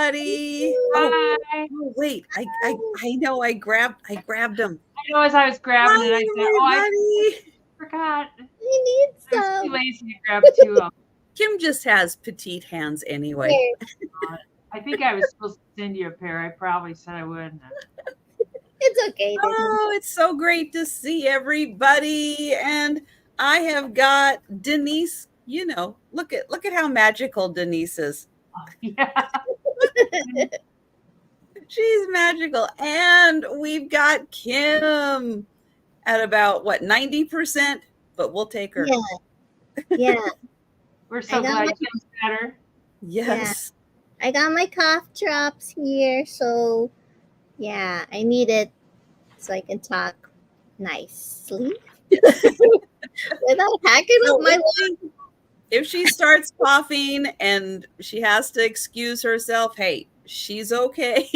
everybody. Oh, Hi. oh wait, I know I grabbed him. I know as I was grabbing it, I said, "Oh, I Hi, forgot." We need I was too some. lazy to grab two of them. Kim just has petite hands anyway. Here, I think I was supposed to send you a pair. I probably said I wouldn't. it's okay, Denise. Oh, it's so great to see everybody. And I have got Denise, look at how magical Denise is. Yeah. She's magical. And we've got Kim at about 90%, but we'll take her. Yeah. We're so glad Kim's better. Yes. I got my cough drops here, so yeah, I need it so I can talk nicely without hacking up my lungs. If she starts coughing and she has to excuse herself, hey, she's okay.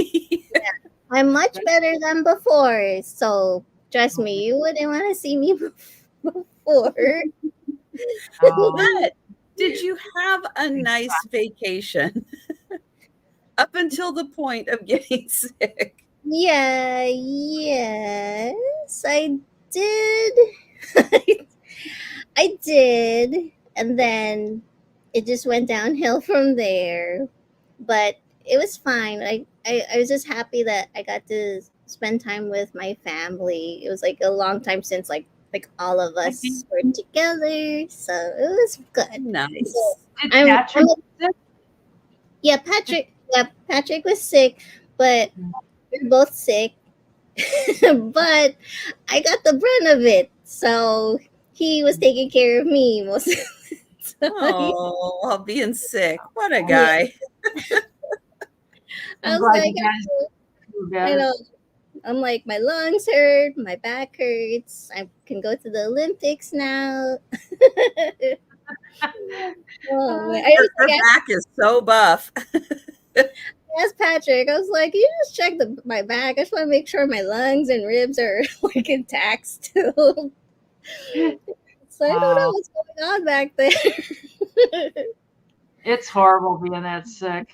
I'm much better than before, so trust me, you wouldn't want to see me before. But did you have a nice vacation up until the point of getting sick? Yeah, yes, I did. I did, and then it just went downhill from there. But it was fine. I was just happy that I got to spend time with my family. It was like a long time since like all of us were together, so it was good. Nice. So, Did Patrick yeah, Patrick was sick, but we're both sick. But I got the brunt of it, so he was taking care of me most of the time. Oh, while being sick. What a guy. I was like, I know. I'm like, my lungs hurt, my back hurts. I can go to the Olympics now. Her back is so buff. Yes, Patrick. I was like, you just check my back. I just want to make sure my lungs and ribs are like intact still. So I don't know what's going on back there. It's horrible being that sick.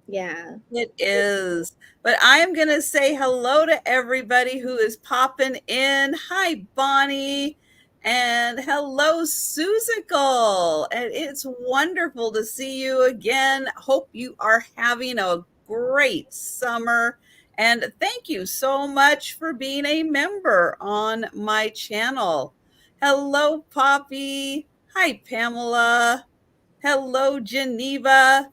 Yeah. It is. But I am going to say hello to everybody who is popping in. Hi, Bonnie. And hello, Susical. And it's wonderful to see you again. Hope you are having a great summer. And thank you so much for being a member on my channel. Hello, Poppy. Hi, Pamela. Hello, Geneva.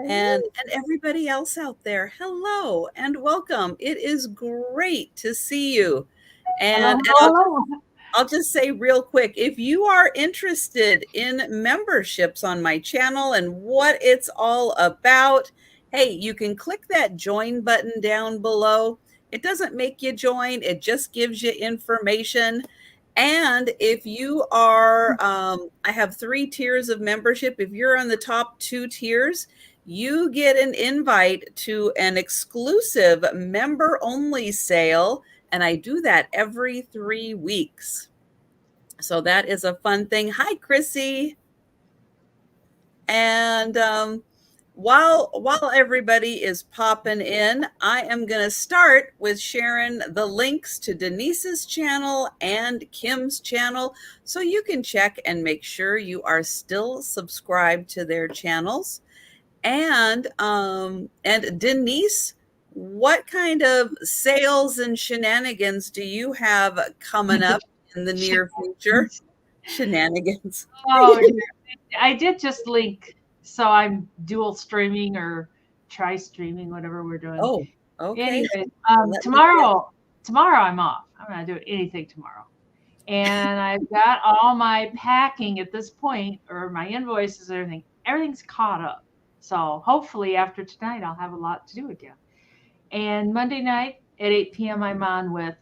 And everybody else out there, hello and welcome. It is great to see you. And I'll just say real quick, if you are interested in memberships on my channel and what it's all about, hey, you can click that join button down below. It doesn't make you join, it just gives you information. And if you are, I have 3 tiers of membership. If you're on the top 2 tiers, you get an invite to an exclusive member-only sale, and I do that every 3 weeks. So that is a fun thing. Hi, Chrissy. And while everybody is popping in, I am going to start with sharing the links to Denise's channel and Kim's channel, so you can check and make sure you are still subscribed to their channels. And Denise, what kind of sales and shenanigans do you have coming up in the near future? Shenanigans. Oh, I did just link. So I'm dual streaming or tri-streaming, whatever we're doing. Oh, okay. Anyways, tomorrow I'm off. I'm not doing anything tomorrow. And I've got all my packing at this point, or my invoices, everything's caught up. So hopefully after tonight, I'll have a lot to do again. And Monday night at 8 p.m., I'm on with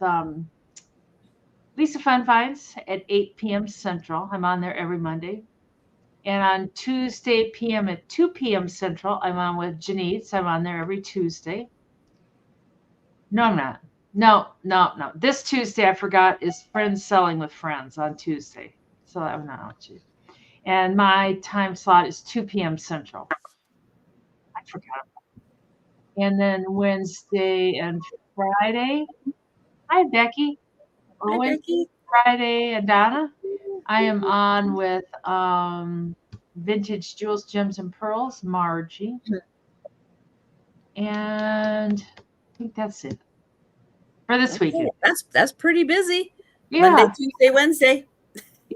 Lisa Fun Finds at 8 p.m. Central. I'm on there every Monday. And on Tuesday p.m. at 2 p.m. Central, I'm on with Denise. I'm on there every Tuesday. No, I'm not. No. This Tuesday, I forgot, is Friends Selling with Friends on Tuesday. So I'm not on Tuesday. And my time slot is 2 p.m. Central. I forgot. And then Wednesday and Friday. Hi, Becky. Or Hi, Wednesday, Becky. Friday, and Donna. I am on with Vintage Jewels, Gems, and Pearls, Margie. And I think that's it for this weekend. That's pretty busy. Yeah. Monday, Tuesday, Wednesday.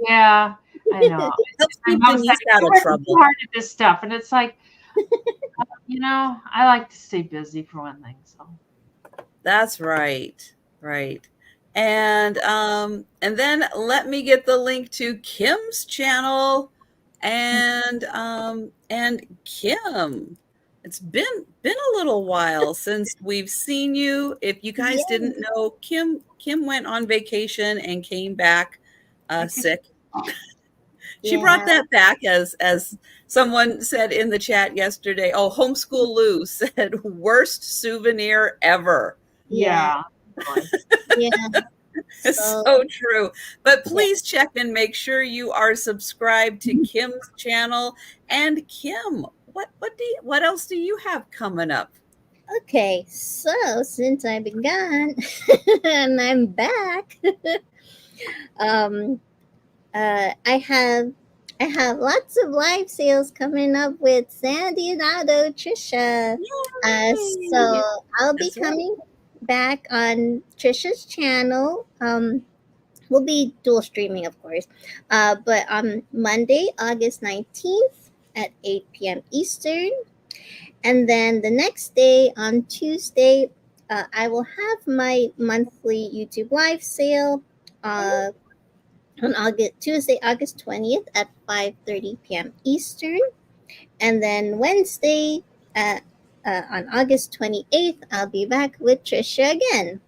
Yeah, I know. Helps My keep mom's Denise like, out "You're of working too trouble. hard at this stuff," and it's like, I like to stay busy for one thing. So That's right. Right. And then let me get the link to Kim's channel. And Kim, it's been a little while since we've seen you. If you guys didn't Yes. know, Kim went on vacation and came back sick. She brought Yeah. that back, as someone said in the chat yesterday. Oh, Homeschool Lou said worst souvenir ever. Yeah. yeah. Yeah. It's So so true. But yeah. please check and make sure you are subscribed to Kim's channel. And Kim, what else do you have coming up? Okay. So since I began and I'm back, um, I have lots of live sales coming up with Sandy and Otto-Trisha. Yay! So I'll be That's right. coming back on Trisha's channel. We'll be dual streaming, of course. But on Monday, August 19th at 8 p.m. Eastern. And then the next day, on Tuesday, I will have my monthly YouTube live sale on Tuesday, August 20th at 5:30 p.m. Eastern. And then Wednesday, on August 28th, I'll be back with Trisha again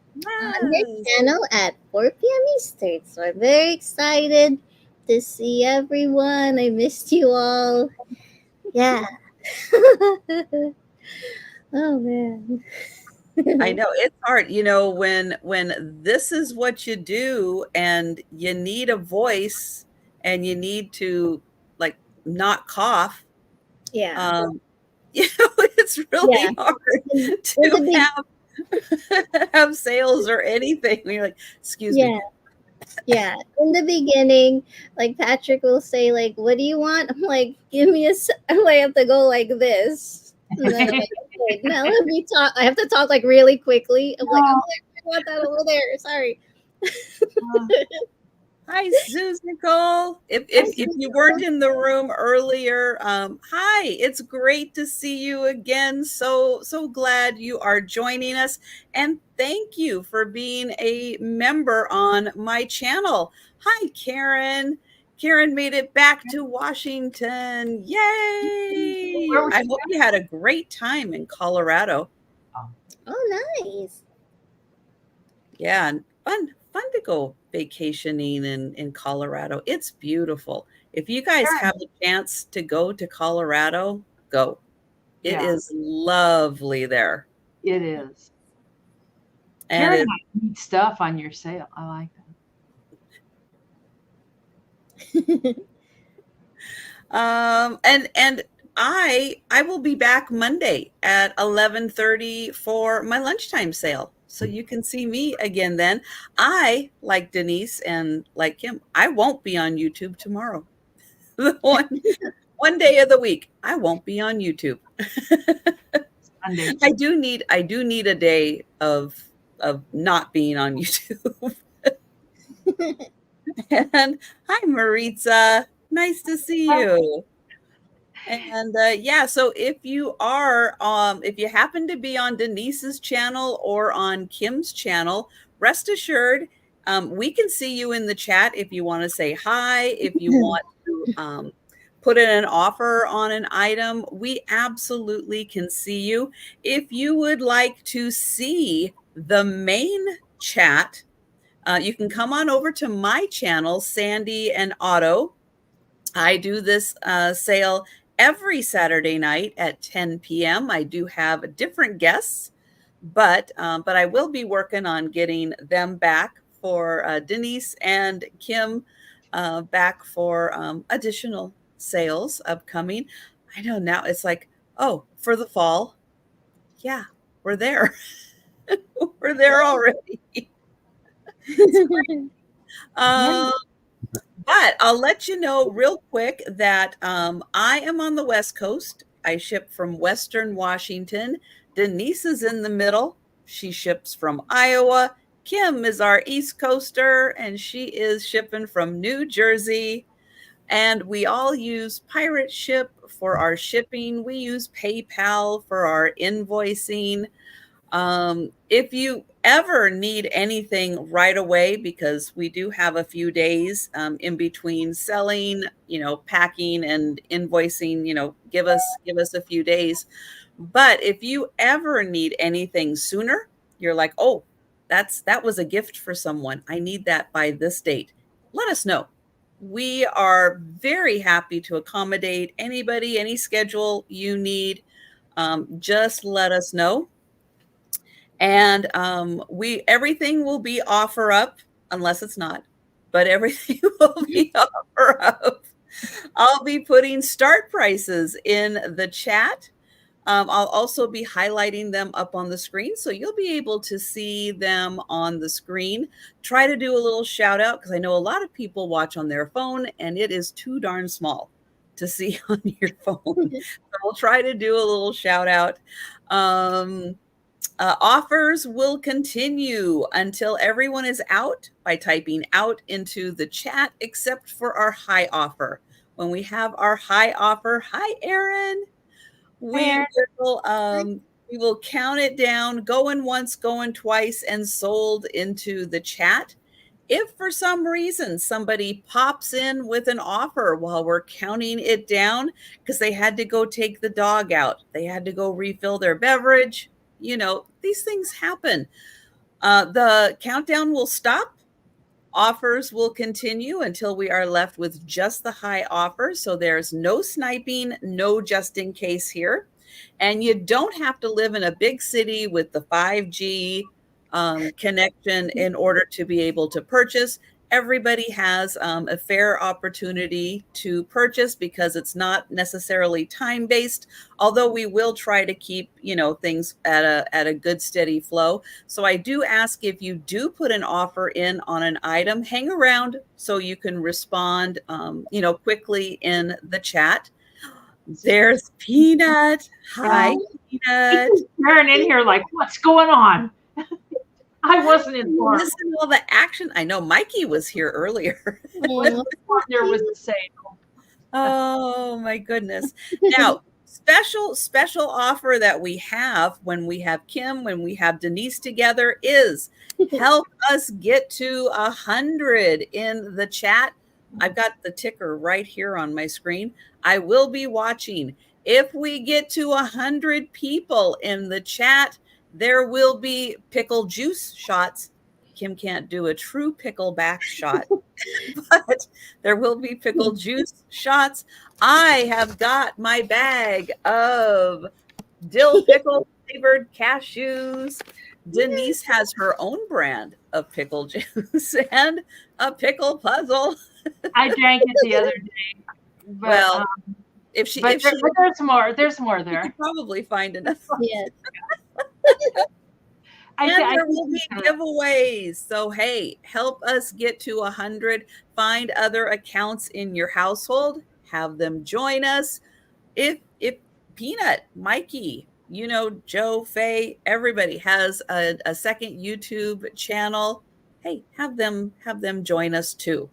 on her Yes. channel at 4 p.m. Eastern. So I'm very excited to see everyone. I missed you all. Yeah. Oh man. I know it's hard, when this is what you do and you need a voice and you need to like not cough. Yeah. Um, it's Yeah. really hard In the to big have sales or anything. You're like, excuse me. yeah. Yeah. In the beginning, like Patrick will say, like, what do you want? I'm like, give me I have to go like this. And then I'm like, okay, now let me talk. I have to talk like really quickly. I'm like, oh, I want that over there. Sorry. Hi, Susical. If you weren't in the room earlier, hi. It's great to see you again. So glad you are joining us, and thank you for being a member on my channel. Hi, Karen. Karen made it back to Washington. Yay! Where was I she hope you had a great time in Colorado. Oh, nice. Yeah, and fun to go vacationing in Colorado. It's beautiful. If you guys Karen? have a chance to go to Colorado, go. It Yeah, is lovely there. it is. And Karen it, has neat stuff on your sale. I like that. and I will be back Monday at 11:30 for my lunchtime sale. So you can see me again then. I, like Denise and like Kim, I won't be on YouTube tomorrow. The one day of the week, I won't be on YouTube. Sunday. I do need a day of not being on YouTube. And hi, Maritza. Nice to see you. And yeah, so if you happen to be on Denise's channel or on Kim's channel, rest assured, we can see you in the chat if you want to say hi, if you want to put in an offer on an item. We absolutely can see you. If you would like to see the main chat, you can come on over to my channel, Sandy and Otto. I do this sale every Saturday night at 10 p.m. I do have different guests, but I will be working on getting them back for Denise and Kim back for additional sales upcoming. I know now it's like, oh, for the fall. Yeah, we're there. We're there already. Um, but I'll let you know real quick that I am on the West Coast. I ship from Western Washington. Denise is in the middle. She ships from Iowa. Kim is our East Coaster, and she is shipping from New Jersey. And we all use Pirate Ship for our shipping. We use PayPal for our invoicing. If you ever need anything right away, because we do have a few days in between selling, packing and invoicing, give us a few days. But if you ever need anything sooner, you're like, oh, that was a gift for someone. I need that by this date. Let us know. We are very happy to accommodate anybody, any schedule you need. Just let us know. And everything will be offer up, unless it's not, but everything will be offer up. I'll be putting start prices in the chat. I'll also be highlighting them up on the screen, so you'll be able to see them on the screen. Try to do a little shout out, because I know a lot of people watch on their phone and it is too darn small to see on your phone. So I'll try to do a little shout out. Offers will continue until everyone is out by typing out into the chat, except for our high offer. When we have our high offer, hi, Erin. We will count it down, going once, going twice, and sold into the chat. If for some reason somebody pops in with an offer while we're counting it down, because they had to go take the dog out, they had to go refill their beverage, these things happen. The countdown will stop. Offers will continue until we are left with just the high offer. So there's no sniping, no just in case here. And you don't have to live in a big city with the 5G connection in order to be able to purchase. Everybody has a fair opportunity to purchase, because it's not necessarily time-based, although we will try to keep, things at a good steady flow. So I do ask, if you do put an offer in on an item, hang around so you can respond, quickly in the chat. There's Peanut. Hi, Peanut. Turn in here like, what's going on? I wasn't informed. Listen to all the action. I know Mikey was here earlier. There was a sale. Oh my goodness. Now, special offer that we have when we have Kim, when we have Denise together, is help us get to 100 in the chat. I've got the ticker right here on my screen. I will be watching. If we get to 100 people in the chat, there will be pickle juice shots. Kim can't do a true pickleback shot, but there will be pickle juice shots. I have got my bag of dill pickle flavored cashews. Denise has her own brand of pickle juice and a pickle puzzle. I drank it the other day. But, there's more. There's more there. You could probably find enough. Yes. And there will be giveaways. So, hey, help us get to 100. Find other accounts in your household. Have them join us. If Peanut, Mikey, Joe, Faye, everybody has a second YouTube channel, hey, have them join us too.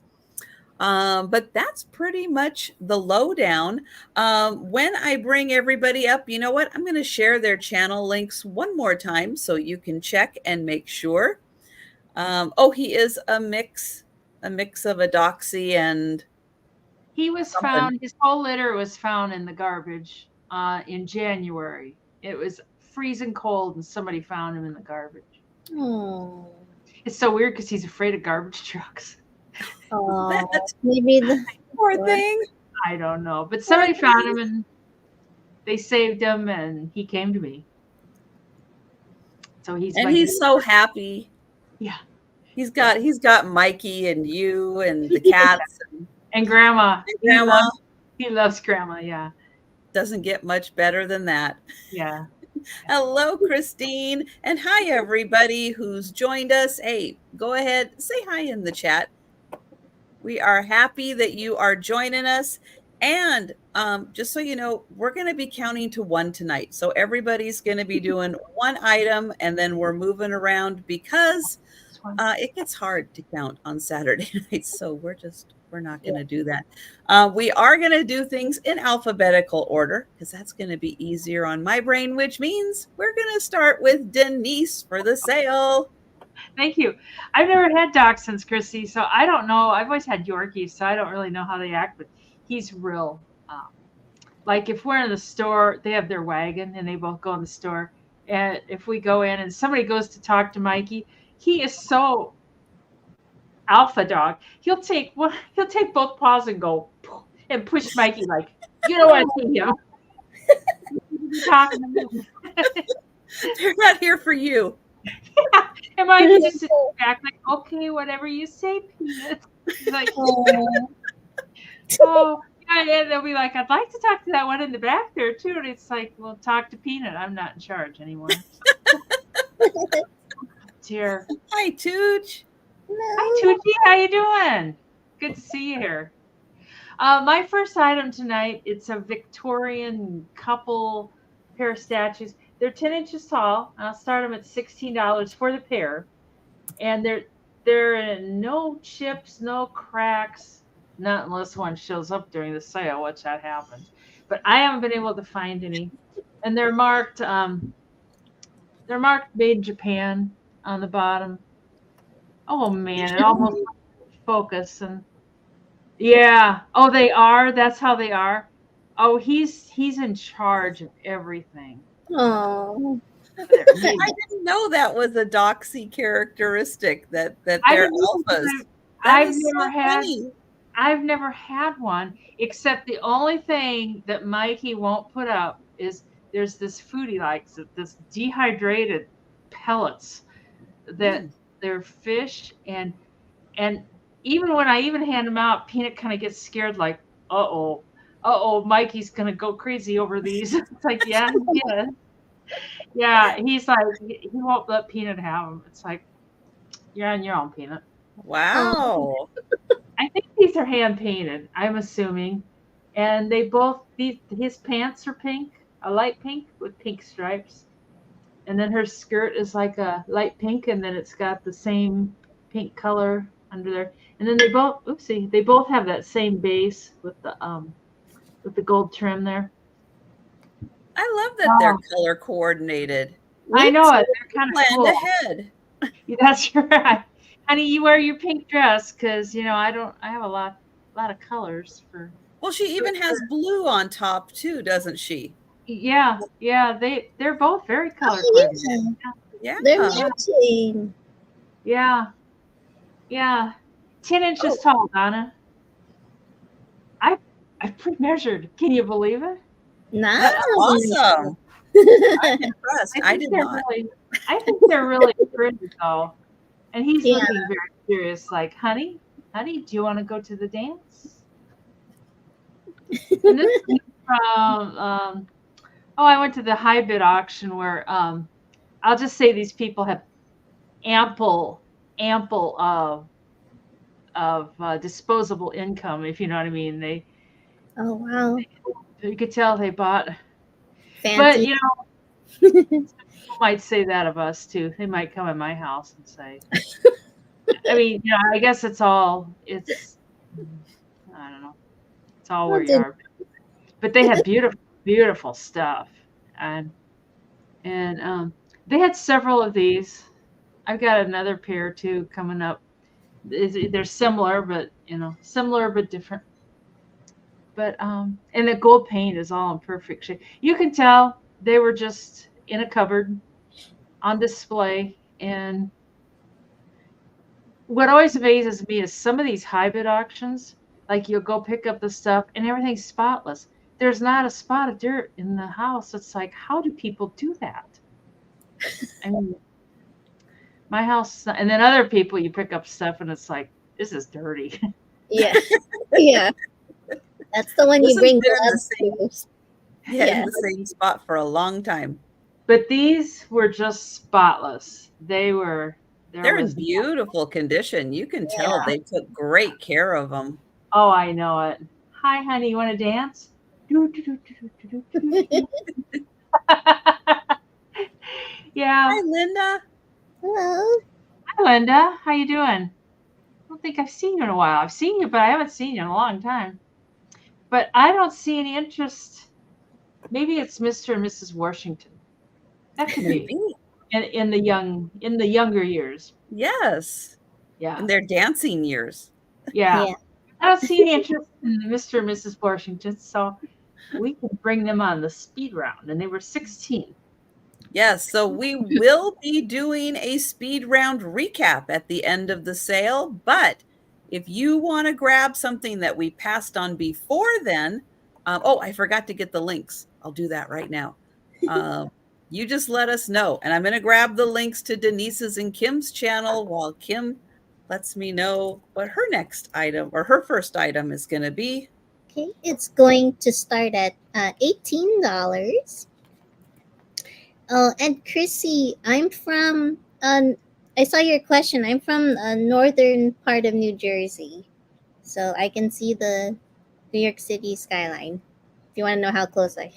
But that's pretty much the lowdown. When I bring everybody up, you know what? I'm going to share their channel links one more time so you can check and make sure. He is a mix of a doxy and he was something. Found, his whole litter was found in the garbage in January. It was freezing cold and somebody found him in the garbage. Oh. It's so weird because he's afraid of garbage trucks. Oh, maybe the poor thing. I don't know, but somebody found him and they saved him, and he came to me. So he's so happy. Yeah, he's got Mikey and you and the cats and Grandma. Grandma. He loves Grandma. Yeah, doesn't get much better than that. Yeah. Hello, Christine. And hi, everybody who's joined us. Hey, go ahead, say hi in the chat. We are happy that you are joining us. And just so you know, we're going to be counting to 1 tonight. So everybody's going to be doing 1 item and then we're moving around because it gets hard to count on Saturday nights. So we're not going to do that. We are going to do things in alphabetical order because that's going to be easier on my brain, which means we're going to start with Denise for the sale. Thank you. I've never had dachshunds, Chrissy, so I don't know. I've always had Yorkies, so I don't really know how they act, but he's real. Like if we're in the store, they have their wagon and they both go in the store. And if we go in and somebody goes to talk to Mikey, he is so alpha dog. He'll take both paws and go and push Mikey like, you don't want to see him. Talking to me. They're not here for you. Yeah. And Mikey just sits back like, okay, whatever you say, Peanuts. He's like, oh, yeah, and they'll be like, I'd like to talk to that one in the back there too. And it's like, well, talk to Peanut. I'm not in charge anymore. Dear. Hi, Tooch. Hi, Toochie. How you doing? Good to see you here. My first item tonight, it's a Victorian couple pair of statues. They're 10 inches tall. I'll start them at $16 for the pair. And they're in no chips, no cracks, not unless one shows up during the sale, which that happens. But I haven't been able to find any. And they're marked made in Japan on the bottom. Oh man, it almost focus and yeah. Oh, they are. That's how they are. Oh, he's in charge of everything. Oh. I didn't know that was a doxy characteristic that they're alphas. I've never had one, except the only thing that Mikey won't put up is there's this food he likes, this dehydrated pellets that they're fish and even when I even hand them out, Peanut kind of gets scared like, uh-oh, Mikey's going to go crazy over these. It's like, yeah. Yeah, he's like, he won't let Peanut have them. It's like, you're on your own, Peanut. Wow. I think these are hand painted, I'm assuming. And his pants are pink, a light pink with pink stripes. And then her skirt is like a light pink, and then it's got the same pink color under there. And then they both have that same base with the gold trim there. I love that they're color coordinated. I know it. They're kind of cool. Ahead. That's right, honey. You wear your pink dress because I have a lot of colors for. Well, she even has blue on top too, doesn't she? Yeah. They're both very color coordinated. Yeah. They're matching. Yeah. 10 inches tall, Donna. I pre-measured. Can you believe it? Nice. Awesome. I'm impressed. I did not. I think they're really pretty though. And he's looking very serious, like, honey, do you want to go to the dance? And this is from I went to the high bid auction where I'll just say these people have ample of disposable income, if you know what I mean. Oh wow. You could tell they bought. Fancy. But people might say that of us too. They might come in my house and say, I mean, I guess it's I don't know. It's all where you are. But they had beautiful stuff. And they had several of these. I've got another pair too coming up. They're similar, but different. But and the gold paint is all in perfect shape. You can tell they were just in a cupboard on display. And what always amazes me is some of these high bid auctions, like you'll go pick up the stuff and everything's spotless. There's not a spot of dirt in the house. It's like, how do people do that? I mean, my house, and then other people, you pick up stuff and it's like, this is dirty. Yeah. That's the one you bring gloves to. In the same spot for a long time. But these were just spotless. There They're in was, beautiful condition. You can tell Yeah. they took great care of them. oh, I know it. Hi, honey, you want to dance? Do, do, do, do, do, do, do, do. Yeah. Hi, Linda. Hello. Hi, Linda. How you doing? I don't think I've seen you in a while. I've seen you, but I haven't seen you in a long time. But I don't see any interest. Maybe it's Mr. and Mrs. Washington. That could be in the younger years. Yes, Yeah. in their dancing years. Yeah. Yeah. I don't see any interest in Mr. and Mrs. Washington, so we can bring them on the speed round. And they were 16. Yes, so we will be doing a speed round recap at the end of the sale, but if you want to grab something that we passed on before then, oh, I forgot to get the links. I'll do that right now. You just let us know, and I'm going to grab the links to Denise's and Kim's channel while Kim lets me know what her next item or her first item is going to be. Okay. It's going to start at $18. Oh, and Chrissy, I'm from. I saw your question. I'm from northern part of New Jersey, so I can see the New York City skyline. If you want to know how close I.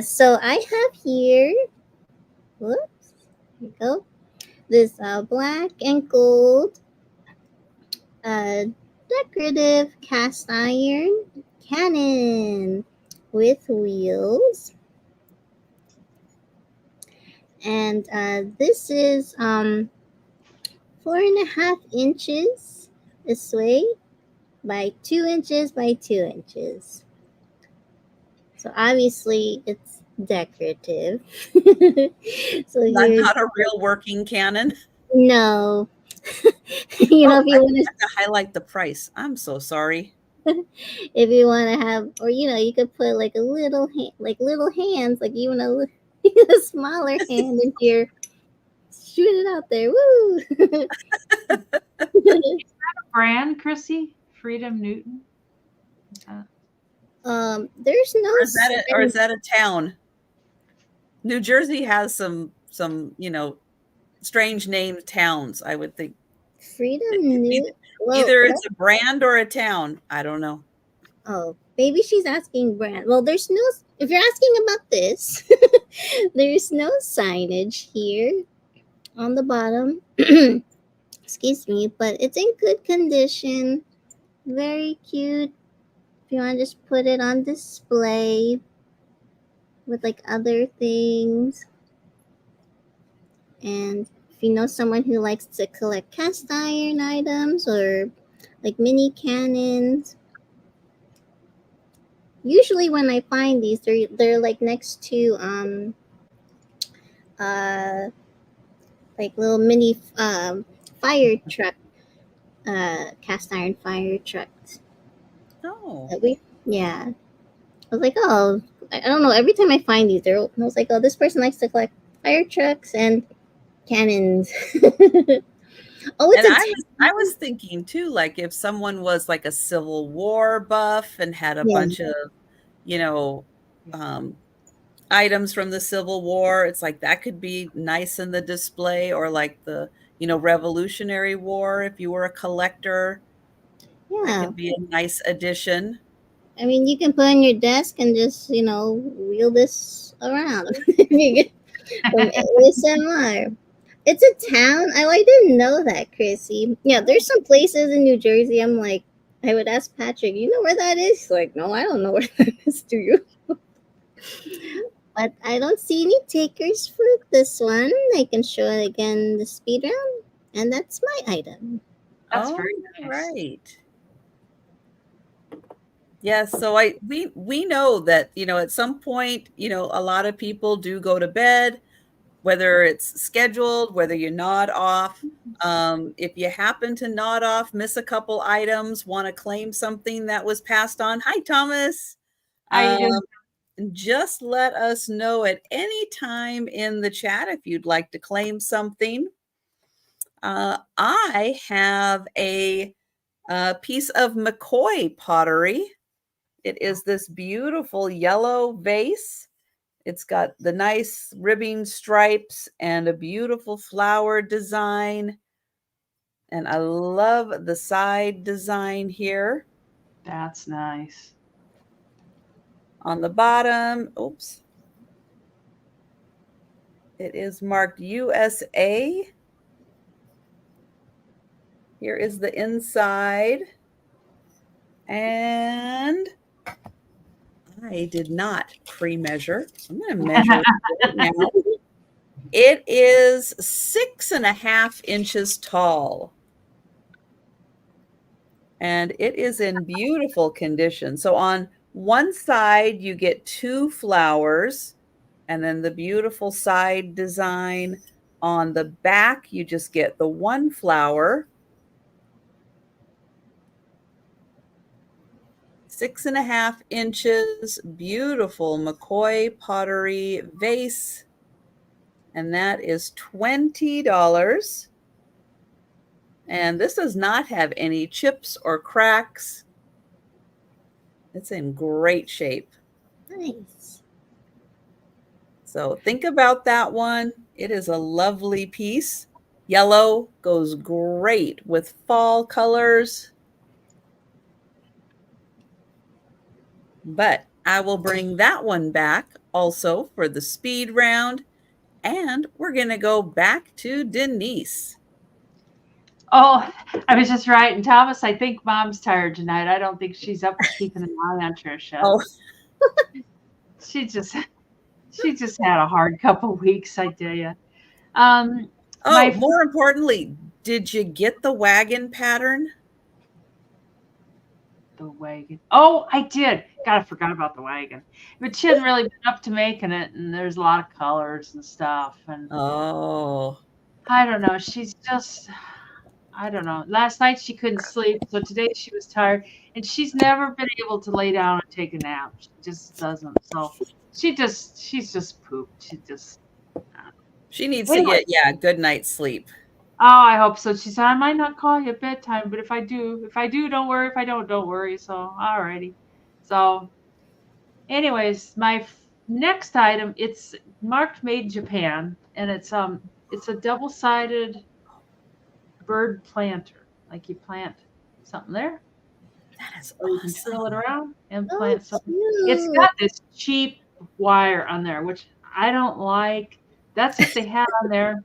So I have here. Whoops. Here we go. This black and gold uh, decorative cast iron cannon with wheels. And this is 4.5 inches this way by 2 inches by 2 inches. So obviously it's decorative. So here's Not a real working cannon. no. If you I want to, have to highlight the price. I'm so sorry. if you want to have, or you could put like a little like little hands, like even a smaller hand in here. Shoot it out there. Woo! Brand, Chrissy? Freedom Newton? There's no Or is that a town? New Jersey has some strange named towns, I would think. Freedom New. Well, Either it's a brand or a town. I don't know. oh, maybe she's asking brand. Well, there's no. If you're asking about this, there's no signage here on the bottom. Excuse me, but it's in good condition. Very cute. If you want to just put it on display with like other things. And if you know someone who likes to collect cast iron items or like mini cannons, usually when I find these, they're like next to uh like little mini fire truck cast iron fire trucks. Oh. Yeah. I was like, oh, I don't know. Every time I find these, I was like, oh, this person likes to collect fire trucks and cannons. Oh, it's And a I was thinking too, like if someone was like a Civil War buff and had a yeah. bunch of, you know, items from the Civil War, it's like that could be nice in the display, or like the, Revolutionary War, if you were a collector, that Yeah. could be a nice addition. I mean, you can put on your desk and just, wheel this around. You get from ASMR. It's a town. I didn't know that, Chrissy. Yeah, there's some places in New Jersey. I'm like, I would ask Patrick, you know where that is? He's like, no, I don't know where that is. Do you? But I don't see any takers for this one. I can show it again the speed round, and that's my item. That's very nice. Right. Yes, so we know that, at some point, a lot of people do go to bed, whether it's scheduled, whether you nod off. If you happen to nod off, miss a couple items, want to claim something that was passed on. Hi, Thomas. How you doing? Just let us know at any time in the chat if you'd like to claim something. I have a piece of McCoy pottery. It is this beautiful yellow vase, It's got the nice ribbing stripes and a beautiful flower design. And I love the side design here. That's nice. On the bottom, oops, it is marked USA. Here is the inside. And I did not pre-measure. I'm going to measure it now. It is 6.5 inches tall. And it is in beautiful condition. So on one side, you get 2 flowers, and then the beautiful side design. On the back, you just get the 1 flower. 6.5 inches, beautiful McCoy pottery vase. And that is $20. And this does not have any chips or cracks. It's in great shape. Nice. So think about that one. It is a lovely piece. Yellow goes great with fall colors. But I will bring that one back also for the speed round. And we're going to go back to Denise. Oh, I was just writing, Thomas, I think Mom's tired tonight. I don't think she's up for keeping an eye on Trisha. Oh, She just had a hard couple weeks, I tell you. More importantly, did you get the wagon pattern? The wagon. Oh, I did. God, I forgot about the wagon. But she hadn't really been up to making it, and there's a lot of colors and stuff. And oh, I don't know. She's just, I don't know. Last night she couldn't sleep, so today she was tired, and she's never been able to lay down and take a nap. She just doesn't. So she's just pooped. She needs to get good night's sleep. Oh, I hope so. She said, I might not call you at bedtime, but if I do, don't worry. If I don't worry. So, alrighty. So, anyways, my next item, it's marked made in Japan, and it's a double-sided bird planter. Like you plant something there. That is or you can awesome. twirl it around and Oh, plant something. cute. It's got this cheap wire on there, which I don't like. That's what they had on there.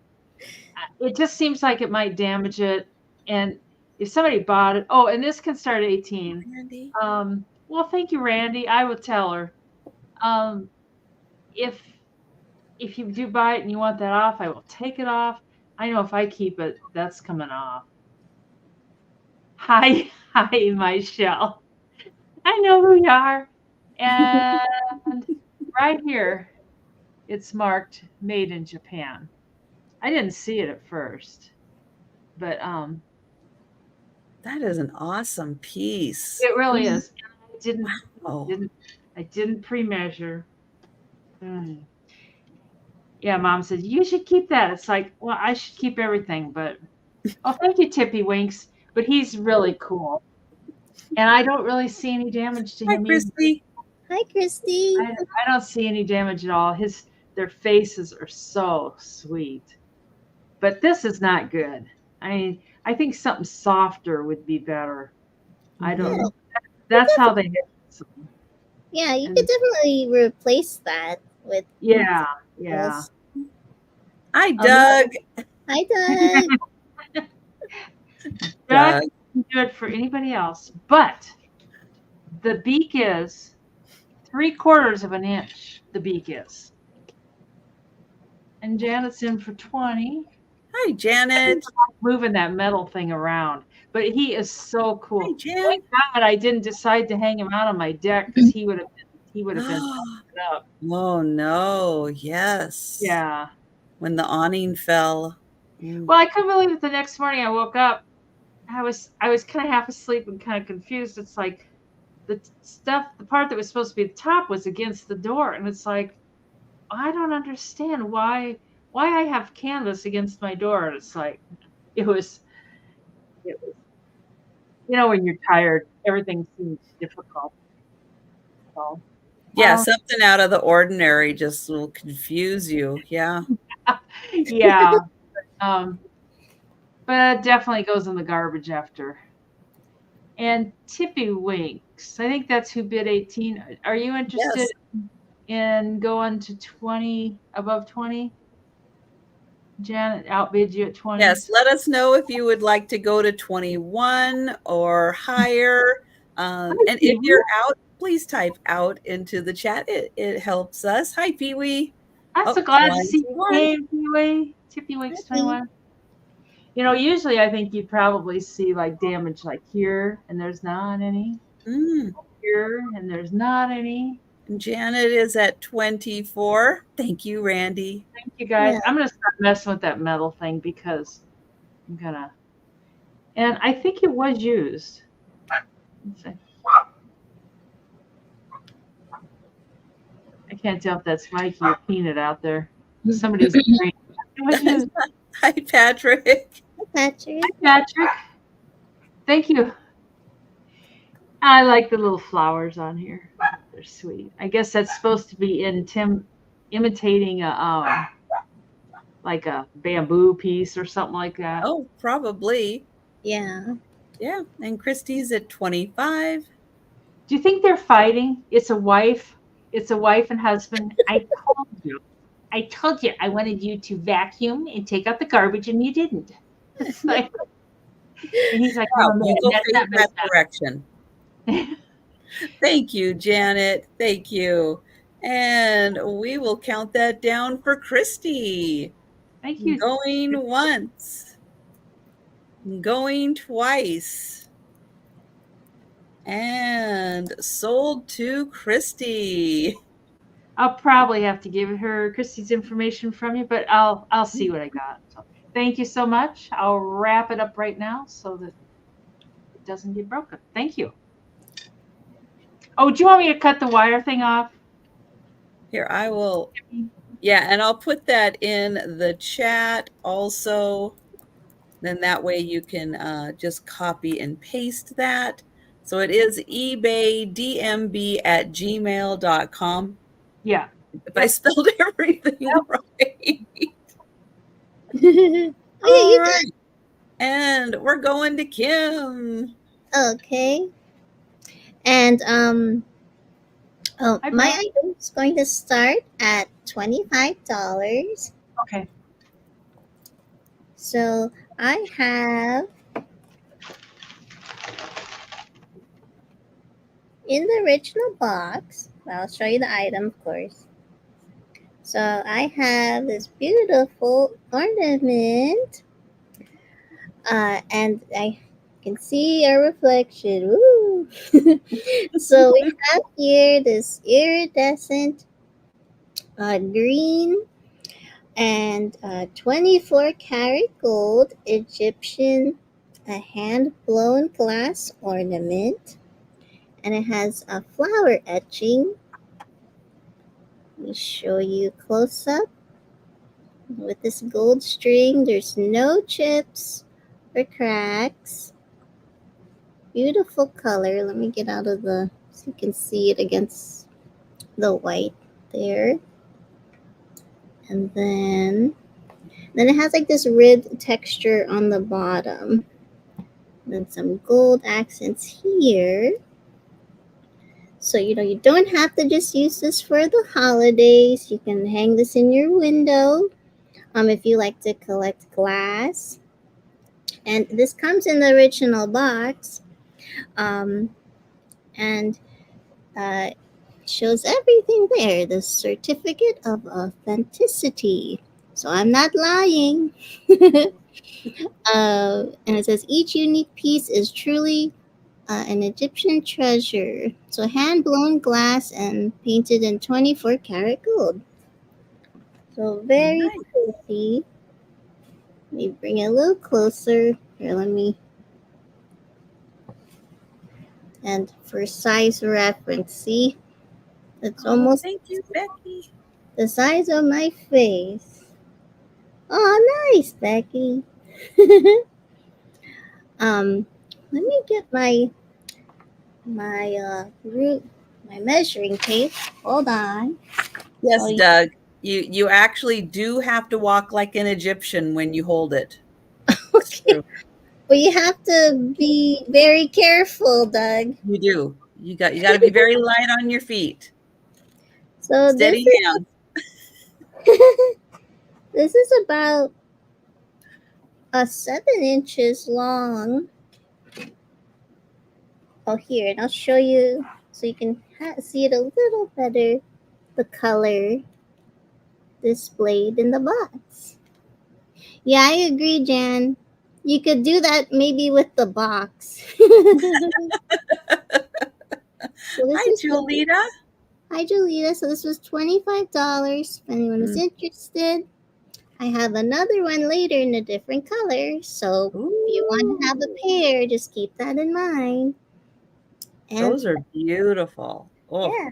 It just seems like it might damage it. And if somebody bought it, and this can start at 18. Randy? Well, thank you, Randy. I will tell her. If you do buy it and you want that off, I will take it off. I know if I keep it, that's coming off. Hi, Michelle. I know who you are. And right here, it's marked made in Japan. I didn't see it at first, but that is an awesome piece. it really is. I didn't pre-measure. Yeah, Mom said you should keep that. It's like, well, I should keep everything, but thank you, Tippy Winks. But he's really cool, and I don't really see any damage to him. Hi, Christy. Hi, Christy. I don't see any damage at all. Their faces are so sweet, but this is not good. I think something softer would be better. I don't know. That's how they hit. Yeah, you could definitely replace that with. Yeah. Hi, Doug. Hi, Doug. Doug can do it for anybody else, but the beak is 3/4 of an inch. The beak is, and Janet's in for 20. Hi, Janet. Moving that metal thing around, but he is so cool. Hi, Jan. Thank God I didn't decide to hang him out on my deck because he would have been up. Oh no! Yes. Yeah. When the awning fell. Well, I couldn't believe it. The next morning I woke up. I was kind of half asleep and kind of confused. It's like the part that was supposed to be the top was against the door, and it's like I don't understand why I have canvas against my door. It's like it was when you're tired, everything seems difficult. So Yeah, something out of the ordinary just will confuse you. Yeah. Yeah. But it definitely goes in the garbage after. And Tippy Winks, I think that's who bid 18. Are you interested Yes. in going to 20, above 20? Janet outbid you at 20. Yes. Let us know if you would like to go to 21 or higher. And if you're out, please type out into the chat. It helps us. Hi, Pee Wee. I'm Oh, so glad to see you 21. came, Tippy. Tippy Winks 21. You know, usually I think you'd probably see like damage like here, and there's not any. Here, and there's not any. Janet is at 24. Thank you, Randy. Thank you, guys. Yeah. I'm going to start messing with that metal thing because I'm going to. And I think it was used. Let's see. I can't tell if that's Mikey or Peanut out there. Somebody's brain. It was used. Hi, Patrick. Hi, Patrick. Hi, Patrick. Thank you. I like the little flowers on here. They're sweet. I guess that's supposed to be imitating a like a bamboo piece or something like that. Oh, probably. Yeah. Yeah. And Christy's at 25. Do you think they're fighting? It's a wife. It's a wife and husband. I told you I wanted you to vacuum and take out the garbage, and you didn't. It's like, and he's like, Wow, oh, man, we'll that's face not that messed direction. Thank you, Janet. Thank you. And we will count that down for Christy. Thank you. Going once. Going twice. And sold to Christy. I'll probably have to give her Christy's information from you, but I'll see what I got. So, thank you so much. I'll wrap it up right now so that it doesn't get broken. Thank you. Oh, do you want me to cut the wire thing off? Here, I will. Yeah, and I'll put that in the chat also. Then that way you can just copy and paste that. So it is ebaydmb@gmail.com. Yeah. If I spelled everything right. Oh, yeah, All you right. And we're going to Kim. Okay. And Hi, my Bob. item is going to start at $25. Okay. So I have in the original box, I'll show you the item, of course. So I have this beautiful ornament, and I can see a reflection. Woo! So we have here this iridescent green and 24 karat gold Egyptian hand blown glass ornament, and it has a flower etching. Let me show you close up. With this gold string, there's no chips or cracks. Beautiful color. Let me get out of the so you can see it against the white there. And then it has like this red texture on the bottom. Then some gold accents here. So, you don't have to just use this for the holidays. You can hang this in your window if you like to collect glass. And this comes in the original box. And shows everything there. The certificate of authenticity. So I'm not lying. And it says each unique piece is truly an Egyptian treasure. So hand-blown glass and painted in 24 karat gold. So very pretty. Let me bring it a little closer. Here, let me. And for size reference, see? It's almost Thank you, Becky. the size of my face. Oh, nice, Becky. Let me get my root my measuring tape. Hold on. Yes, So Doug. You actually do have to walk like an Egyptian when you hold it. It's okay. true. But you have to be very careful, Doug. You do. You got to be very light on your feet. So Steady hands. this is about 7 inches long. Oh, here, and I'll show you so you can see it a little better. The color displayed in the box. Yeah, I agree, Jan. You could do that maybe with the box. So this Hi, is Julita. Hi, Julita. So this was $25. If anyone is Mm. interested, I have another one later in a different color. So if you want to have a pair, just keep that in mind. And Those are beautiful. Oh, yeah,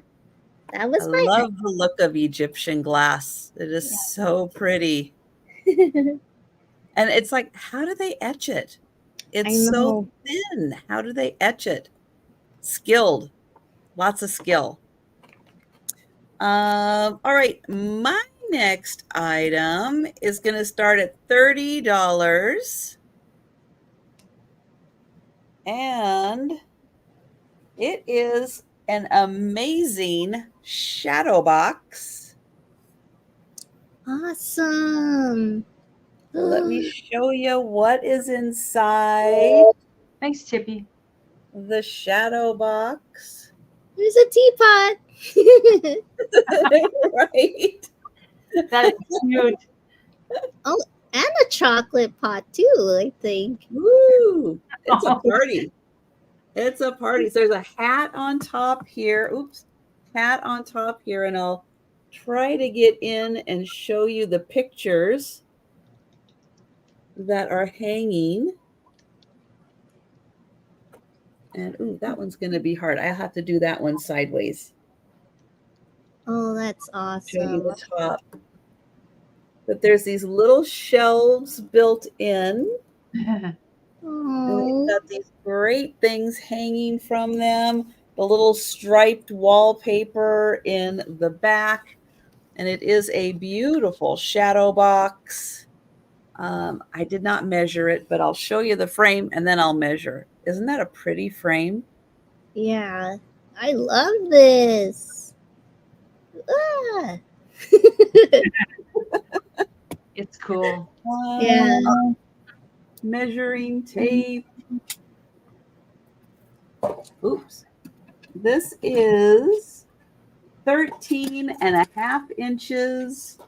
that I was my love the look of Egyptian glass. It is so pretty. And it's like, how do they etch it? I It's so know. thin. How do they etch it? Skilled. Lots of skill. All right. My next item is going to start at $30. And it is an amazing shadow box. Awesome. Let me show you what is inside Thanks, Tippy. the shadow box. There's a teapot. Right? That is cute. Oh, and a chocolate pot too, I think. Woo! It's a party. It's a party. So there's a hat on top here. Oops. Hat on top here, and I'll try to get in and show you the pictures that are hanging. And ooh, that one's going to be hard. I'll have to do that one sideways. Oh, that's Show you awesome. the top. But there's these little shelves built in. And Oh, they've got these great things hanging from them. The little striped wallpaper in the back. And it is a beautiful shadow box. I did not measure it, but I'll show you the frame and then I'll measure. Isn't that a pretty frame? yeah. I love this. Ah. It's cool. Yeah. Measuring tape. Oops. This is 13.5 inches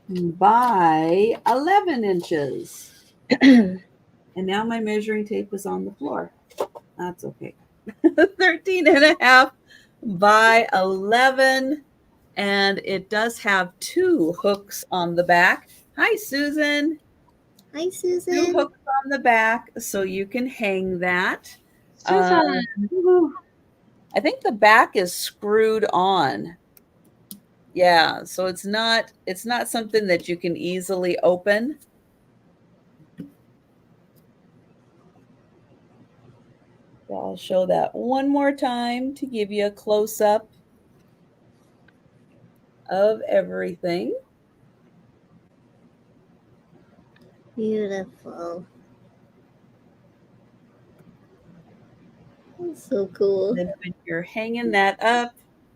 by 11 inches. And now my measuring tape is on the floor. That's okay. 13.5 by 11. And it does have 2 hooks on the back. Hi, Susan. Hi, 2 Susan. hooks on the back so you can hang that. Susan. I think the back is screwed on. Yeah, so it's not something that you can easily open. So I'll show that one more time to give you a close-up of everything. Beautiful. That's so cool. And when you're hanging that up,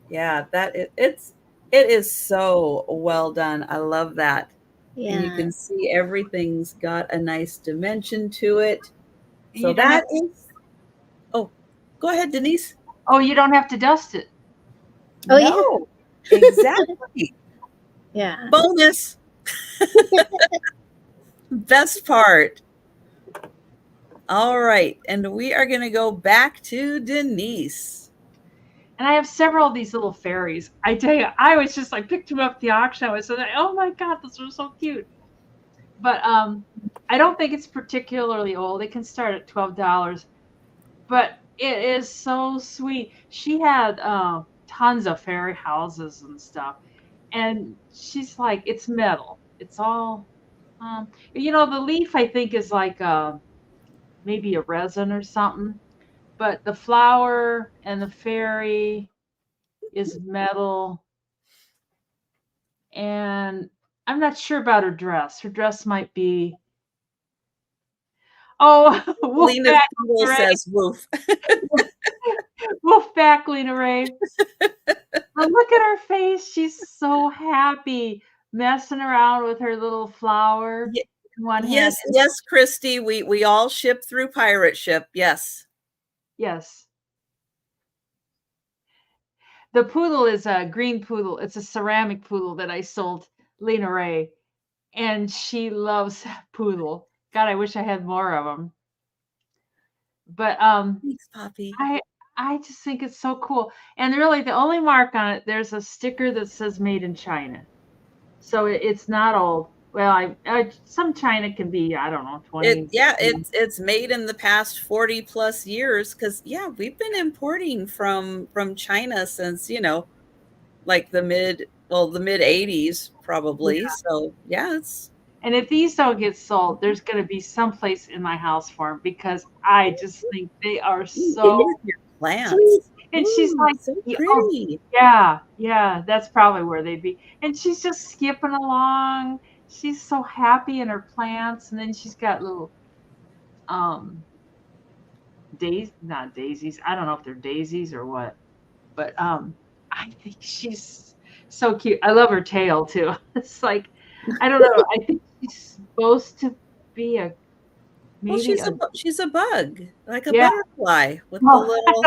yeah, it is so well done. I love that. And you Yeah. can see everything's got a nice dimension to it. So You don't have that is, oh, go ahead, Denise. Oh, you don't have to dust it. Oh, No, exactly. yeah. Bonus. Best part. All right. And we are going to go back to Denise. And I have several of these little fairies. I tell you, I was just like picked them up at the auction. I was like, oh my God, those are so cute. But I don't think it's particularly old. It can start at $12. But it is so sweet. She had tons of fairy houses and stuff. And she's like, it's metal. It's all the leaf I think is like maybe a resin or something. But the flower and the fairy is metal. And I'm not sure about her dress. Her dress might be, oh, woof Lena's back, poodle Ray. says woof. Woof back, Lena Ray. But look at her face. She's so happy messing around with her little flower Ye- in one hand. Yes, yes, Christy. We all ship through pirate ship. Yes. Yes. The poodle is a green poodle. It's a ceramic poodle that I sold Lena Ray. And she loves that poodle. God, I wish I had more of them. But Thanks, Poppy. I just think it's so cool. And really, the only mark on it, there's a sticker that says "Made in China," so it's not old. Well, some China can be, I don't know, 20. It's made in the past 40 plus years because we've been importing from China since, like the mid 80s probably. So it's And if these don't get sold, there's going to be some place in my house for them because I just think they are so with your plants. sweet. And she's Ooh, like, so "Yeah, pretty. yeah, that's probably where they'd be." And she's just skipping along. She's so happy in her plants. And then she's got little not daisies. I don't know if they're daisies or what, but I think she's so cute. I love her tail too. It's like, I don't know. I think she's supposed to be Well, maybe she's a bug, like a yeah. butterfly with the Well, little.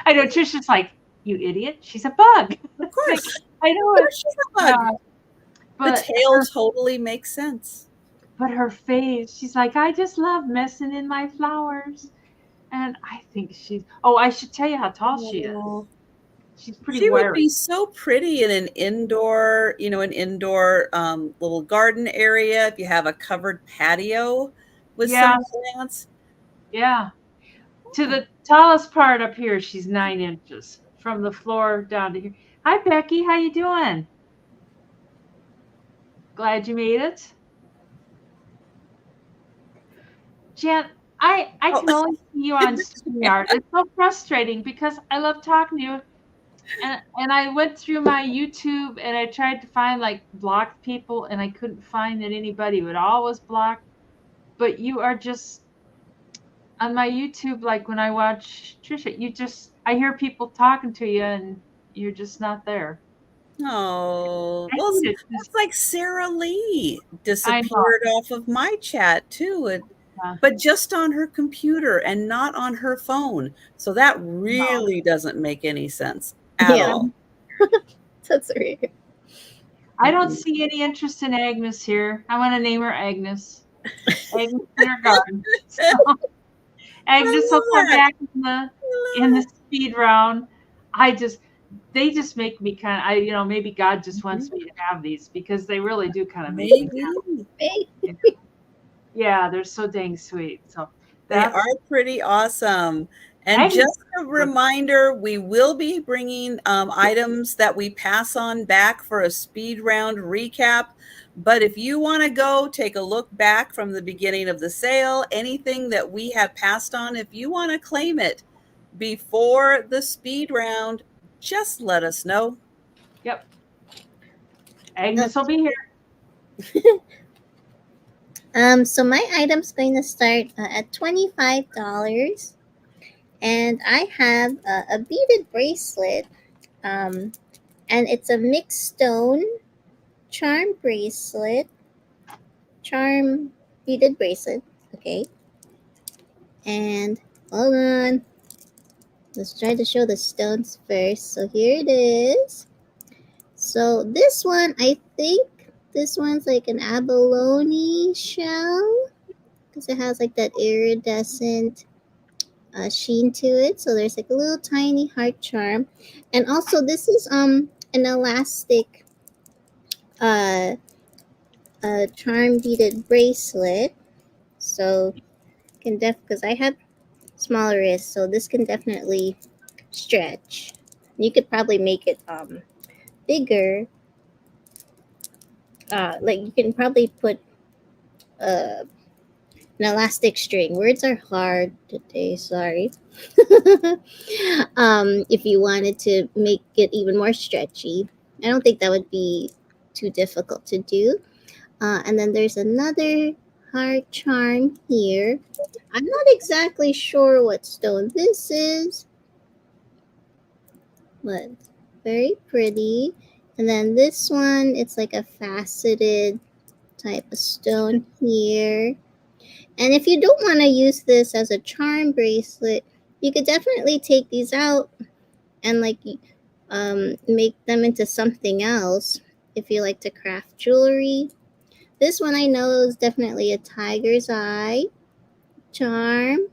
I know Trisha's like, "You idiot, she's a bug." Of course, I know of it. course she's a bug. Yeah, The but tail totally makes sense. her face, she's like, "I just love messing in my flowers." And I think she's, oh, I should tell you how tall she is. Oh, She's pretty she would wiry. be so pretty in an indoor, little garden area. If you have a covered patio with Yeah, some plants. yeah. To the tallest part up here, she's 9 inches from the floor down to here. Hi, Becky. How you doing? Glad you made it. Jan, I Oh, can only see you on StreamYard. It's so frustrating because I love talking to you. And I went through my YouTube and I tried to find like blocked people and I couldn't find that anybody would always block. But you are just on my YouTube, like when I watch Trisha, I hear people talking to you and you're just not there. oh, I well, hate it. that's like Sarah Lee I know. disappeared off of my chat too, but just on her computer and not on her phone. So that No. really doesn't make any sense at all. That's weird. I don't see any interest in Agnes here. I want to name her Agnes. Agnes in her garden. So, Agnes will come back in the speed round. They just make me kind of, maybe God just wants me to have these because they really do kind of make me happy. Yeah, they're so dang sweet. So They are pretty awesome. And Agnes, just a reminder, we will be bringing items that we pass on back for a speed round recap. But if you want to go take a look back from the beginning of the sale, anything that we have passed on, if you want to claim it before the speed round, just let us know. Yep. Agnes will be here. So my item's going to start at $25, and I have a beaded bracelet, and it's a mixed stone charm beaded bracelet. Okay, and hold on, let's try to show the stones first. So here it is. So this one, I think this one's like an abalone shell because it has like that iridescent sheen to it. So there's like a little tiny heart charm, and also this is an elastic charm beaded bracelet. So can because I have smaller wrists, so this can definitely stretch. You could probably make it bigger. Like you can probably put an elastic string. Words are hard today, sorry. If you wanted to make it even more stretchy, I don't think that would be too difficult to do. And then there's another heart charm here. I'm not exactly sure what stone this is, but very pretty. And then this one, it's like a faceted type of stone here. And if you don't want to use this as a charm bracelet, you could definitely take these out and like make them into something else if you like to craft jewelry. This one I know is definitely a tiger's eye charm,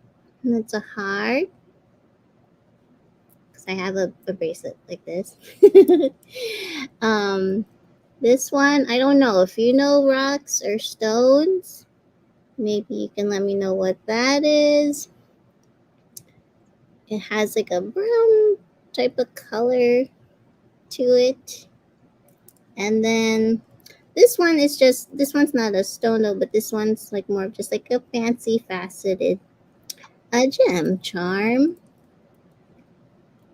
and it's a heart because I have a bracelet like this. um, this one I don't know if you know rocks or stones. Maybe you can let me know what that is. It has like a brown type of color to it. And then this one's not a stone though, but this one's like more of just like a fancy faceted gem charm.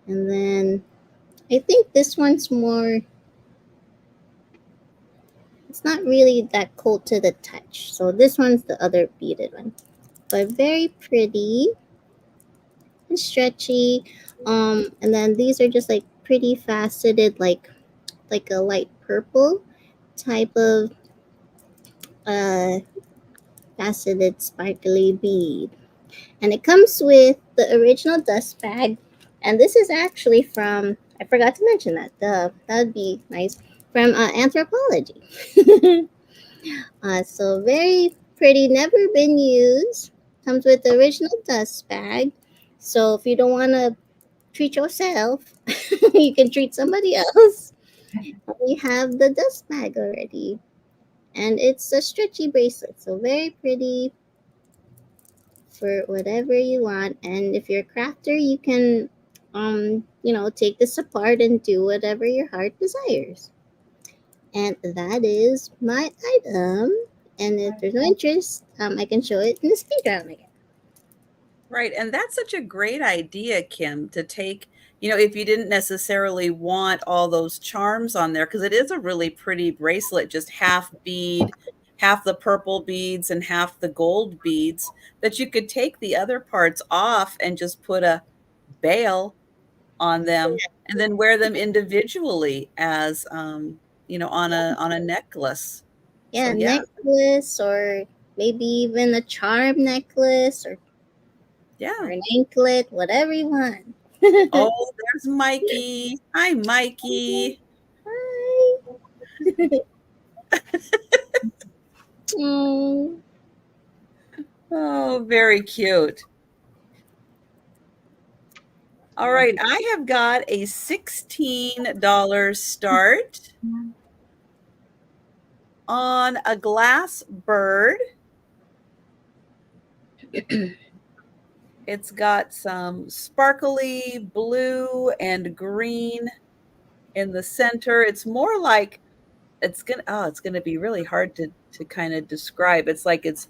And then I think this one's more, it's not really that cold to the touch. So this one's the other beaded one. But very pretty and stretchy. And then these are just like pretty faceted, like a light purple type of faceted sparkly bead. And it comes with the original dust bag. And this is actually from, I forgot to mention that. That would be nice. From Anthropology. So very pretty, never been used. Comes with the original dust bag. So if you don't want to treat yourself, you can treat somebody else. We have the dust bag already. And it's a stretchy bracelet. So very pretty for whatever you want. And if you're a crafter, you can take this apart and do whatever your heart desires. And that is my item. And if there's no interest, I can show it in the speed round again. Right. And that's such a great idea, Kim, to take, if you didn't necessarily want all those charms on there, because it is a really pretty bracelet, just half bead, half the purple beads and half the gold beads, that you could take the other parts off and just put a bail on them and then wear them individually as, on a necklace. So, Yeah, yeah. necklace or maybe even a charm necklace or Yeah. an anklet, whatever you want. Oh, there's Mikey. Hi, Mikey. Hi. Oh. Oh, very cute. All right, I have got a $16 start on a glass bird. It's got some sparkly blue and green in the center. It's more like it's gonna be really hard to kind of describe. It's like it's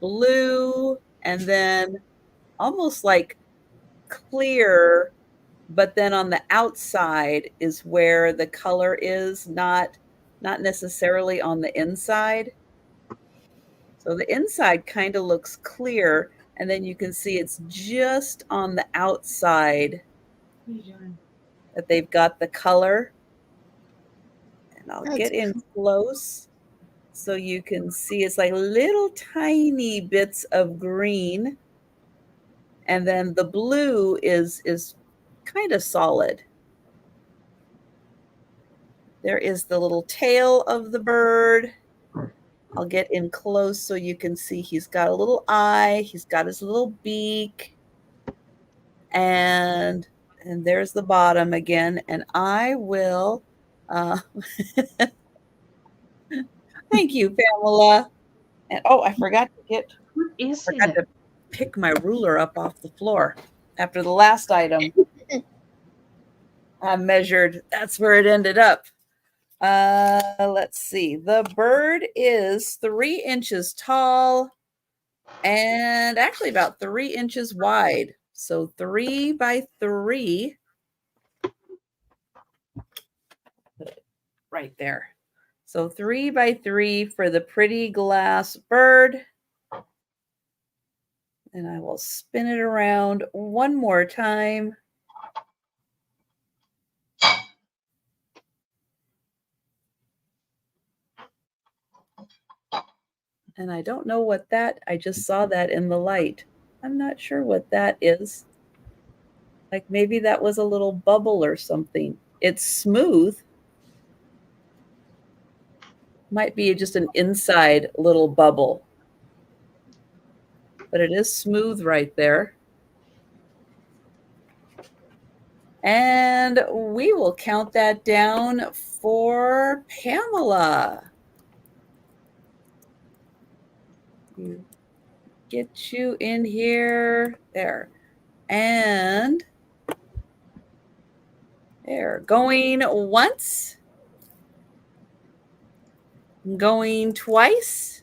blue and then almost like clear, but then on the outside is where the color is, not necessarily on the inside. So the inside kind of looks clear, and then you can see it's just on the outside that they've got the color. And I'll get in close so you can see it's like little tiny bits of green. And then the blue is kind of solid. There is the little tail of the bird. I'll get in close so you can see he's got a little eye. He's got his little beak. And there's the bottom again. And I will, thank you, Pamela. And I forgot to pick my ruler up off the floor after the last item. I measured, that's where it ended up. Let's see. The bird is 3 inches tall and actually about 3 inches wide. So 3 by 3. Right there. So 3 by 3 for the pretty glass bird. And I will spin it around one more time. And I don't know what that, I just saw that in the light. I'm not sure what that is. Like maybe that was a little bubble or something. It's smooth. Might be just an inside little bubble. But it is smooth right there. And we will count that down for Pamela. Get you in here. There. And there. Going once. Going twice.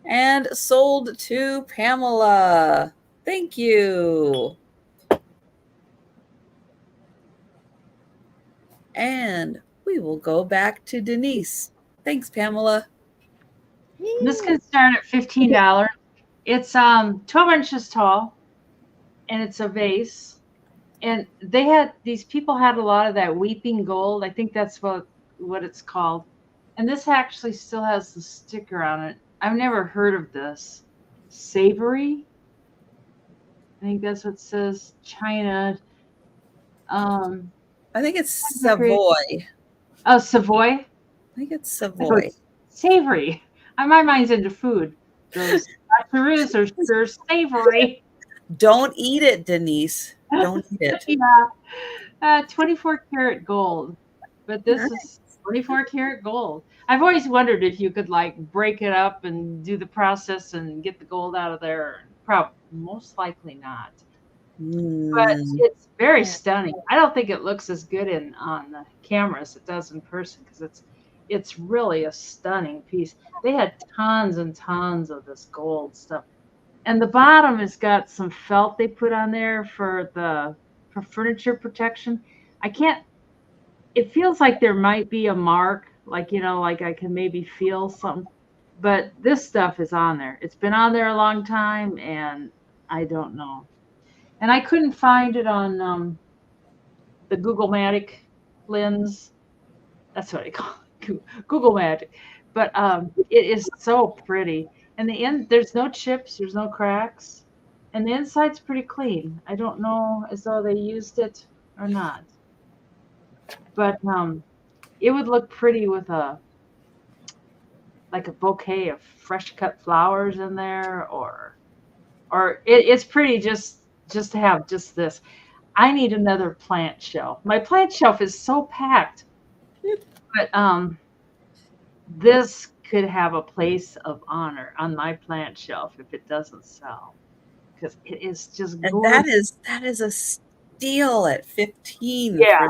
And sold to Pamela. Thank you. And we will go back to Denise. Thanks, Pamela. This can start at $15. It's 12 inches tall, and it's a vase. And these people had a lot of that weeping gold. I think that's what it's called. And this actually still has the sticker on it. I've never heard of this. Savory? I think that's what it says. China. I think it's Savoy. Oh, Savoy? I think it's Savoy. Savory. My mind's into food. Those macaroons are sure savory. Don't eat it, Denise. Don't eat it. Yeah. 24 karat gold. But this is 24 karat gold. I've always wondered if you could like break it up and do the process and get the gold out of there. Probably, most likely not. But it's very stunning. I don't think it looks as good on the camera as it does in person because it's really a stunning piece. They had tons and tons of this gold stuff. And the bottom has got some felt they put on there for furniture protection. It feels like there might be a mark, like, like I can maybe feel something. But this stuff is on there. It's been on there a long time, and I don't know. And I couldn't find it on the Google Matic lens. That's what I call it, Google Matic. But it is so pretty. And the end, there's no chips, there's no cracks. And the inside's pretty clean. I don't know as though they used it or not. But it would look pretty with like a bouquet of fresh cut flowers in there, or it's pretty just to have just this. I need another plant shelf. My plant shelf is so packed. But this could have a place of honor on my plant shelf if it doesn't sell, because it is just gorgeous. And that is a steal at 15. Yeah,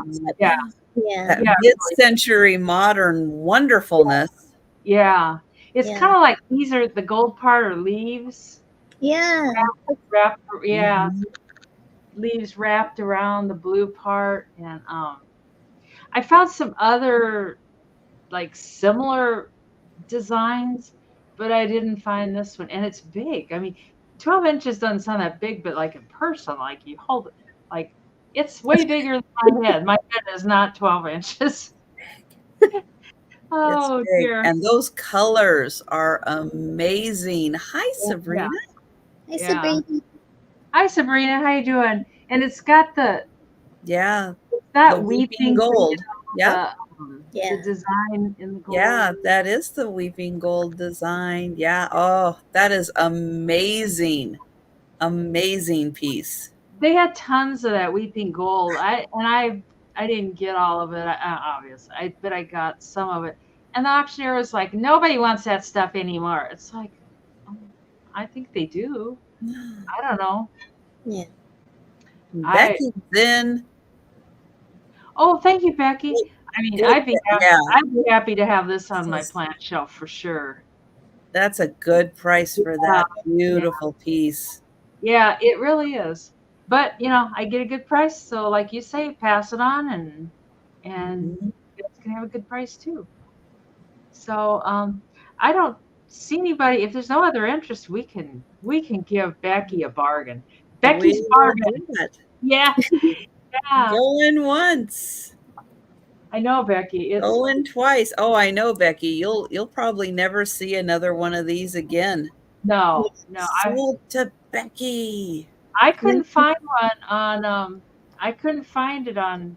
that mid-century modern wonderfulness. Yeah, it's kind of like these are the gold part are leaves. Yeah. Wrapped, leaves wrapped around the blue part, and I found some other like similar designs, but I didn't find this one. And it's big. I mean, 12 inches doesn't sound that big, but like in person, like you hold it, like it's way bigger than my head. My head is not 12 inches. Oh dear. And those colors are amazing. Hi, Sabrina. Hi, Sabrina. Hi, Sabrina. How you doing? And it's got the weeping gold. The design in the gold. Yeah, that is the weeping gold design. Yeah. Oh, that is amazing. Amazing piece. They had tons of that weeping gold. I didn't get all of it, obviously. But I got some of it. And the auctioneer was like, nobody wants that stuff anymore. It's like, I think they do. I don't know. Yeah. Becky's in. Oh, thank you, Becky. I mean, Yeah. I'd be happy to have this on my plant shelf for sure. That's a good price for that beautiful piece. Yeah, it really is. But I get a good price, so like you say, pass it on, and it's gonna have a good price too. So I don't see anybody. If there's no other interest, we can give Becky a bargain. We Becky's will bargain. do that. Yeah, yeah. Going once, I know, Becky. It's going twice. Oh, I know, Becky. You'll probably never see another one of these again. no. Sold to Becky. I couldn't find one on I couldn't find it on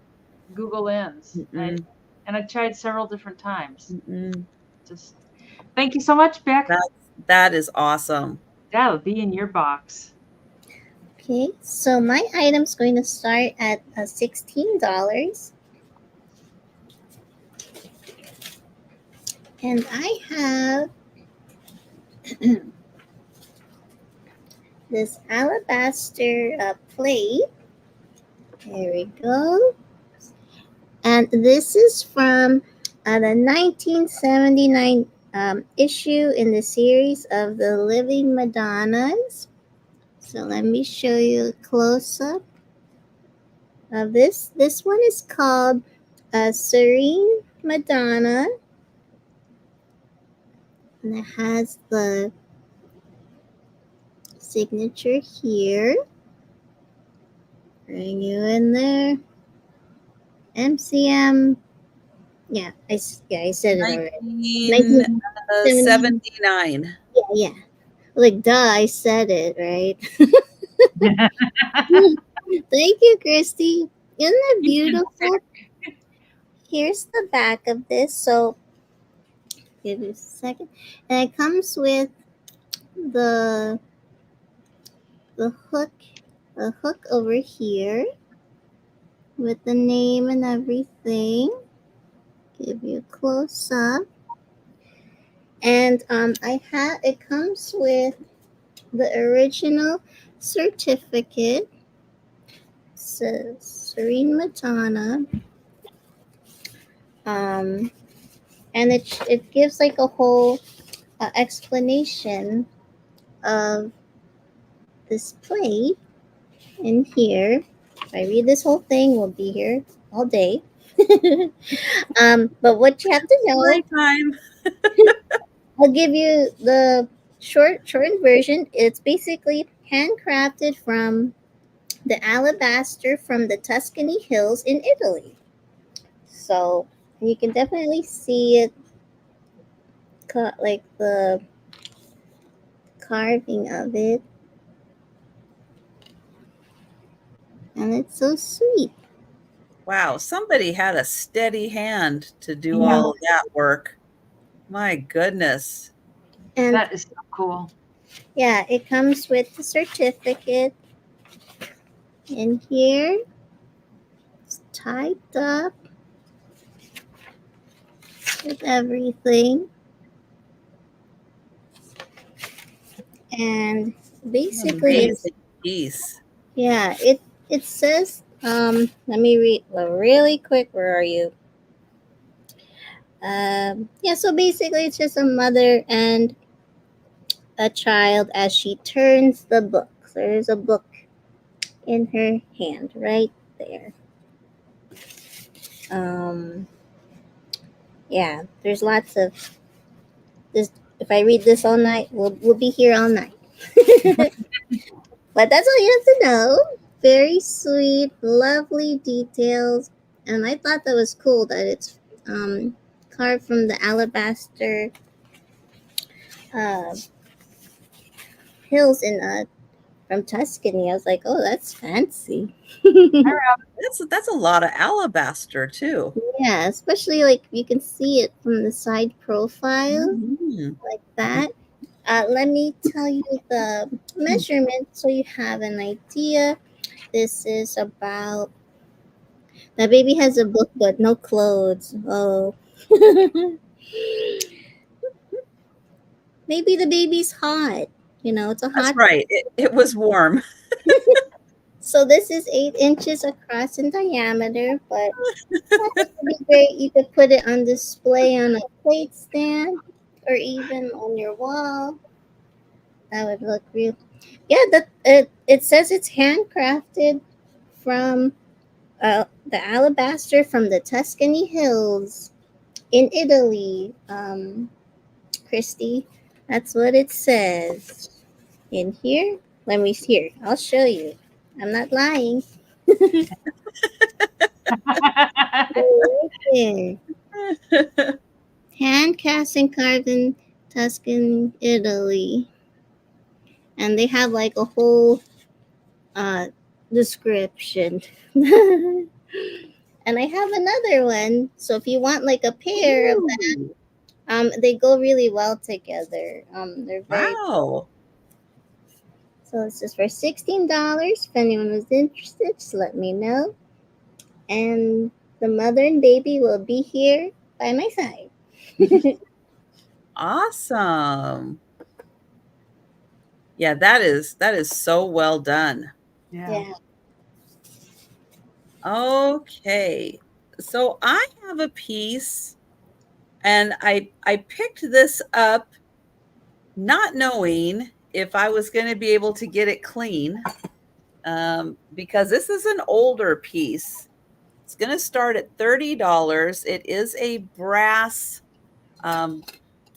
Google Lens. Mm-mm. And I tried several different times. Mm-mm. Just thank you so much, Beck. That is awesome. That'll be in your box. Okay, so my item's going to start at $16. And I have this alabaster plate. There we go. And this is from the 1979 issue in the series of the Living Madonnas. So let me show you a close-up of this. This one is called Serene Madonna. And it has the signature here. Bring you in there. MCM. Yeah, I said it already. 1979. Yeah. Like, duh, I said it, right? Thank you, Christy. Isn't that beautiful? Here's the back of this. So, give me a second. And it comes with the hook over here with the name and everything. Give you a close up. And it comes with the original certificate. So Serene Madonna. And it gives like a whole explanation of this plate in here. If I read this whole thing, we'll be here all day. But what you have to know, Time. I'll give you the shortened version. It's basically handcrafted from the alabaster from the Tuscany Hills in Italy. So you can definitely see it, like the carving of it. And it's so sweet. Wow, somebody had a steady hand to do all of that work. My goodness. And that is so cool. Yeah, it comes with the certificate in here. It's typed up with everything. And basically Amazing piece. Yeah, it says, let me read really quick. Where are you? Yeah, so basically it's just a mother and a child as she turns the book. So there's a book in her hand right there. Yeah, there's lots of this. If I read this all night, we'll be here all night. But that's all you have to know. Very sweet, lovely details, and I thought that was cool that it's carved from the alabaster hills from Tuscany. I was like, oh, that's fancy. That's a lot of alabaster too. Yeah, especially like you can see it from the side profile like that. Let me tell you the measurement so you have an idea. This is about, the baby has a book but no clothes. Oh. Maybe the baby's hot. It's a hot. That's right. It was warm. So this is 8 inches across in diameter, but it's not going to be great. You could put it on display on a plate stand or even on your wall. That would look real. Yeah, it says it's handcrafted from the alabaster from the Tuscany Hills in Italy. Christy, that's what it says in here. Let me see here. I'll show you. I'm not lying. Right there. Hand cast and carved in Tuscan, Italy. And they have like a whole uh description. And I have another one. So if you want like a pair of that, Ooh, they go really well together. They're very wow. so this is for $16. If anyone was interested, just let me know. And the mother and baby will be here by my side. Awesome. Yeah, that is so well done. Yeah. Yeah. Okay. So I have a piece and I picked this up not knowing if I was going to be able to get it clean, because this is an older piece. It's going to start at $30. It is a brass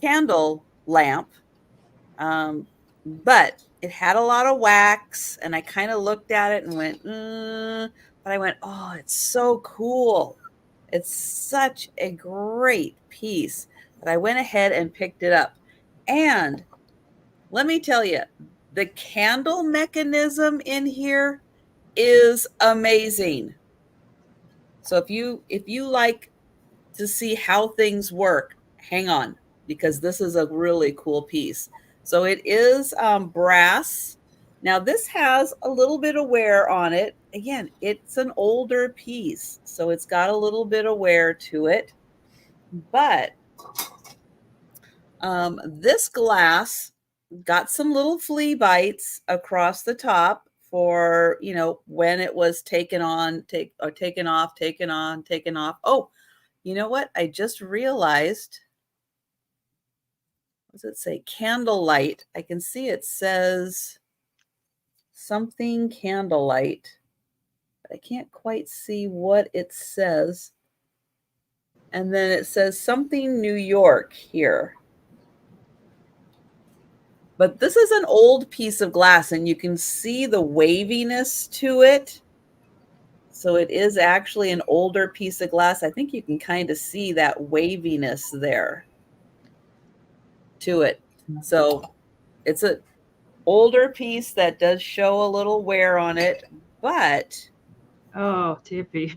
candle lamp, but it had a lot of wax, and I kind of looked at it and went, but I went, oh, it's so cool. It's such a great piece that I went ahead and picked it up. And let me tell you, the candle mechanism in here is amazing. So if you like to see how things work, hang on, because this is a really cool piece. So it is brass. Now this has a little bit of wear on it. Again, it's an older piece, so it's got a little bit of wear to it. But this glass got some little flea bites across the top for, when it was taken on, taken off, taken on, taken off. Oh, you know what? I just realized, what does it say? Candlelight. I can see it says something candlelight, but I can't quite see what it says. And then it says something New York here. But this is an old piece of glass and you can see the waviness to it. So it is actually an older piece of glass. I think you can kind of see that waviness there to it. So it's an older piece that does show a little wear on it, but Oh, Tippy.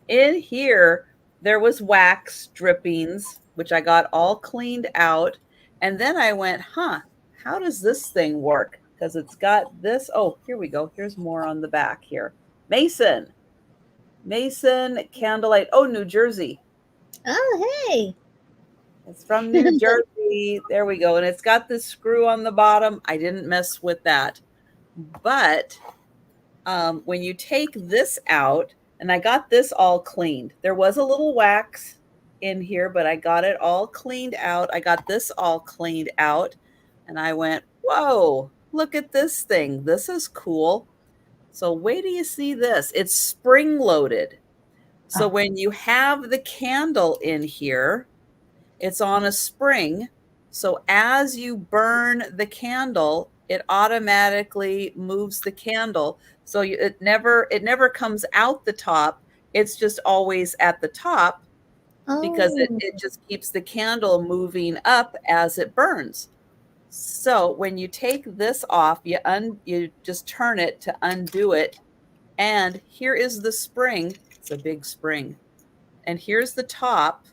in here there was wax drippings, which I got all cleaned out. And then I went, how does this thing work? Because it's got this. Oh, here we go. Here's more on the back here. Mason Candlelight. Oh, New Jersey. Oh, hey. It's from New Jersey. There we go. And it's got this screw on the bottom. I didn't mess with that. But when you take this out, and I got this all cleaned. There was a little wax in here, but I got it all cleaned out. I got this all cleaned out. And I went, whoa, look at this thing. This is cool. So wait till you see this. It's spring loaded. So when you have the candle in here, it's on a spring. So as you burn the candle, it automatically moves the candle. So it never comes out the top. It's just always at the top because Oh. it just keeps the candle moving up as it burns. So when you take this off, you just turn it to undo it. And here is the spring. It's a big spring. And here's the top.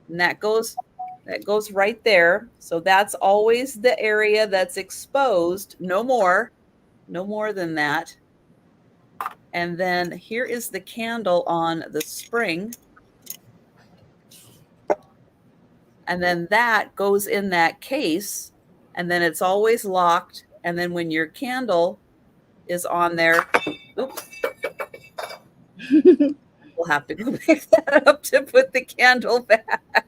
And that goes right there. So that's always the area that's exposed. No more than that. And then here is the candle on the spring. And then that goes in that case. And then it's always locked. And then when your candle is on there, oops. We'll have to go pick that up to put the candle back.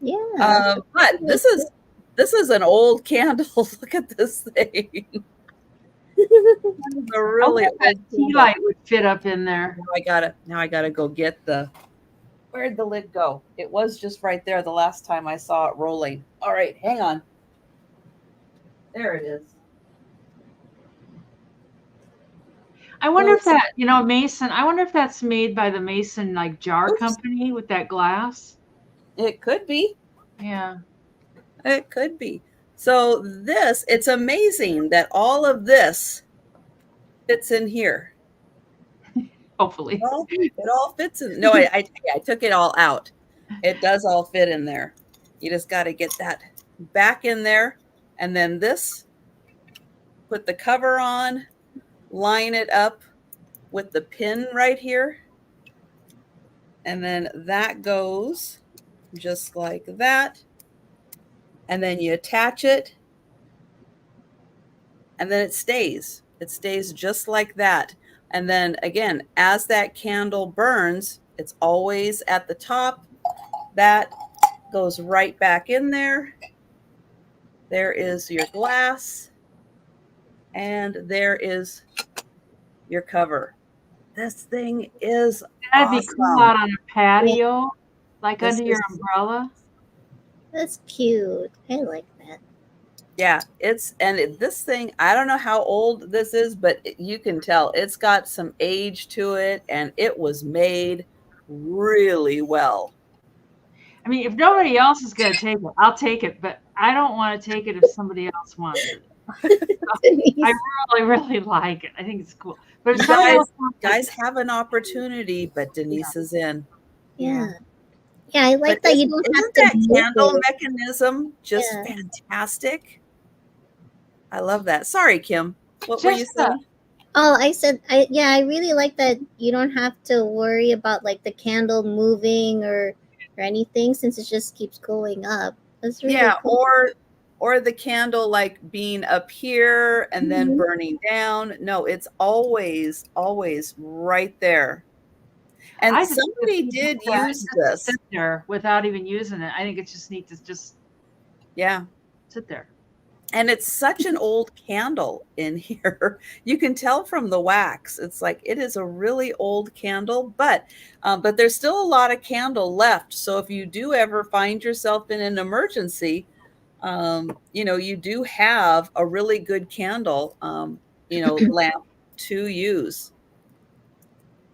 Yeah. But this is an old candle. Look at this thing. A really old tea candle. light would fit up in there. Now I gotta go get where'd the lid go? It was just right there the last time I saw it rolling. All right, hang on. There it is. I wonder if that, Mason, I wonder if that's made by the Mason like jar company with that glass. It could be. Yeah. It could be. So it's amazing that all of this fits in here. Hopefully. It all fits in. No, I took it all out. It does all fit in there. You just got to get that back in there. And then put the cover on, line it up with the pin right here. And then that goes just like that. And then you attach it. And then it stays. It stays just like that. And then again, as that candle burns, it's always at the top. That goes right back in there. There is your glass. And there is your cover. This thing is That'd awesome. be cool out on a patio, like under your umbrella. That's cute. I like that. Yeah, this thing, I don't know how old this is, but you can tell it's got some age to it, and it was made really well. I mean, if nobody else is going to take it, I'll take it, but I don't want to take it if somebody else wants it. I really, really like it. I think it's cool. But guys have an opportunity, but Denise is in. Yeah. Yeah, I like that you don't have that to candle mechanism just fantastic. I love that. Sorry, Kim. What were you saying? I said, I really like that you don't have to worry about like the candle moving or anything, since it just keeps going up. That's really cool. Or the candle like being up here and then burning down. No, it's always right there. And somebody did use this sit there without even using it. I think it's just neat to just sit there. And it's such an old candle in here. You can tell from the wax. It's like it is a really old candle, but there's still a lot of candle left. So if you do ever find yourself in an emergency, you do have a really good candle, lamp to use.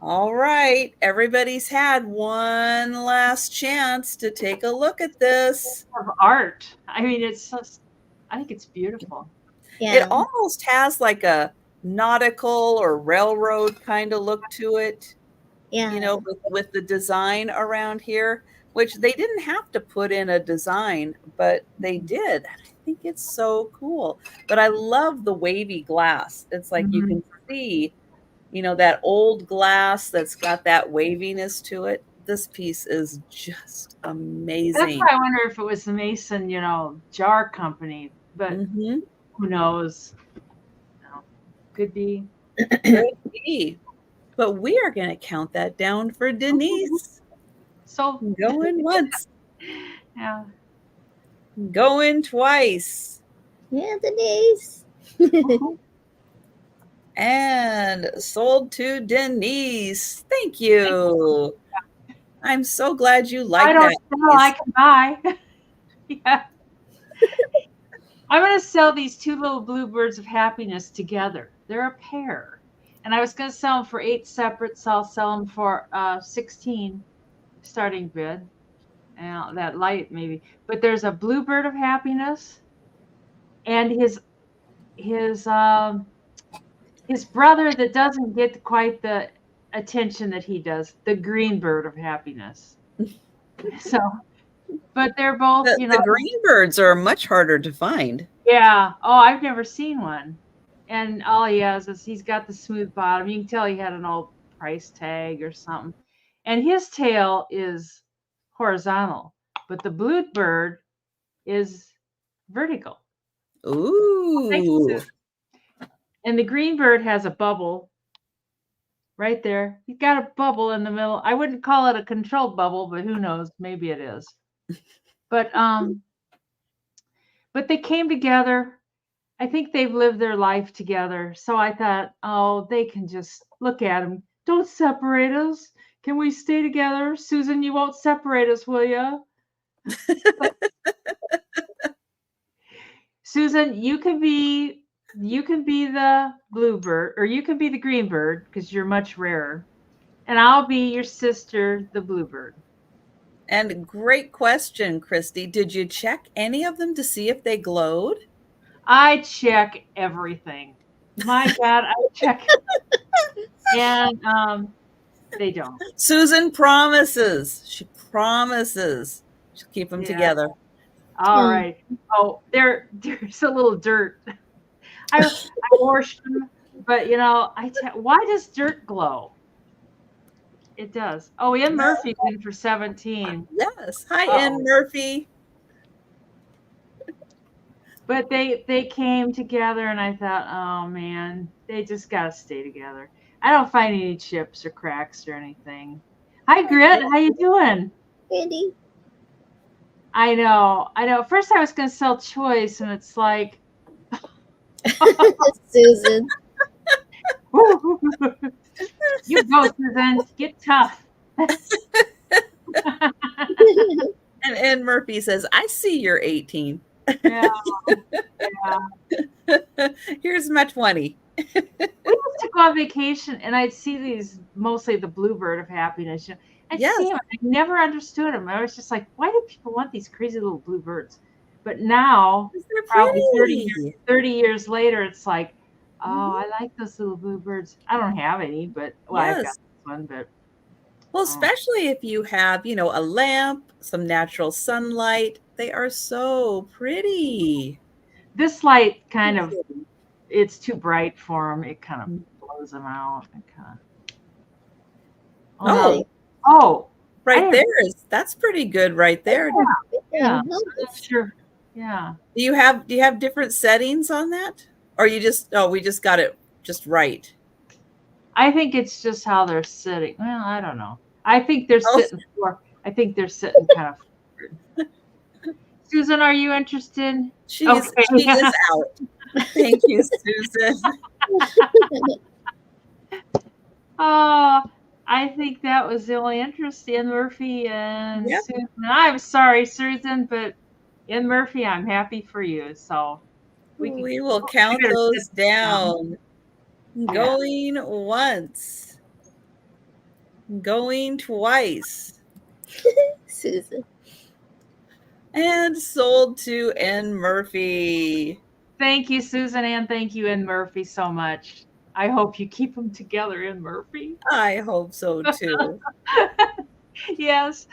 All right, everybody's had one last chance to take a look at this. Of art. I mean, I think it's beautiful. Yeah. It almost has like a nautical or railroad kind of look to it. Yeah. With the design around here, which they didn't have to put in a design, but they did. I think it's so cool. But I love the wavy glass. It's like you can see, that old glass that's got that waviness to it. This piece is just amazing. That's why I wonder if it was the Mason, jar company, but who knows? Could be. Could be. But we are going to count that down for Denise. So going once. Yeah. Going twice. Yeah, Denise. And sold to Denise. Thank you. I'm so glad you like that. I don't sell, I can buy. Yeah. I'm going to sell these two little blue birds of happiness together. They're a pair. And I was going to sell them for 8 separate, so I'll sell them for 16 starting bid. And that light maybe. But there's a blue bird of happiness and his brother that doesn't get quite the attention that he does, the green bird of happiness. So, but they're both, the green birds are much harder to find. Yeah. Oh, I've never seen one. And all he has is he's got the smooth bottom. You can tell he had an old price tag or something. And his tail is horizontal, but the blue bird is vertical. Ooh. And the green bird has a bubble right there. He's got a bubble in the middle. I wouldn't call it a controlled bubble, but who knows? Maybe it is. But they came together. I think they've lived their life together. So I thought, oh, they can just look at them. Don't separate us. Can we stay together? Susan, you won't separate us, will you? Susan, you can be the bluebird, or you can be the green bird because you're much rarer. And I'll be your sister, the bluebird. And great question, Christy. Did you check any of them to see if they glowed? I check everything. My God, I check. And they don't. Susan promises. She promises she'll keep them together. All right. Oh, there's a little dirt. I washed them, but why does dirt glow? It does. Oh, Ian Murphy in for 17. Yes. Hi, Ian Murphy. But they came together, and I thought, oh man, they just gotta stay together. I don't find any chips or cracks or anything. Hi, Grit. How you doing? Pretty. I know. First, I was gonna sell choice, and it's like, Susan. You go, Susan. Get tough. And Murphy says, I see you're 18. Yeah. Here's my 20. We used to go on vacation, and I'd see these, mostly the bluebird of happiness. I'd see them. I never understood them. I was just like, why do people want these crazy little bluebirds? But now, probably 30 years later, it's like, oh, I like those little bluebirds. I don't have any, but I've got this one. But well, especially if you have, a lamp, some natural sunlight, they are so pretty. This light it's too bright for them. It kind of blows them out. Right that's pretty good right there. Yeah, sure. Yeah. Do you have different settings on that? Or we just got it just right? I think it's just how they're sitting. Well, I don't know. I think they're sitting kind of forward. Susan, are you interested? She is out. Thank you, Susan. Oh, I think that was the only interest in Murphy and Susan. I'm sorry, Susan, but in Murphy, I'm happy for you. So we will count those down. Going once. Going twice. Susan. And sold to N. Murphy. Thank you, Susan, and thank you, N. Murphy, so much. I hope you keep them together, N. Murphy. I hope so too. Yes.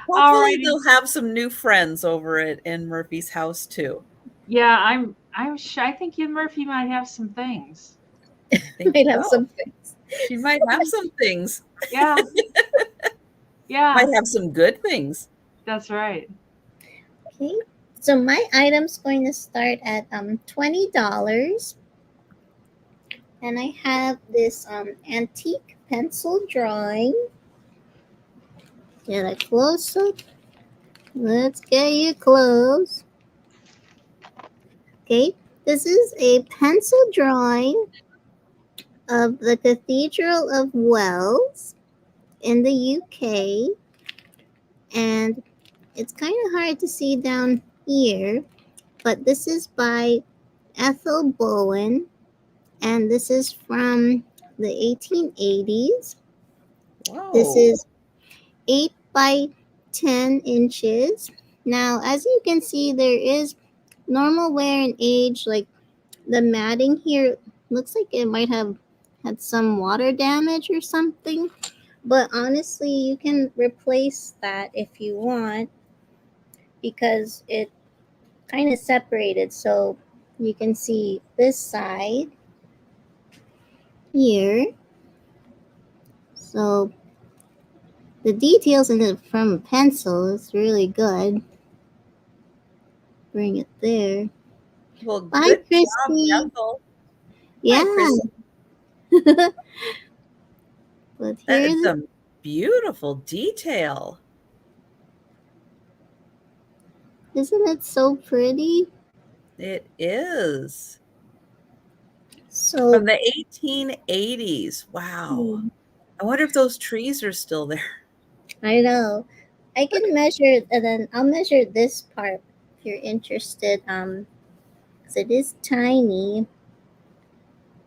Hopefully they'll have some new friends over at N. Murphy's house too. Yeah, I'm sure. I think N. Murphy might have some things. Might have some things. She might have some things. Yeah. Yeah. Might have some good things. That's right. Okay. So my item's going to start at $20. And I have this antique pencil drawing. Get a close up. Let's get you close. Okay. This is a pencil drawing of the Cathedral of Wells in the UK. And it's kind of hard to see down here, but this is by Ethel Bowen, and this is from the 1880s. Whoa. This is 8 by 10 inches. Now, as you can see, there is normal wear and age. Like the matting here looks like it might have had some water damage or something, but honestly, you can replace that if you want, because it kind of separated, so you can see this side here. So the details in it from a pencil is really good. Bring it there. Well, bye, good job, Christy. Ethel. Bye, Yeah. Christy. But That's here's a beautiful detail. isn't it so pretty? It is. So From the 1880s. Wow. I wonder if those trees are still there. I know. I can measure it, and then I'll measure this part if you're interested. 'Cause it is tiny.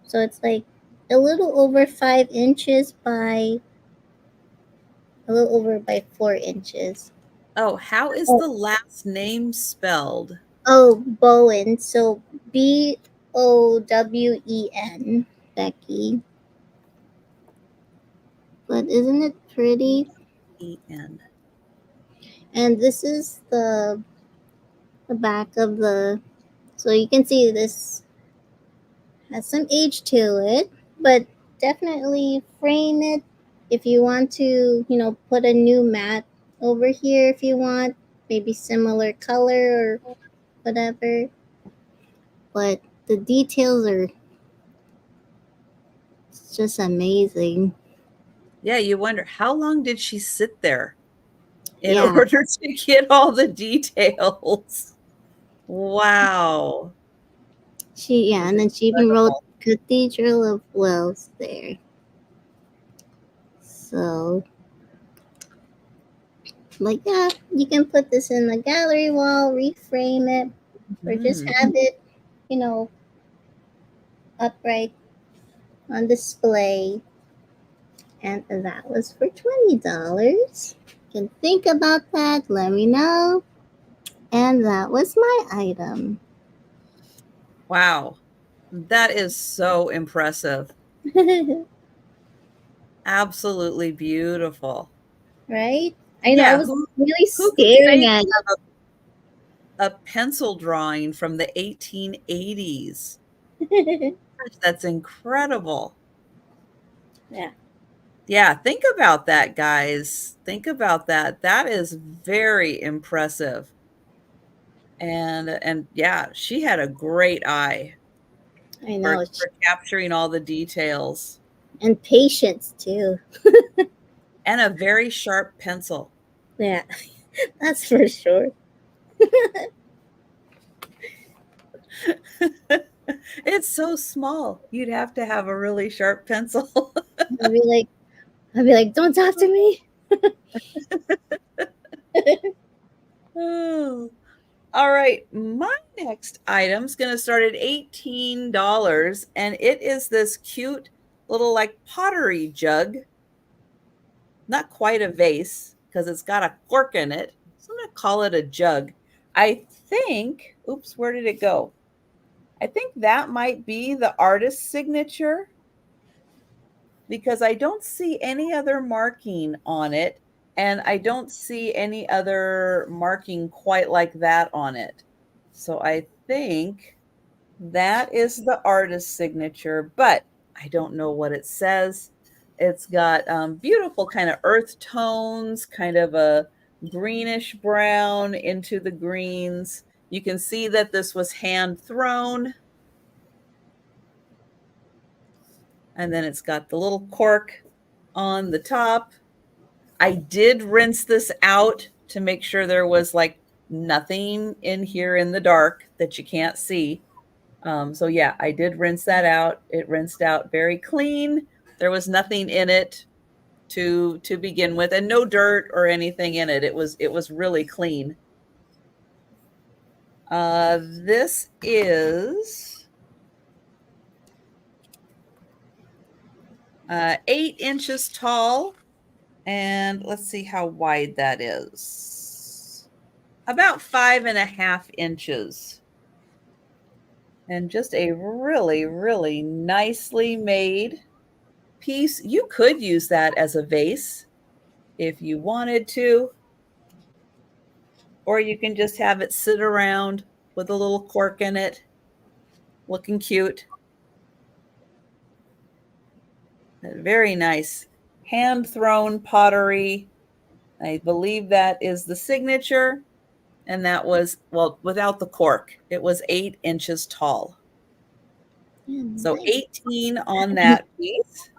So it's like a little over 5 inches by a little over by 4 inches. Oh, how is Oh, the last name spelled? oh, Bowen. So Bowen, Becky. But isn't it pretty? E-N. And this is the back of the. So you can see this has some age to it, but definitely frame it if you want to, put a new mat over here if you want, maybe similar color or whatever. But the details are just amazing. Yeah, you wonder how long did she sit there in Yeah, order to get all the details? Wow. and then she even wrote Incredible. Cathedral of Wells there. So, like, yeah, you can put this in the gallery wall, reframe it, or just Mm. have it, you know, upright on display. And that was for $20. You can think about that, let me know. And that was my item. Wow. That is so impressive. Absolutely beautiful. Right? I know, I Yeah, was really who could say staring they at it. have a pencil drawing from the 1880s? Gosh, that's incredible. Yeah, Yeah, think about that, guys. Think about that. That is very impressive. And yeah, she had a great eye I for know. capturing all the details And patience, too. and a very sharp pencil. Yeah, that's for sure. It's so small. You'd have to have a really sharp pencil. I'd be like, don't talk to me. Oh. All right, my next item's gonna start at $18, and it is this cute little like pottery jug. Not quite a vase because it's got a cork in it. So I'm gonna call it a jug. I think, oops, where did it go? I think that might be the artist's signature because I don't see any other marking on it, and I don't see any other marking quite like that on it. So I think that is the artist's signature, but I don't know what it says. It's got beautiful kind of earth tones, kind of a greenish brown into the greens. You can see that this was hand thrown. And then it's got the little cork on the top. I did rinse this out to make sure there was like nothing in here in the dark that you can't see. So yeah, I did rinse that out. It rinsed out very clean. There was nothing in it to begin with, and no dirt or anything in it. It was really clean. This is 8 inches tall, and let's see how wide that is. About 5.5 inches. And just a really, really nicely made piece. You could use that as a vase if you wanted to, or you can just have it sit around with a little cork in it, looking cute. Very nice. Hand thrown pottery. I believe that is the signature. And that was, well, without the cork, it was 8 inches tall. So Nice. 18 on that piece.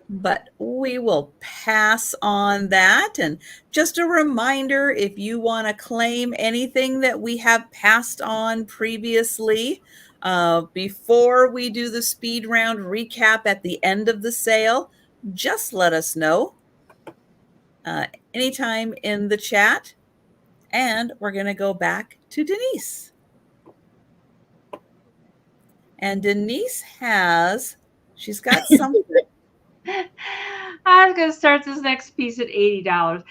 but we will pass on that. And just a reminder, if you want to claim anything that we have passed on previously, before we do the speed round recap at the end of the sale, just let us know anytime in the chat. And we're going to go back to Denise. And Denise she's got something. I was going to start this next piece at $80.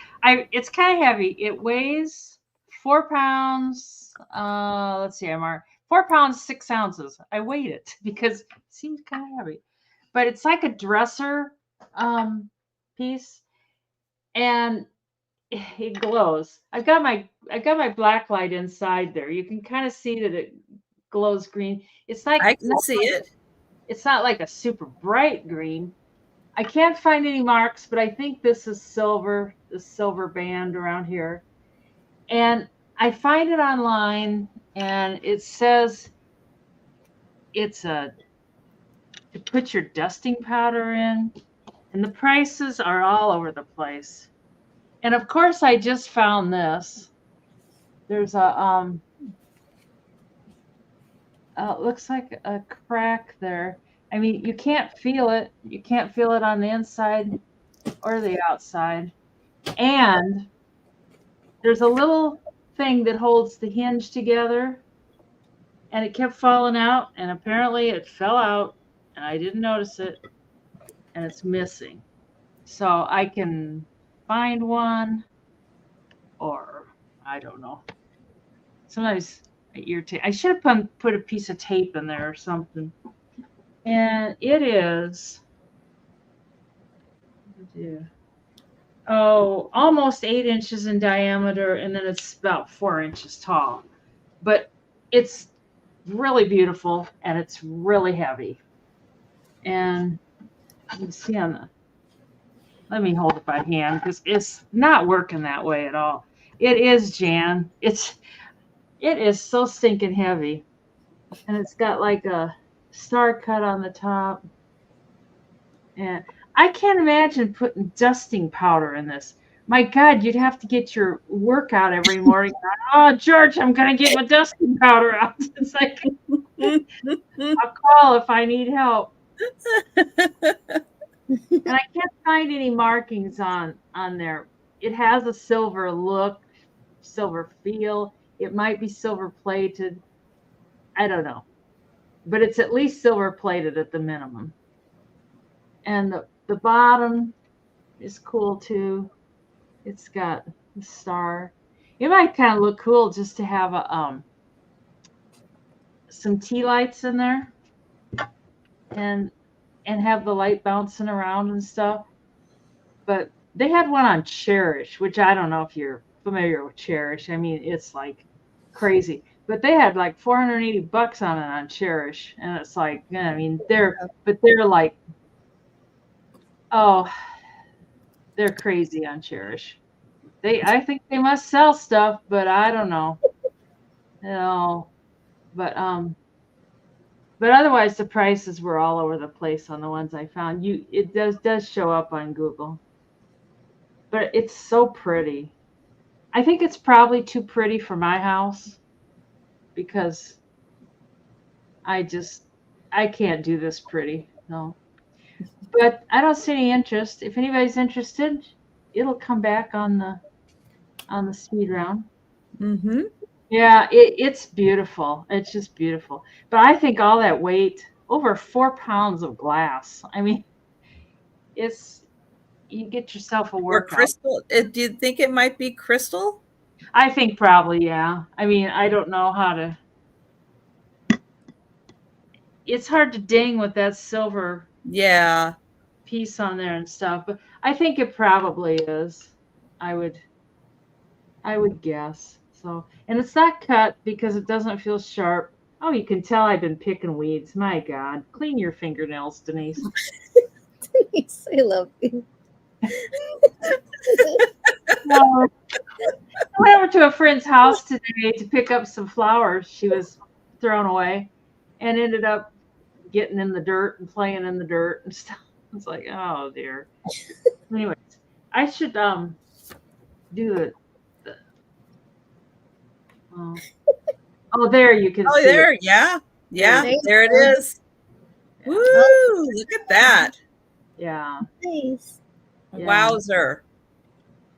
It's kind of heavy. It weighs 4 pounds. Let's see, I marked 4 pounds, 6 ounces. I weighed it because it seems kind of heavy, but it's like a dresser piece, and it glows. I've got my black light inside there. You can kind of see that it glows green. It's like I can see it. It's not like a super bright green. I can't find any marks, but I think this is silver, the silver band around here. And I find it online, and it says it's to put your dusting powder in, and the prices are all over the place. And of course, I just found this. There's a it looks like a crack there. I mean, you can't feel it. You can't feel it on the inside or the outside. And there's a little thing that holds the hinge together, and it kept falling out, and apparently it fell out, and I didn't notice it, and it's missing. So I can find one, or I don't know. Sometimes it irritates. I should have put a piece of tape in there or something. And it is, almost 8 inches in diameter, and then it's about 4 inches tall. But it's really beautiful, and it's really heavy. And you can see let me hold it by hand because it's not working that way at all. It is, Jan. It is so stinking heavy. And it's got like a star cut on the top. And I can't imagine putting dusting powder in this. My God, you'd have to get your workout every morning. Oh, George, I'm going to get my dusting powder out. It's like, I'll call if I need help. And I can't find any markings on there. It has a silver look, silver feel. It might be silver plated. I don't know. But it's at least silver plated at the minimum. And the bottom is cool too. It's got the star. It might kind of look cool just to have some tea lights in there, and have the light bouncing around and stuff. But they had one on Cherish, which I don't know if you're familiar with Cherish. I mean, it's like crazy. But they had like $480 on it on Cherish, and it's like, I mean, they're like, oh, they're crazy on Cherish. I think they must sell stuff, but I don't know. But otherwise the prices were all over the place on the ones I found. It does show up on Google. But it's so pretty. I think it's probably too pretty for my house because I can't do this pretty. No. But I don't see any interest. If anybody's interested, it'll come back on the speed round. Mm-hmm. Yeah, it's beautiful. It's just beautiful. But I think all that weight, over 4 pounds of glass. I mean, you get yourself a workout. Or crystal. Do you think it might be crystal? I think probably, yeah. I mean, I don't know how to. It's hard to ding with that silver piece on there and stuff, but I think it probably is. I would guess. So, and it's not cut because it doesn't feel sharp. Oh, you can tell I've been picking weeds. My God, clean your fingernails, Denise. Denise, I love you. I went over to a friend's house today to pick up some flowers she was throwing away, and ended up getting in the dirt and playing in the dirt and stuff. It's like, oh dear. Anyways, I should do the oh, oh, there you can Oh, see it. there. Yeah. There Yeah. you There it go. is. go. Woo. Yeah. Oh, Look at that. Yeah. nice. Yeah. Wowzer.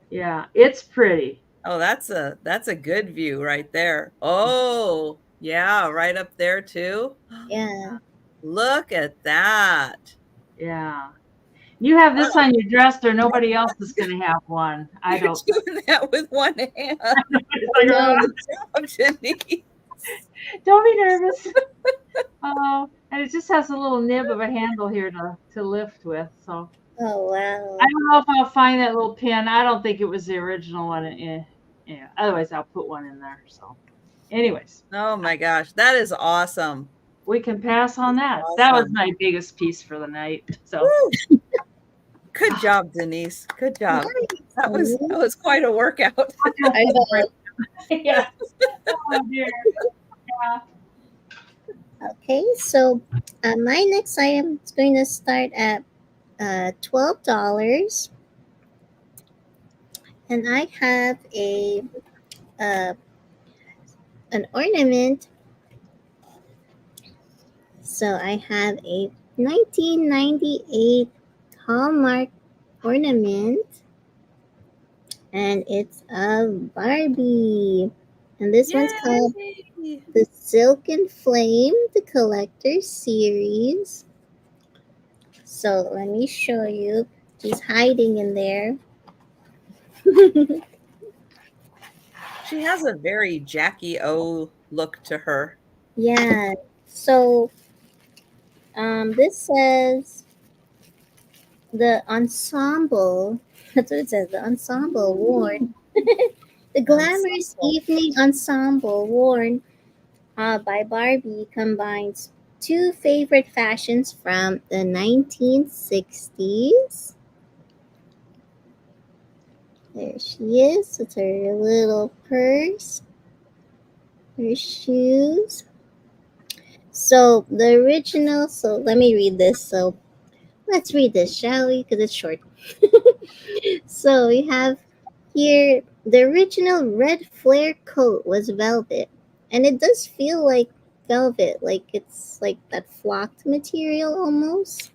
Yeah. It's pretty. Oh, that's a good view right there. Oh, yeah, right up there too. Yeah. Look at that. Yeah. You have this Wow, on your dress, or nobody else is going to have one. I you're don't. doing that with one hand. It's like, No, "Ah, Good job, Denise. don't be nervous. Oh, and it just has a little nib of a handle here to lift with. So oh I wow. don't know if I'll find that little pin. I don't think it was the original one. Yeah. Otherwise, I'll put one in there. So, anyways, Oh my gosh, that is awesome. we can pass on that. That was Awesome. my biggest piece for the night. So, Woo. Good job, Denise. Good job. Nice. That was quite a workout. I know. yeah. Oh dear. Yeah. Okay, so my next item is going to start at $12, and I have uh, an ornament. So I have a 1998 Hallmark ornament, and it's a Barbie. And this one's called Yay. the Silken Flame, the Collector Series. So let me show you. She's hiding in there. She has a very Jackie O look to her. Yeah. So this says the ensemble. That's what it says. The ensemble worn. The glamorous Ensemble. evening ensemble worn by Barbie combines two favorite fashions from the 1960s. There she is with her little purse, her shoes. So the original, so let me read this. So let's read this, shall we? Because it's short. So we have here the original red flare coat was velvet, and it does feel like velvet, like it's like that flocked material almost.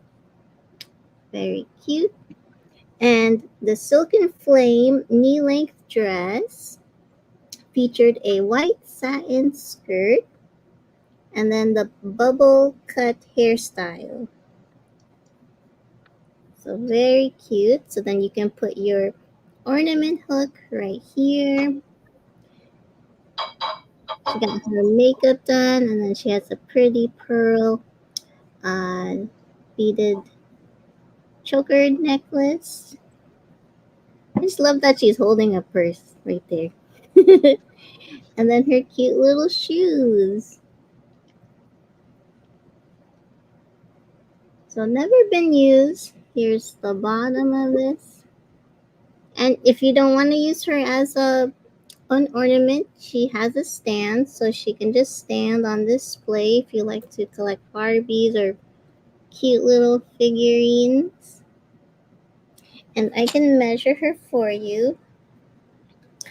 Very cute. And the Silken Flame knee length dress featured a white satin skirt and then the bubble cut hairstyle. So very cute. So then you can put your ornament hook right here. She got her makeup done, and then she has a pretty pearl beaded choker necklace. I just love that she's holding a purse right there. And then her cute little shoes. So never been used. Here's the bottom of this. And if you don't want to use her as an ornament, she has a stand, so she can just stand on display if you like to collect Barbies or cute little figurines. And I can measure her for you.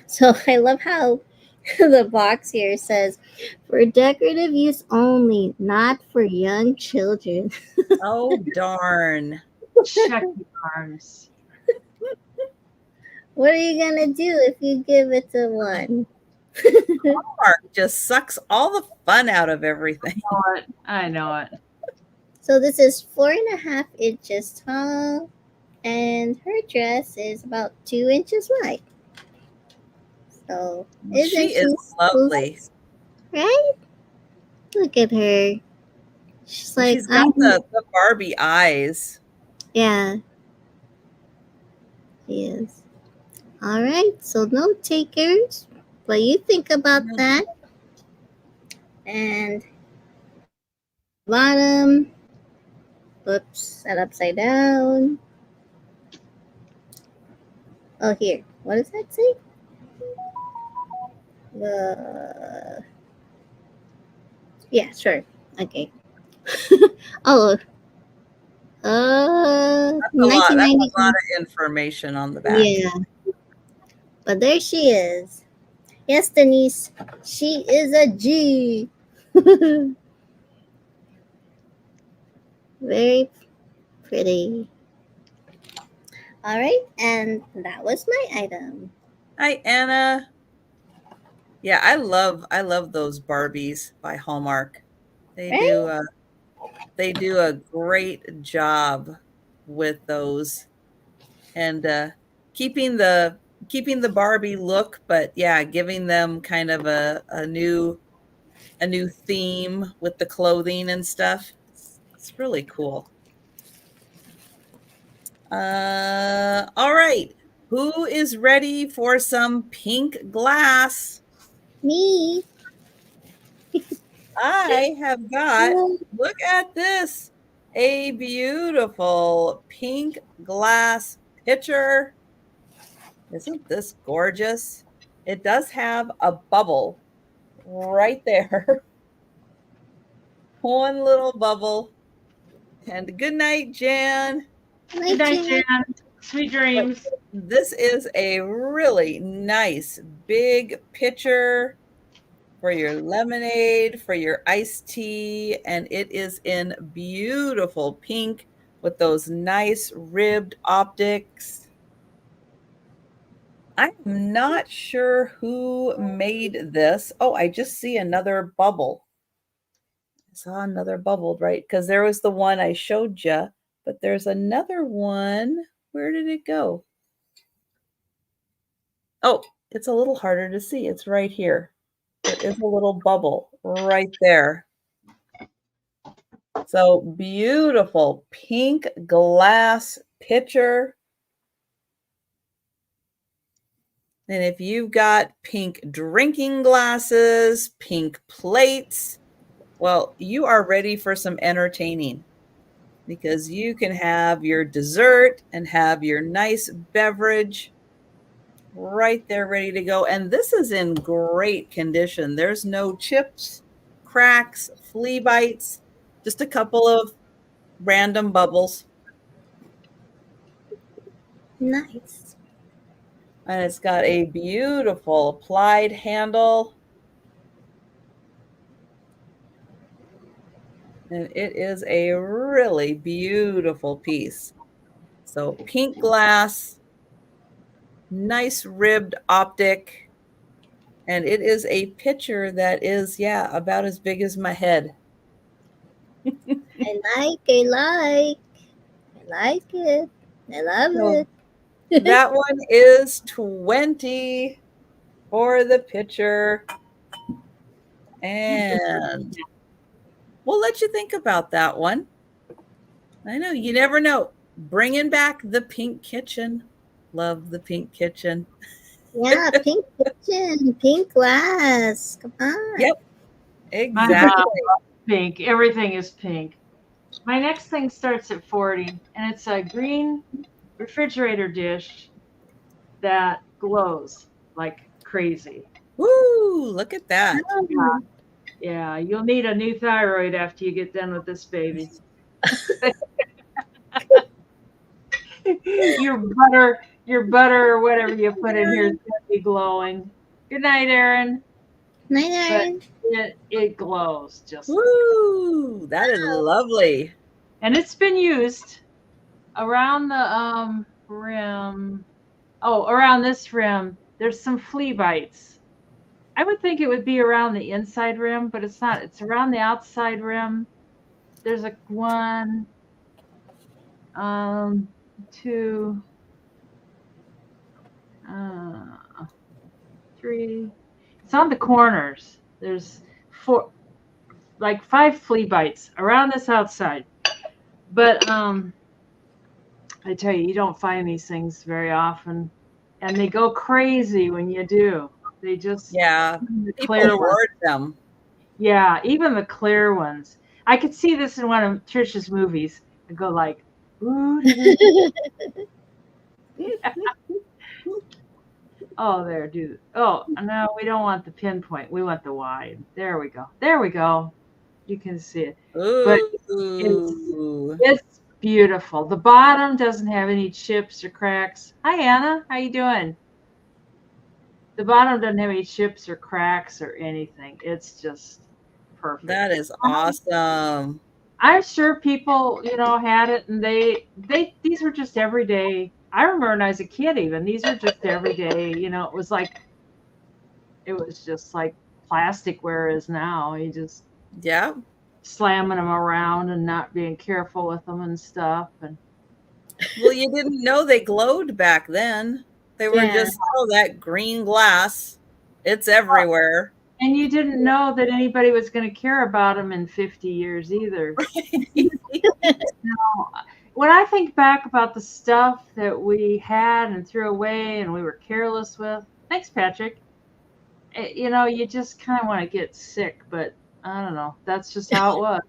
So I love how the box here says for decorative use only, not for young children. Oh, darn. Check the arms. What are you gonna do if you give it to one? Mark just sucks all the fun out of everything. I know it. So this is 4.5 inches tall, and her dress is about 2 inches wide. So isn't She is lovely. right? Look at her. She's like, She's got the Barbie eyes. yeah, she is. All right, so no takers, but you think about that. And bottom, oops, set upside down. Oh, here. What does that say? Yeah, sure. Okay. Oh, That's a lot. That's a lot 1990. of information on the back. Yeah, but there she is. Yes, Denise, she is a G. Very pretty. All right, and that was my item. Hi, Anna. Yeah, I love those Barbies by Hallmark. They Right? do they do a great job with those and keeping the keeping the Barbie look, but yeah, giving them kind of a new theme with the clothing and stuff. It's really cool. All right. Who is ready for some pink glass? Me. I have got, look at this, a beautiful pink glass pitcher. Isn't this gorgeous? It does have a bubble right there. One little bubble. And good night, Jan. Good Night, night, Jan. Jan. Sweet But dreams. this is a really nice big pitcher for your lemonade, for your iced tea, and it is in beautiful pink with those nice ribbed optics. I'm not sure who made this. Oh, I just see another bubble. I saw another bubble, right? Because there was the one I showed you, but there's another one. Where did it go? Oh, it's a little harder to see. It's right here. There is a little bubble right there. So beautiful pink glass pitcher. And if you've got pink drinking glasses, pink plates, well, you are ready for some entertaining because you can have your dessert and have your nice beverage right there ready to go. And this is in great condition. There's no chips, cracks, flea bites, just a couple of random bubbles. Nice. And it's got a beautiful applied handle. And it is a really beautiful piece. So pink glass, nice ribbed optic. And it is a pitcher that is, yeah, about as big as my head. I like it. I love So it. that one is 20 for the pitcher. And we'll let you think about that one. I know, you never know. Bringing back the pink kitchen. Love the pink kitchen. Yeah, pink kitchen, pink glass. Come on. Yep, My exactly. mom loves pink. Everything is pink. My next thing starts at 40, and it's a green refrigerator dish that glows like crazy. Woo, look at that. Yeah, yeah, you'll need a new thyroid after you get done with this baby. your butter, or whatever you put in here is gonna be glowing. Good night, Erin. Night, But Erin. it glows just. Woo, that is lovely. And it's been used around the rim. Oh, around this rim, there's some flea bites. I would think it would be around the inside rim, but it's not. It's around the outside rim. There's a one, two, three. It's on the corners. There's four, like 5 flea bites around this outside. But I tell you, you don't find these things very often, and they go crazy when you do. They just Yeah, the people clear ones. hoard them. Yeah, even the clear ones. I could see this in one of Trisha's movies. I go like, ooh. Oh, there, dude. Oh, no, we don't want the pinpoint. We want the wide. There we go. There we go. You can see it. But Ooh. it's beautiful. The bottom doesn't have any chips or cracks. Hi, Anna. How you doing? The bottom doesn't have any chips or cracks or anything. It's just perfect. That is awesome. I'm sure people, had it, and these were just everyday. I remember when I was a kid, even these were just everyday. It was just like plasticware is now. You just Yeah. slamming them around and not being careful with them and stuff. And Well, you didn't know they glowed back then. They were Yeah. just, oh, that green glass. It's everywhere. and you didn't know that anybody was going to care about them in 50 years either. When I think back about the stuff that we had and threw away and we were careless with, thanks, Patrick. You just kind of want to get sick, but I don't know. That's just how it was.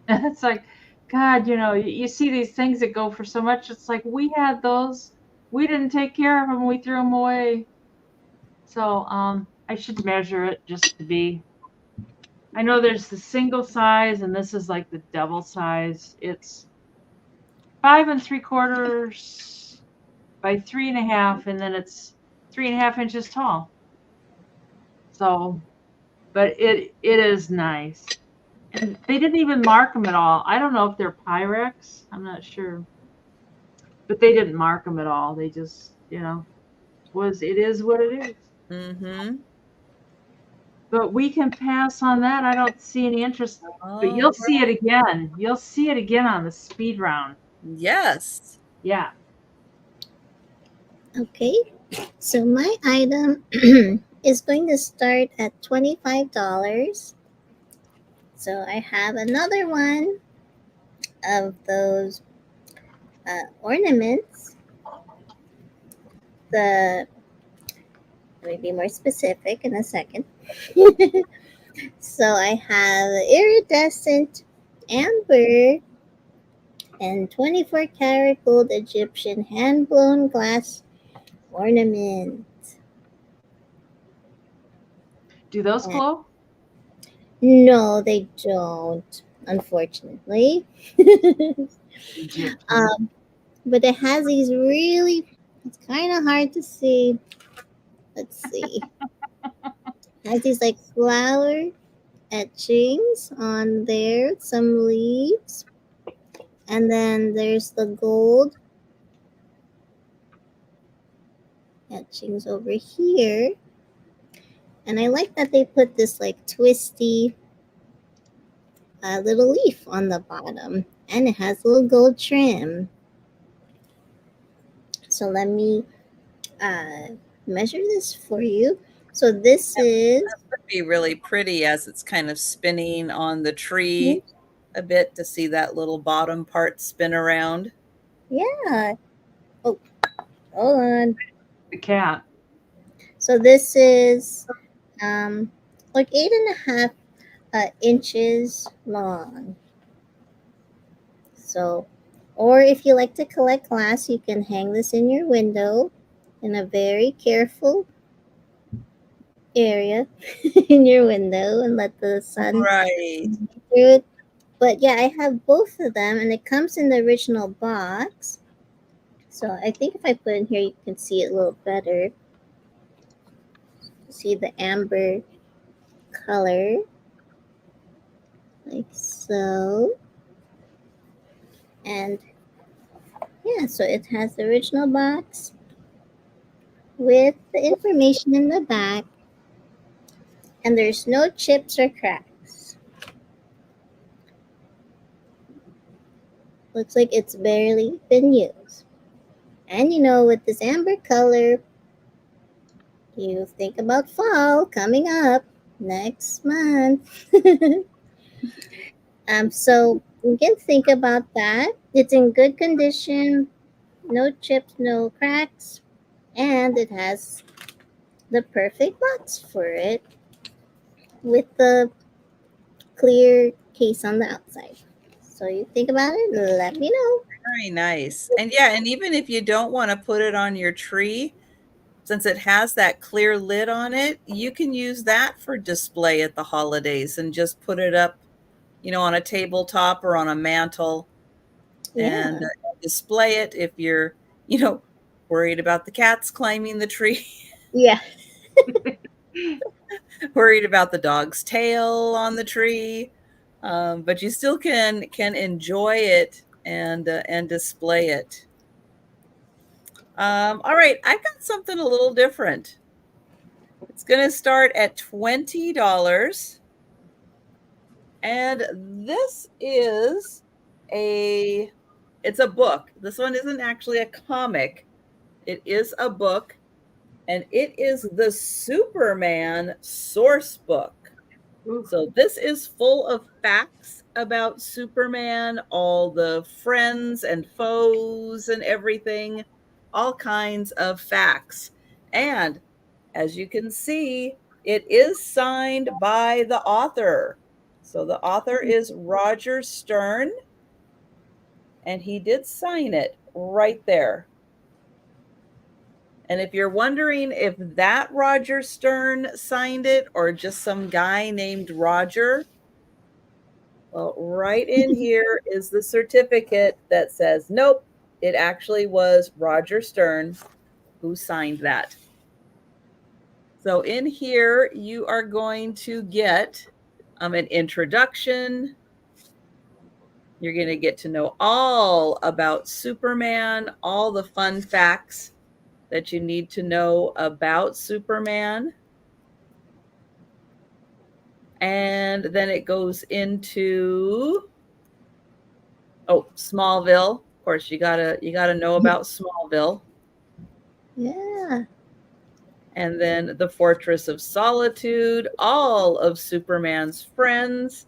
It's like, God, you see these things that go for so much. It's like we had those, we didn't take care of them, we threw them away. So I should measure it just to be. I know there's the single size, and this is like the double size. It's 5 3/4 by 3.5, and then it's 3.5 inches tall. So, but it is nice. And they didn't even mark them at all. I don't know if they're Pyrex. I'm not sure. But they didn't mark them at all. They just, it is what it is. Mm-hmm. But we can pass on that. I don't see any interest. Oh, But you'll see it again. You'll see it again on the speed round. yes. Yeah. Okay. So my item is going to start at $25. So I have another one of those ornaments. Let me be more specific in a second. So I have iridescent amber and 24 karat gold Egyptian hand blown glass ornament. Do those glow? No, they don't, unfortunately. But it has these really, it's kind of hard to see. Let's see. It has these like flower etchings on there, some leaves. And then there's the gold etchings over here. And I like that they put this like twisty little leaf on the bottom. And it has a little gold trim. So let me measure this for you. So this is... That would be really pretty as it's kind of spinning on the tree a bit to see that little bottom part spin around. Yeah. Oh, hold on. The cat. So this is like 8.5 inches long. So, or if you like to collect glass, you can hang this in your window in a very careful area in your window and let the sun Right. through it. But yeah, I have both of them, and it comes in the original box. So I think if I put it in here, you can see it a little better. See the amber color, like so. And yeah, so it has the original box with the information in the back, and there's no chips or cracks. Looks like it's barely been used. And with this amber color, you think about fall coming up next month. So you can think about that. It's in good condition, no chips, no cracks, and it has the perfect box for it with the clear case on the outside. So you think about it, let me know. Very nice. And yeah, and even if you don't want to put it on your tree, since it has that clear lid on it, you can use that for display at the holidays and just put it up, on a tabletop or on a mantle. and Yeah. display it if you're, worried about the cats climbing the tree, Yeah. worried about the dog's tail on the tree. But you still can enjoy it and display it. All right, I've got something a little different. It's going to start at $20. And this is it's a book. This one isn't actually a comic. It is a book, and it is the Superman source book. Ooh. So this is full of facts about Superman, all the friends and foes and everything, all kinds of facts. And as you can see, it is signed by the author. So the author is Roger Stern, and he did sign it right there. And if you're wondering if that Roger Stern signed it or just some guy named Roger, well, right in here is the certificate that says, nope, it actually was Roger Stern who signed that. So in here, you are going to get an introduction. You're going to get to know all about Superman, all the fun facts that you need to know about Superman. And then it goes into Smallville. Of course, you gotta know about Smallville. Yeah. And then the Fortress of Solitude, all of Superman's friends.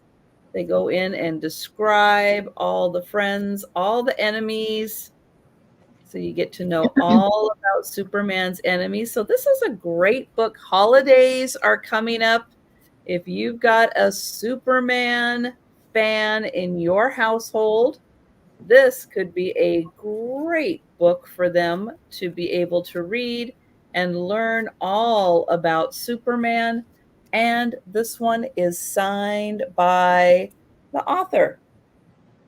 They go in and describe all the friends, all the enemies. So you get to know all about Superman's enemies. So this is a great book. Holidays are coming up. If you've got a Superman fan in your household, this could be a great book for them to be able to read and learn all about Superman. And this one is signed by the author.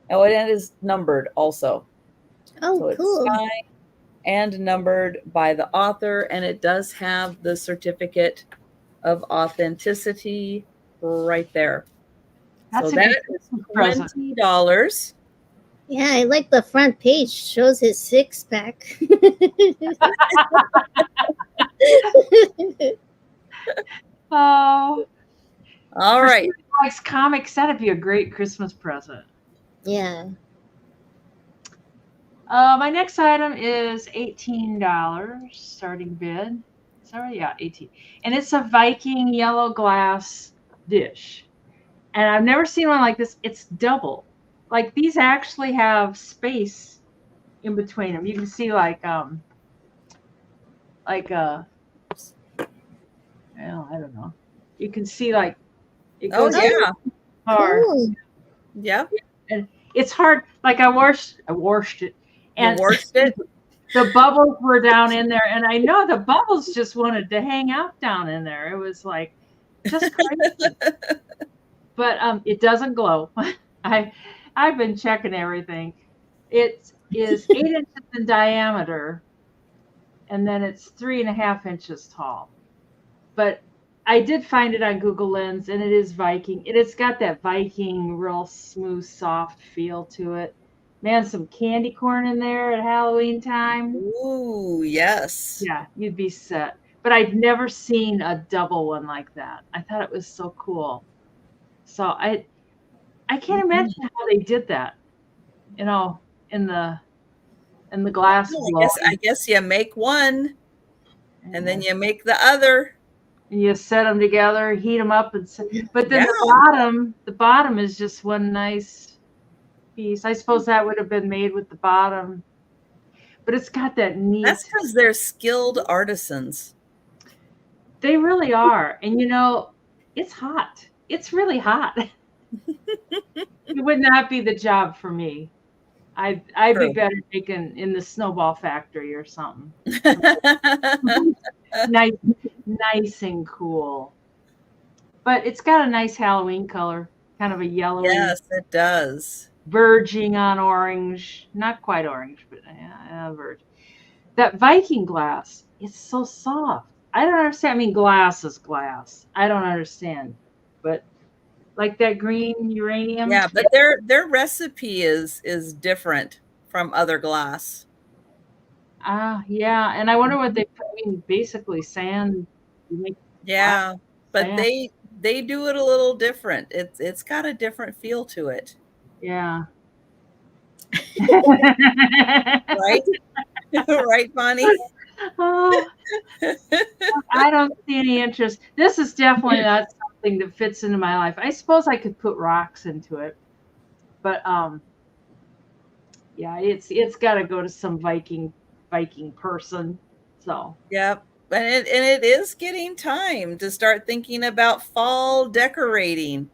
Oh, and it is numbered also. Oh, So it's cool. signed and numbered by the author, and it does have the certificate of authenticity right there. That's so a that good is present. $20. Yeah, I like the front page. Shows his six pack. Oh, All for right. somebody who likes comics, that'd be a great Christmas present. Yeah. My next item is $18 starting bid. Sorry, yeah, 18, and it's a Viking yellow glass dish. And I've never seen one like this. It's double. Like these actually have space in between them. You can see well, I don't know. You can see like it Oh goes yeah. hard. Cool. Yeah. And it's hard. Like I washed it, You and washed it. the bubbles were down in there, and I know the bubbles just wanted to hang out down in there. It was like just crazy. But it doesn't glow. I've been checking everything. It is 8 inches in diameter, and then it's 3.5 inches tall. But I did find it on Google Lens, and it is Viking. It's got that Viking, real smooth, soft feel to it. Man, some candy corn in there at Halloween time. Ooh, yes. Yeah, you'd be set. But I'd never seen a double one like that. I thought it was so cool. So I can't imagine how they did that. You know, in the glass Well, blowing. I guess you make one and then you make the other. And you set them together, heat them up, but then Yeah. the bottom is just one nice piece. I suppose that would have been made with the bottom, but it's got that neat. That's because they're skilled artisans. They really are, and it's hot. It's really hot. It would not be the job for me. I'd be better making in the snowball factory or something. nice and cool. But it's got a nice Halloween color, kind of a yellowy. Yes, it does. verging on orange, not quite orange, but verge. That Viking glass, it's so soft. I don't understand. I mean, glass is glass. I don't understand, but like that green uranium. Yeah, but their recipe is different from other glass. Yeah, and I wonder what they put. I mean, basically sand. You make Yeah, but sand. they do it a little different. It's got a different feel to it. Yeah. Right? Right, Bonnie? Oh, I don't see any interest. This is definitely not something that fits into my life. I suppose I could put rocks into it, but yeah, it's got to go to some Viking person. So Yep. And it is getting time to start thinking about fall decorating.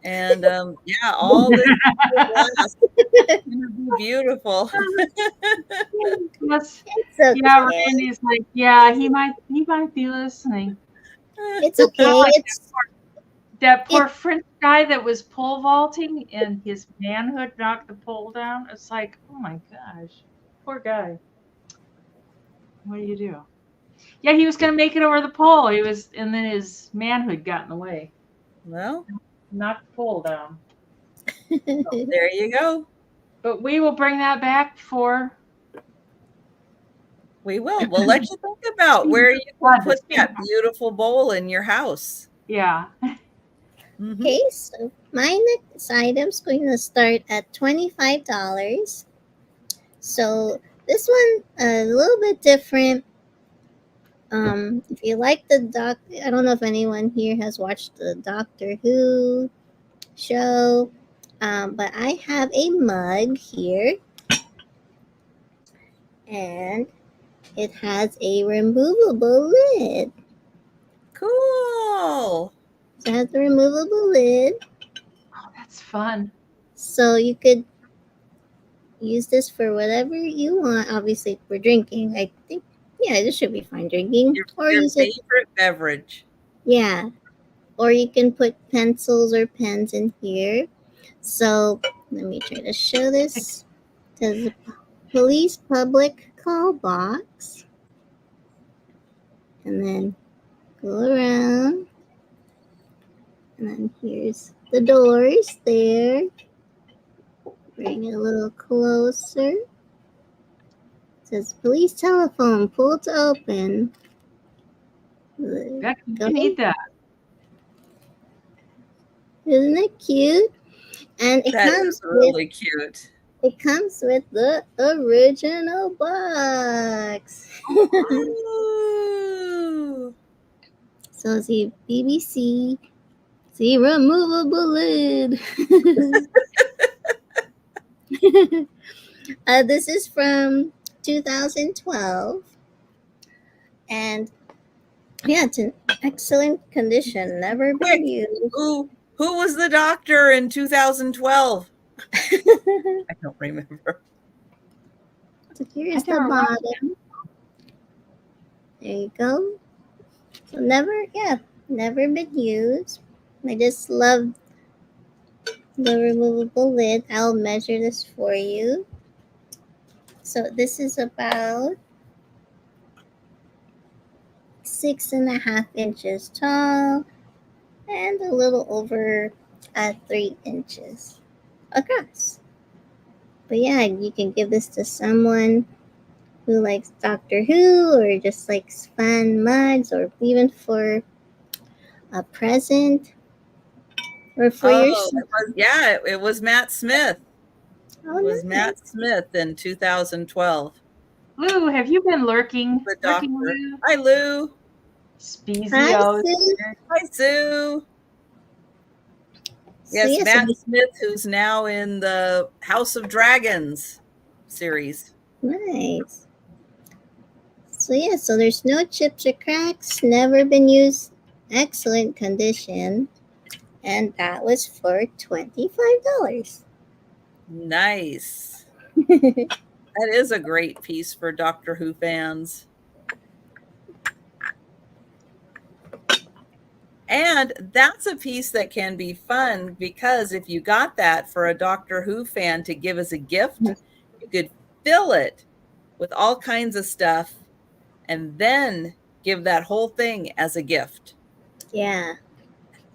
And yeah, all this glass is gonna be beautiful. yes, It's yeah. okay. Randy's like, yeah, he might be listening. It's okay. That poor French guy that was pole vaulting and his manhood knocked the pole down. It's like, oh my gosh, poor guy. What do you do? Yeah, he was going to make it over the pole. And then his manhood got in the way. Well, Knocked the pole down. there you go. But we will bring that back for. We will. We'll let you think about where you can put that beautiful bowl in your house. Yeah. Mhm. Okay, so my next item's going to start at $25. So this one a little bit different. If you like I don't know if anyone here has watched the Doctor Who show, but I have a mug here, and it has a removable lid. Cool. So it has a removable lid. Oh, that's fun. So you could use this for whatever you want. Obviously, for drinking, I think. Yeah, this should be fine drinking. Or Your use favorite beverage. Yeah. Or you can put pencils or pens in here. So let me try to show this. There's a police public call box. And then go around. And then here's the doors there. Bring it a little closer. It says police telephone, pull to open. Becky, you need that. Isn't it cute? And it That comes is really cute. It comes with the original box. Ooh. So see BBC, see removable lid. This is from 2012, and yeah, it's in excellent condition. Never been used. Who was the doctor in 2012? I don't remember. So here's the bottom. There you go. So never been used. I just love the removable lid. I'll measure this for you. So this is about 6.5 inches tall and a little over 3 inches across. But yeah, you can give this to someone who likes Doctor Who or just likes fun mugs, or even for a present or for yourself. It was Matt Smith. Oh, It was nice. Matt Smith in 2012. Lou, have you been lurking? The doctor. Lou? Hi, Lou. Spezio. Hi, Sue. Yes, Matt Smith, who's now in the House of Dragons series. Nice. So yeah, so there's no chips or cracks, never been used, excellent condition, and that was for $25. Nice. That is a great piece for Doctor Who fans. And that's a piece that can be fun because if you got that for a Doctor Who fan to give as a gift, you could fill it with all kinds of stuff and then give that whole thing as a gift. Yeah,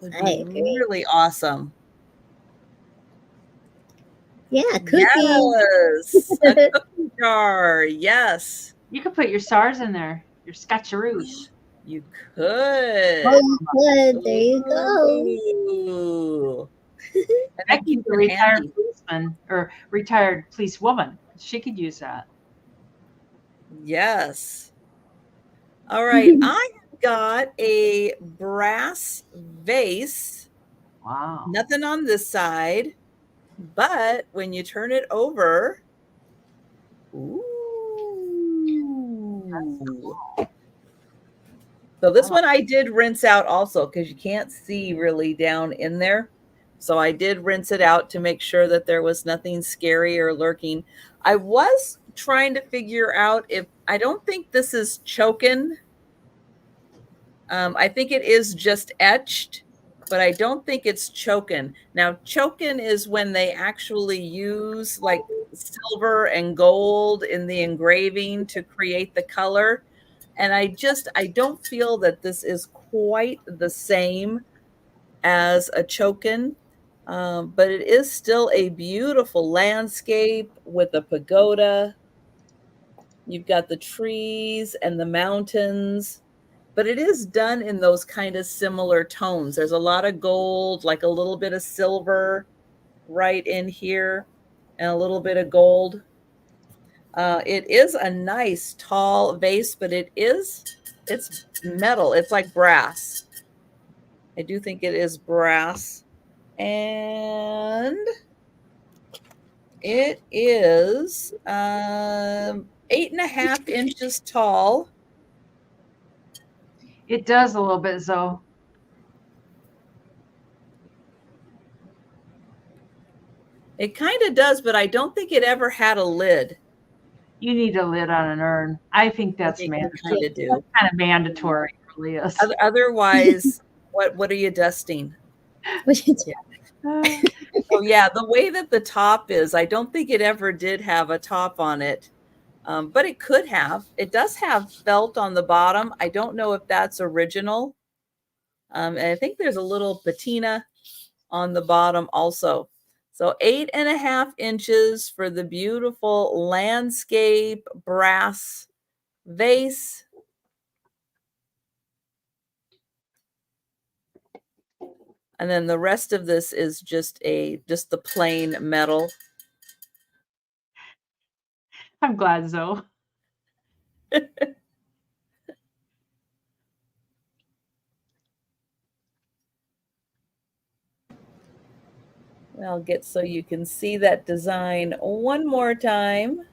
Would I be agree. really awesome. Yeah, cookies. Yes, a cookie jar. Yes, You could put your SARS in there, your scotcheroos. you could. Oh, you could. There you go. Ooh. And then Becky's keep a it retired handy. policeman or retired police woman. She could use that. Yes. All right. I have got a brass vase. Wow. Nothing on this side, but when you turn it over, ooh. So this one I did rinse out also because you can't see really down in there. So I did rinse it out to make sure that there was nothing scary or lurking. I was trying to figure out if I don't think this is choken. I think it is just etched, but I don't think it's choken. Now, choken is when they actually use like silver and gold in the engraving to create the color. And I don't feel that this is quite the same as a choken, but it is still a beautiful landscape with a pagoda. You've got the trees and the mountains, but it is done in those kind of similar tones. There's a lot of gold, like a little bit of silver right in here, and a little bit of gold. It is a nice tall vase, but it's metal. It's like brass. I do think it is brass. And it is 8.5 inches tall. It does a little bit, Zoe. It kind of does, but I don't think it ever had a lid. You need a lid on an urn. I think that's mandatory. Kind of do. Kind of mandatory, it really is. Otherwise, what are you dusting? So yeah, the way that the top is, I don't think it ever did have a top on it, but it could have. It does have felt on the bottom. I don't know if that's original. And I think there's a little patina on the bottom also. So 8.5 inches for the beautiful landscape brass vase. And then the rest of this is just the plain metal. I'm glad, Zoe. I'll get so you can see that design one more time.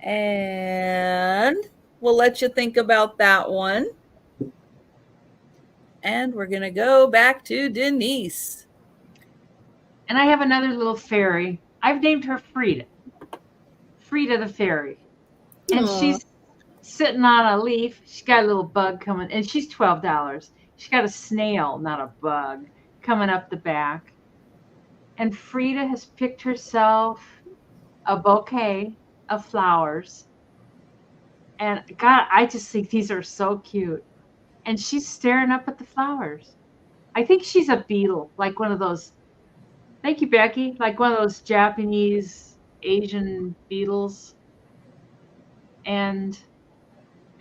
And we'll let you think about that one. And we're going to go back to Denise. And I have another little fairy. I've named her Frida. Frida the fairy. And she's sitting on a leaf. She's got a little bug coming, and she's $12. She's got a snail, not a bug, coming up the back. And Frida has picked herself a bouquet of flowers. And God, I just think these are so cute. And she's staring up at the flowers. I think she's a beetle, like one of those. Thank you, Becky. Like one of those Japanese Asian beetles. And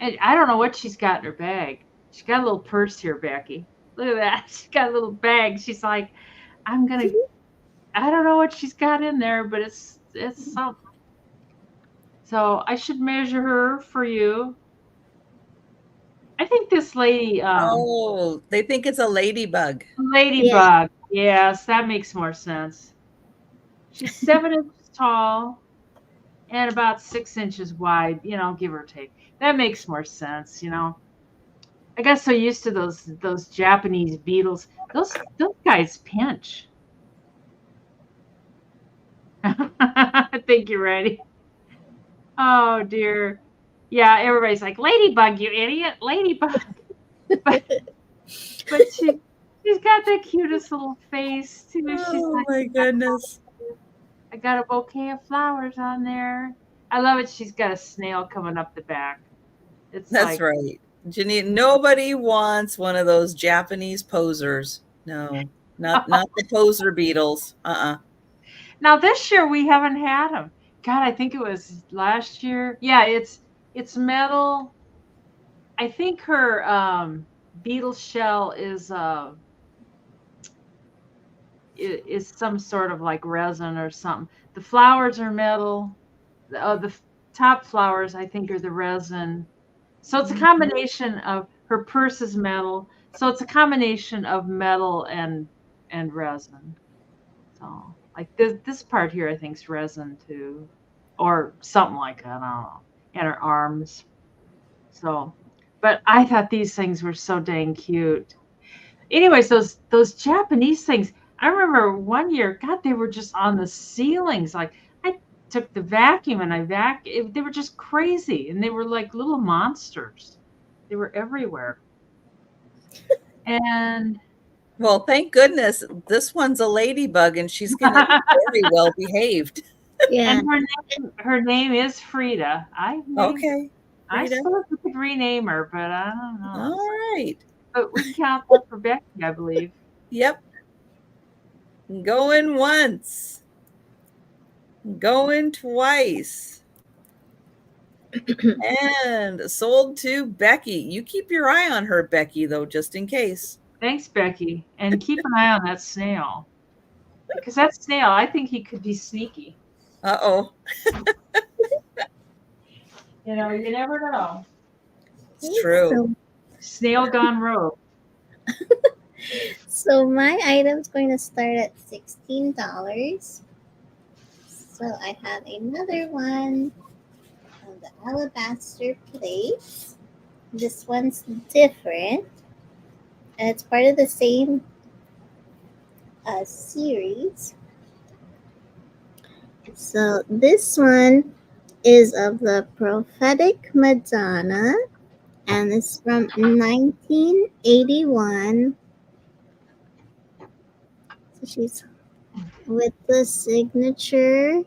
I don't know what she's got in her bag. She's got a little purse here, Becky. Look at that. She's got a little bag. She's like, I don't know what she's got in there, but it's something. So I should measure her for you. I think this lady. They think it's a ladybug. Ladybug. Yeah. Yes, that makes more sense. She's 7 inches tall and about 6 inches wide, give or take. That makes more sense, I got so used to those Japanese beetles. Those guys pinch. I think you're ready. Oh dear. Yeah, everybody's like, ladybug, you idiot, ladybug. but she's got the cutest little face too. She's Oh like, my goodness. I got a bouquet of flowers on there. I love it. She's got a snail coming up the back. It's That's like, right. Janine, nobody wants one of those Japanese posers. No, not the poser beetles. now this year we haven't had them. God, I think it was last year. Yeah, it's metal. I think her beetle shell is some sort of like resin or something. The flowers are metal. The top flowers I think are the resin. So it's a combination of her purse is metal. So it's a combination of metal and resin. So like this part here I think is resin too, or something like that. I don't know. And her arms. So, but I thought these things were so dang cute. Anyways, those Japanese things. I remember one year, God, they were just on the ceilings. Like I took the vacuum and they were just crazy, and they were like little monsters. They were everywhere. And Well, thank goodness this one's a ladybug and she's going to be very well behaved. Yeah. and her name is Frida. Okay, I Rita. suppose we could rename her, but I don't know. All right. But we can count that for Becky, I believe. Yep. Going once. Going twice. And sold to Becky. You keep your eye on her, Becky, though, just in case. Thanks, Becky. And keep an eye on that snail. Because that snail, I think he could be sneaky. Uh-oh. You know, you never know. It's true. So, Snail gone rogue. so my item's going to start at $16. So I have another one of the alabaster plate. This one's different. And it's part of the same series. So this one is of the Prophetic Madonna, and it's from 1981. So she's with the signature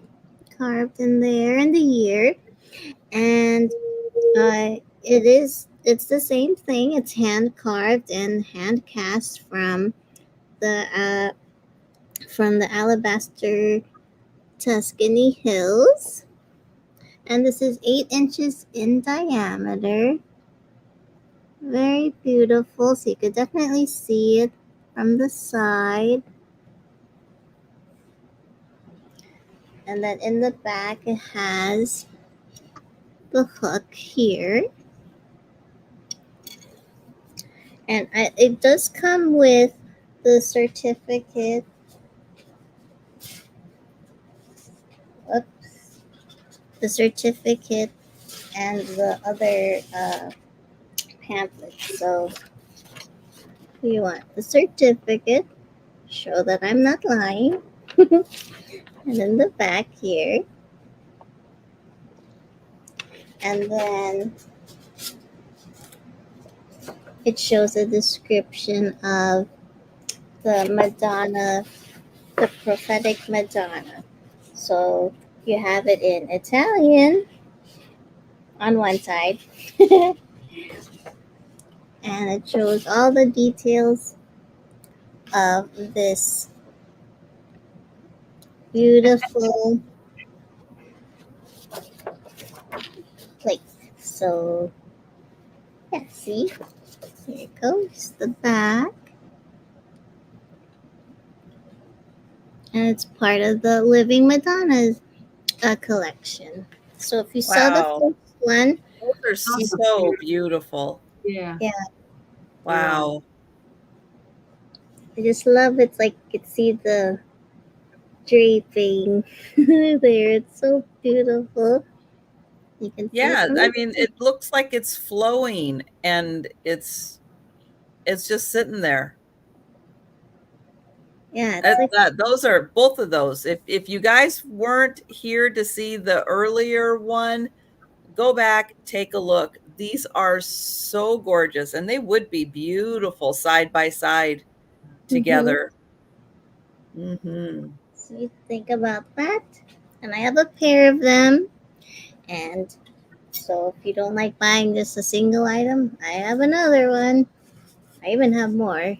carved in there and the year, and it's the same thing. It's hand carved and hand cast from the alabaster Tuscany hills, and this is 8 inches in diameter. Very beautiful. So you could definitely see it from the side. And then in the back, it has the hook here. And it does come with the certificate. Oops. The certificate and the other pamphlet. So you want the certificate, show that I'm not lying. And in the back here. And then it shows a description of the Madonna, the Prophetic Madonna. So you have it in Italian on one side. And it shows all the details of this beautiful plate. So, yeah, see? Here it goes, the back. And it's part of the Living Madonna's collection. So if you saw the first one. Those are so beautiful. Yeah. Yeah. Wow. I just love it's like you can see the draping there. It's so beautiful. You can see I mean, it looks like it's flowing and it's just sitting there. Yeah, those are both of those. If you guys weren't here to see the earlier one, go back, take a look. these are so gorgeous, and they would be beautiful side by side together. Mm-hmm. So you think about that. And I have a pair of them. And so if you don't like buying just a single item, I have another one. I even have more,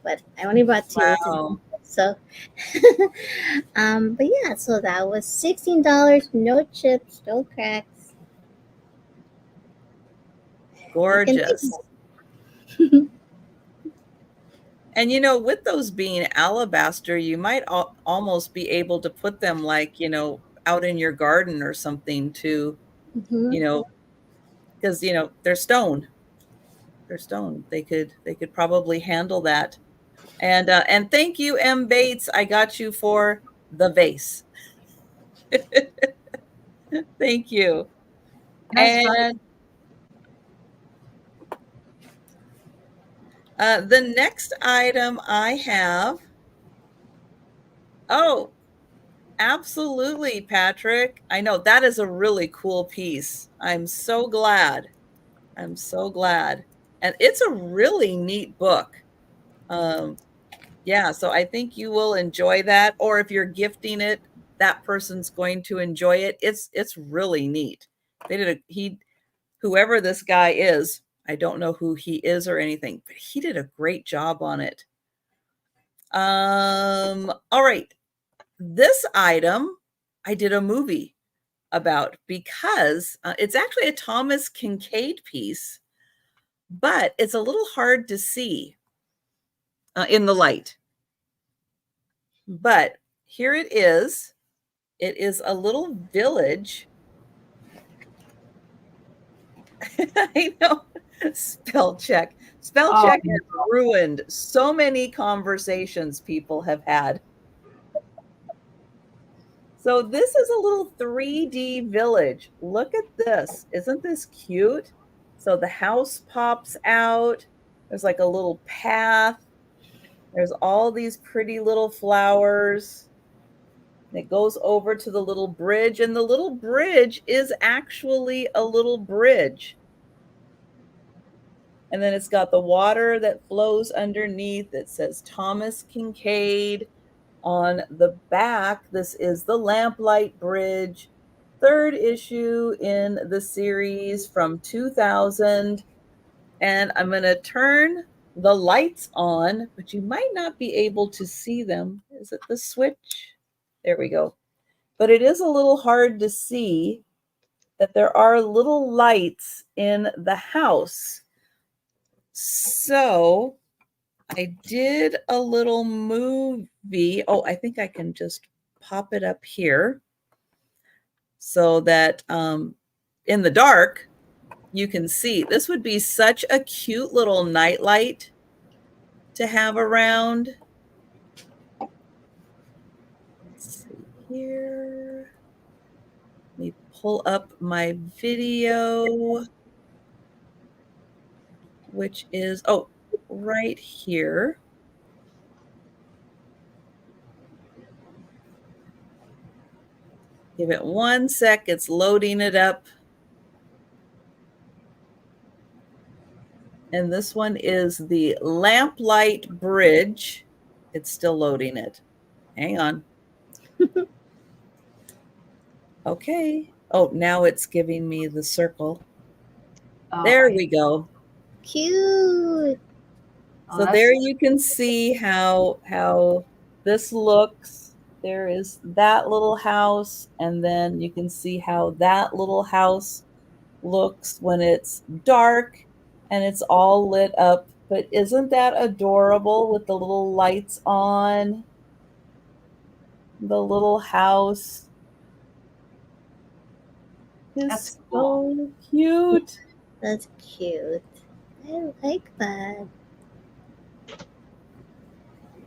but I only brought two today. Wow. So, but yeah, so that was $16. No chips, no cracks. Gorgeous. And with those being alabaster, you might almost be able to put them like, out in your garden or something too, because they're stone. They're stone. They could probably handle that. And thank you, M. Bates. I got you for the vase. Thank you. That's And the next item I have. Oh, absolutely, Patrick. I know that is a really cool piece. I'm so glad. I'm so glad. And it's a really neat book. Yeah, so I think you will enjoy that. Or if you're gifting it, that person's going to enjoy it. It's really neat. Whoever this guy is, I don't know who he is or anything, but he did a great job on it. All right. This item I did a movie about because it's actually a Thomas Kincaid piece, but it's a little hard to see in the light. But here it is. It is a little village. I know. Spell check. Spell check has ruined so many conversations people have had. So this is a little 3D village. Look at this. Isn't this cute? So the house pops out. There's like a little path. There's all these pretty little flowers. It goes over to the little bridge, and the little bridge is actually a little bridge. And then it's got the water that flows underneath. It says Thomas Kincaid. On the back, this is the Lamplight Bridge, third issue in the series from 2000. And I'm going to turn the lights on, but you might not be able to see them. Is it the switch? There we go. But it is a little hard to see that there are little lights in the house. So I did a little movie. Oh, I think I can just pop it up here so that in the dark, you can see. This would be such a cute little nightlight to have around. Let's see here. Let me pull up my video, which is, right here. Give it 1 sec. It's loading it up. And this one is the Lamplight Bridge. It's still loading it. Hang on. Okay. Oh, now it's giving me the circle. There we go. Cute. So there you can see how this looks. There is that little house, and then you can see how that little house looks when it's dark and it's all lit up. But isn't that adorable with the little lights on? The little house is so cute. That's cute. I like that.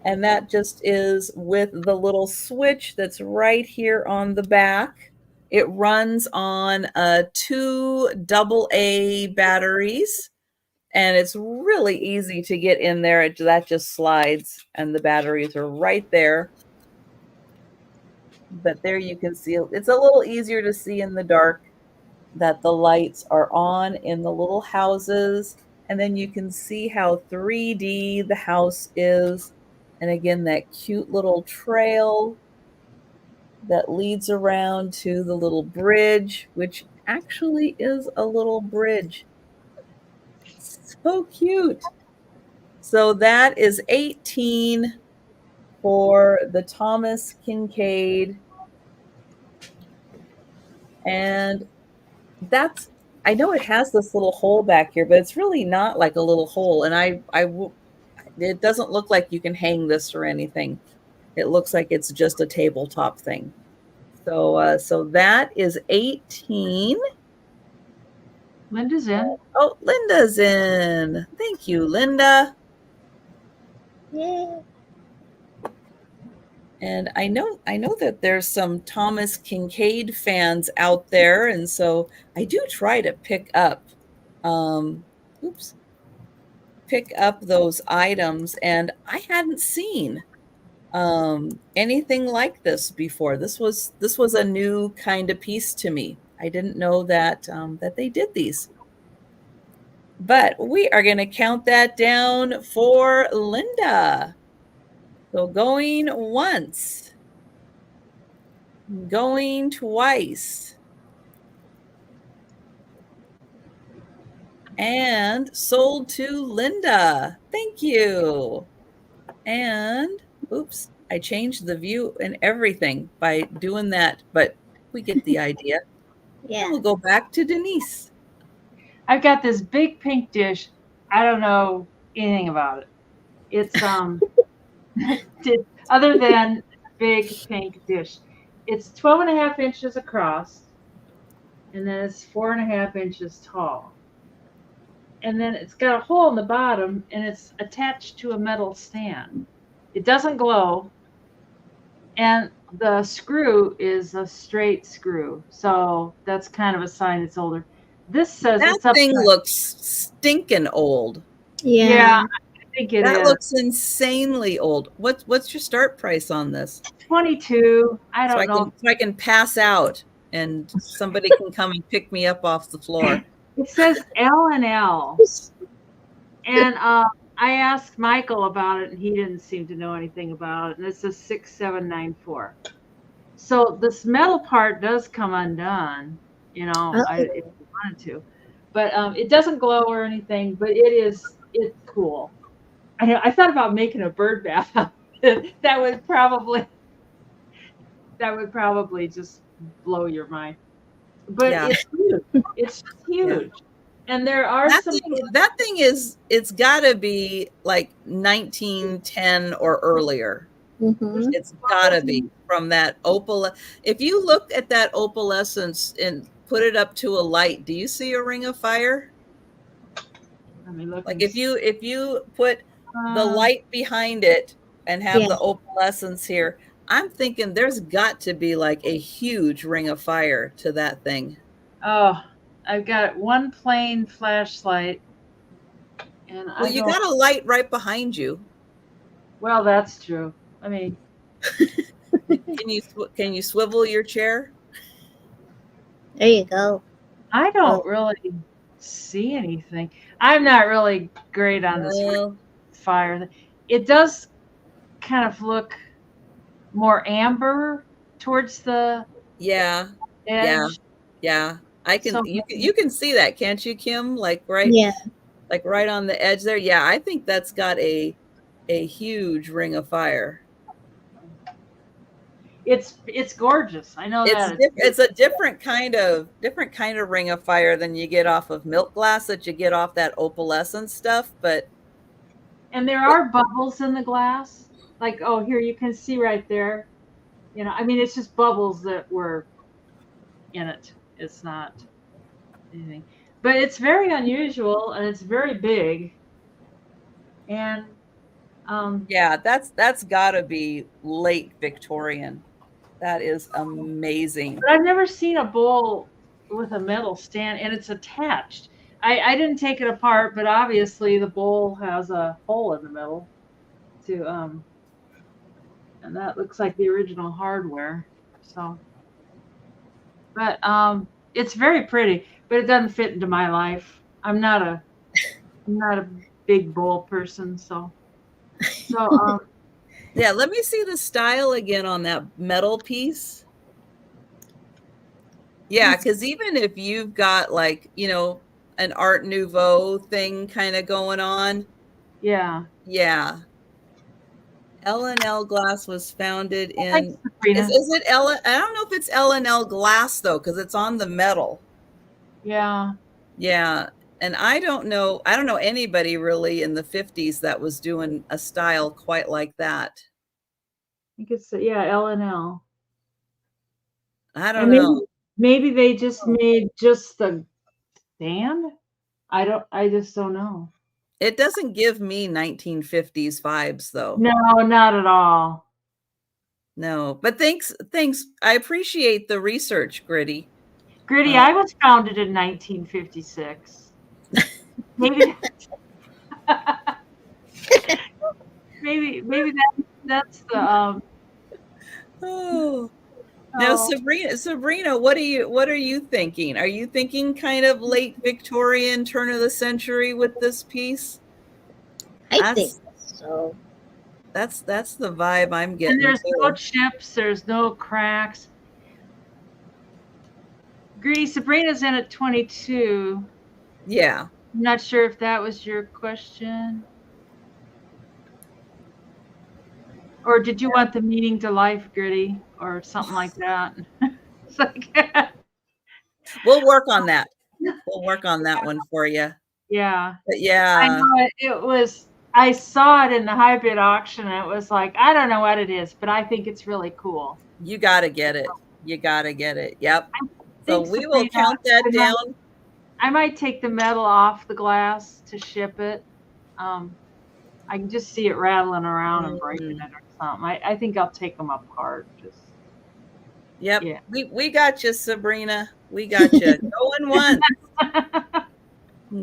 And that just is with the little switch that's right here on the back. It runs on 2 AA batteries, and it's really easy to get in there. That just slides, and the batteries are right there. But there you can see, it's a little easier to see in the dark. that the lights are on in the little houses. And then you can see how 3D the house is. And again, that cute little trail that leads around to the little bridge, which actually is a little bridge. So cute. So that is 18 for the Thomas Kincaid. And that's, I know it has this little hole back here, but it's really not like a little hole. And it doesn't look like you can hang this or anything. It looks like it's just a tabletop thing. So that is 18. Linda's in. Oh, Linda's in. Thank you, Linda. Yay. And I know that there's some Thomas Kincaid fans out there, and so I do try to pick up pick up those items, and I hadn't seen anything like this before. This was a new kind of piece to me. I didn't know that that they did these. But we are going to count that down for Linda. So going once, going twice, and sold to Linda. Thank you. And oops, I changed the view and everything by doing that, but we get the idea. Yeah. And we'll go back to Denise. I've got this big pink dish. I don't know anything about it. It's other than big pink dish. It's 12.5 inches across, and then it's 4.5 inches tall. And then it's got a hole in the bottom, and it's attached to a metal stand. It doesn't glow, and the screw is a straight screw, so that's kind of a sign it's older. This says That it's up. thing looks stinking old. Yeah. I think it That is. looks insanely old. What's your start price on this? 22. I don't know. So I can pass out and somebody can come and pick me up off the floor. It says L&L. And I asked Michael about it, and he didn't seem to know anything about it. And it says 6794. So this metal part does come undone, if you wanted to. But it doesn't glow or anything, but it's cool. I thought about making a bird bath. that would probably just blow your mind. But Yeah. it's huge. It's huge. Yeah. And there are that thing is, it's got to be like 1910 or earlier. Mm-hmm. It's got to be from that opal. If you look at that opalescence and put it up to a light, do you see a ring of fire? Let me look. Like if you put the light behind it and have the opalescence here, I'm thinking there's got to be like a huge ring of fire to that thing. Oh, I've got one plain flashlight, and you got a light right behind you. Well, that's true. I mean, can you swivel your chair? There you go. I don't really see anything. I'm not really great on this fire. It does kind of look more amber towards the edge. Yeah. I can you can see that, can't you, Kim? Like right on the edge there. Yeah, I think that's got a huge ring of fire. It's gorgeous. I know that. It's a different kind of ring of fire than you get off of milk glass that you get off that opalescent stuff, and there are bubbles in the glass. Like, here you can see right there. I mean, it's just bubbles that were in it. It's not anything. But it's very unusual, and it's very big. And that's got to be late Victorian. That is amazing. But I've never seen a bowl with a metal stand, and it's attached. I didn't take it apart, but obviously the bowl has a hole in the middle and that looks like the original hardware. So, but It's very pretty, but it doesn't fit into my life. I'm not a big bowl person, so Yeah, let me see the style again on that metal piece. Yeah, because even if you've got like, an Art Nouveau thing kind of going on, yeah. yeah. L&L Glass was founded Thanks, in, Sabrina. is it L? I don't know if it's L&L Glass though, because it's on the metal. Yeah. Yeah, and I don't know anybody really in the 50s that was doing a style quite like that. I think it's yeah, L and L. I don't And know. maybe they just made just the stand. I just don't know. It doesn't give me 1950s vibes though. No, not at all. No, but thanks. I appreciate the research, Gritty. Gritty, Uh, I was founded in 1956. Maybe maybe that's the oh. Now, oh Sabrina, what are you thinking? Are you thinking kind of late Victorian, turn of the century with this piece? I think That's so. that's the vibe I'm and getting there's no too. chips, there's no cracks. Gritty, Sabrina's in at 22. Yeah. I'm not sure if that was your question. Or did you want the meaning to life, Gritty? Or something like that? It's like We'll work on that. We'll work on that one for you. yeah. But I yeah, know it was I saw it in the hybrid auction and it was like, I don't know what it is, but I think it's really cool. you got to get it. You got to get it. Yep. So Thanks, we will Sabrina. count that I might, down. I might take the metal off the glass to ship it. Um, I can just see it rattling around and breaking Mm, it or something. I think I'll take them apart. Just yep. yeah. We got you, Sabrina. We got you. Going once,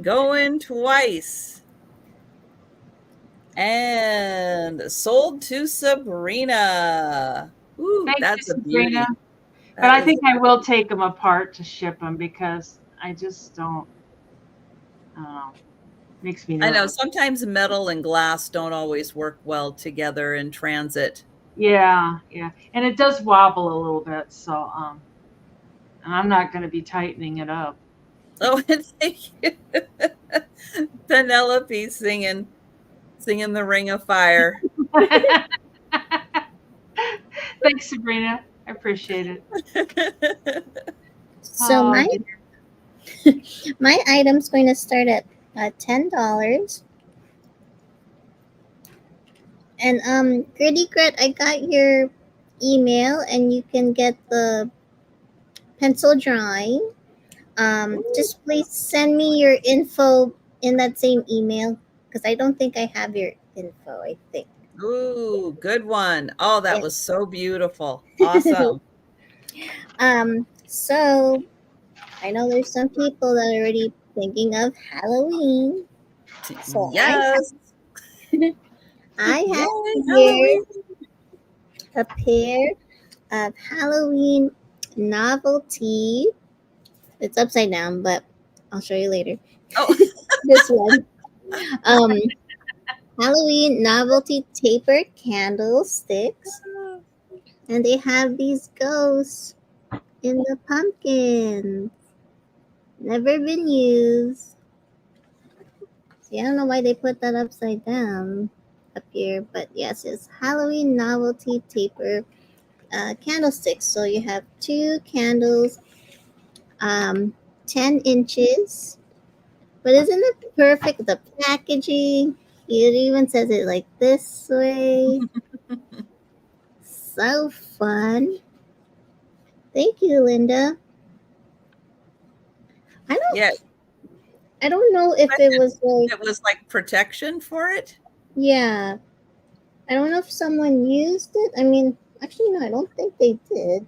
going twice. And sold to Sabrina. Ooh, Thank you, that's a Sabrina. beauty. But That I is, think I will take them apart to ship them because I just don't. I don't know. Makes me I know nervous. sometimes metal and glass don't always work well together in transit. Yeah, yeah, and it does wobble a little bit. So and I'm not going to be tightening it up. Oh, and thank you. Penelope singing the Ring of Fire. Thanks, Sabrina. I appreciate it. So Oh, my my item's going to start at $10. And Gritty Grit, I got your email, and you can get the pencil drawing. Just please send me your info in that same email because I don't think I have your info. I think. Ooh, good one. Oh, that Yeah. was so beautiful. Awesome. So I know there's some people that are already thinking of Halloween. So Yes. I have Yay, here Halloween. a pair of Halloween novelty. It's upside down, but I'll show you later. Oh, This one. Um, Halloween novelty taper candlesticks. And they have these ghosts in the pumpkins. Never been used. See, I don't know why they put that upside down up here, but yes, it's Halloween novelty taper candlesticks. So you have two candles, um, 10 inches. But isn't it perfect? The packaging, it even says it like this way. So fun. Thank you, Linda. I don't yeah. I don't know if it was like, It was like protection for it. yeah. I don't know if someone used it. I mean, actually no, I don't think they did.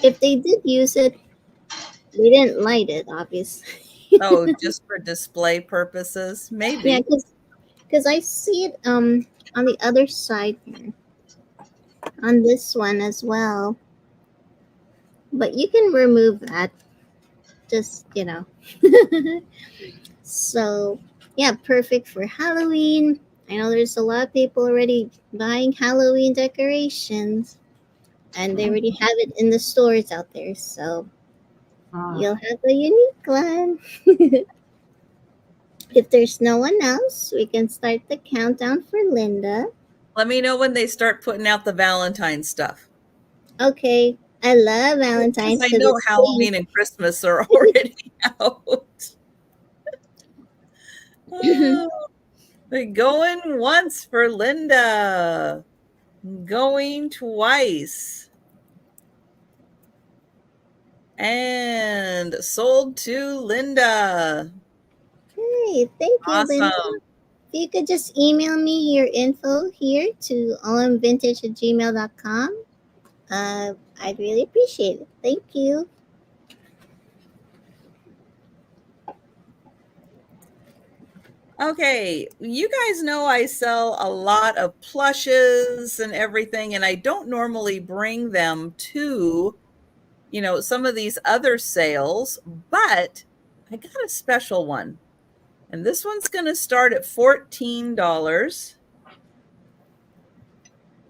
If they did use it, they didn't light it, obviously. Oh, just for display purposes, Yeah, maybe. because I see it on the other side here, on this one as well. But you can remove that. just So, yeah, perfect for Halloween. I know there's a lot of people already buying Halloween decorations, and they already have it in the stores out there. So, you'll have a unique one. If there's no one else, we can start the countdown for Linda. Let me know when they start putting out the Valentine's stuff. Okay, I love Because Valentine's I to know this day. Halloween and Christmas are already out. Oh, going once for Linda. Going twice. And sold to Linda. Hey, thank you, Linda. Awesome. If you could just email me your info here to omvintage@gmail.com, I'd really appreciate it. Thank you. Okay, you guys know I sell a lot of plushes and everything, and I don't normally bring them to, some of these other sales, but I got a special one. And this one's going to start at $14.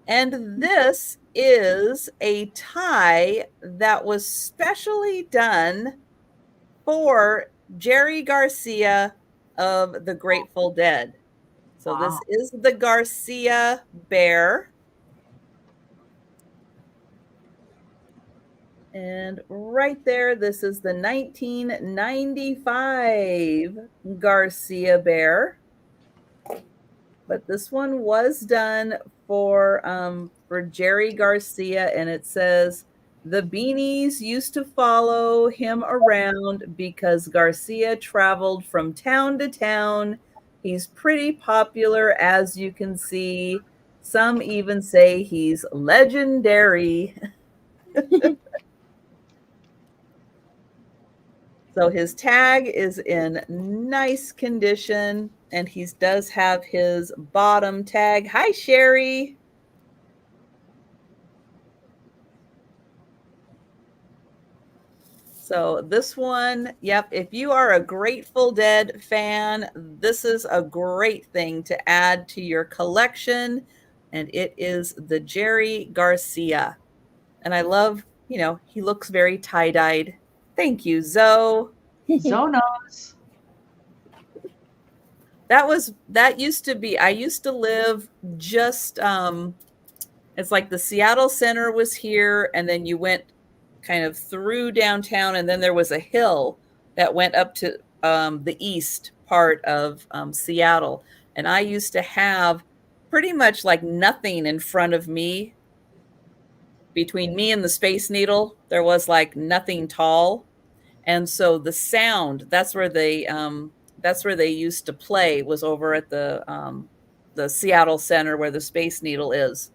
And this is a tie that was specially done for Jerry Garcia of the Grateful Dead. So this is the Garcia bear. And right there, this is the 1995 Garcia bear. But this one was done for Jerry Garcia, and it says, the beanies used to follow him around because Garcia traveled from town to town. He's pretty popular, as you can see. Some even say he's legendary. So his tag is in nice condition, and he does have his bottom tag. Hi, Sherry. So this one, yep, if you are a Grateful Dead fan, this is a great thing to add to your collection. And it is the Jerry Garcia. And I love, he looks very tie-dyed. Thank you, Zoe. Zoe knows. That used to be, I used to live just, it's like the Seattle Center was here, and then you went kind of through downtown, and then there was a hill that went up to the east part of Seattle. And I used to have pretty much like nothing in front of me. Between me and the Space Needle, there was like nothing tall. And so the sound, that's where they used to play, was over at the Seattle Center where the Space Needle is.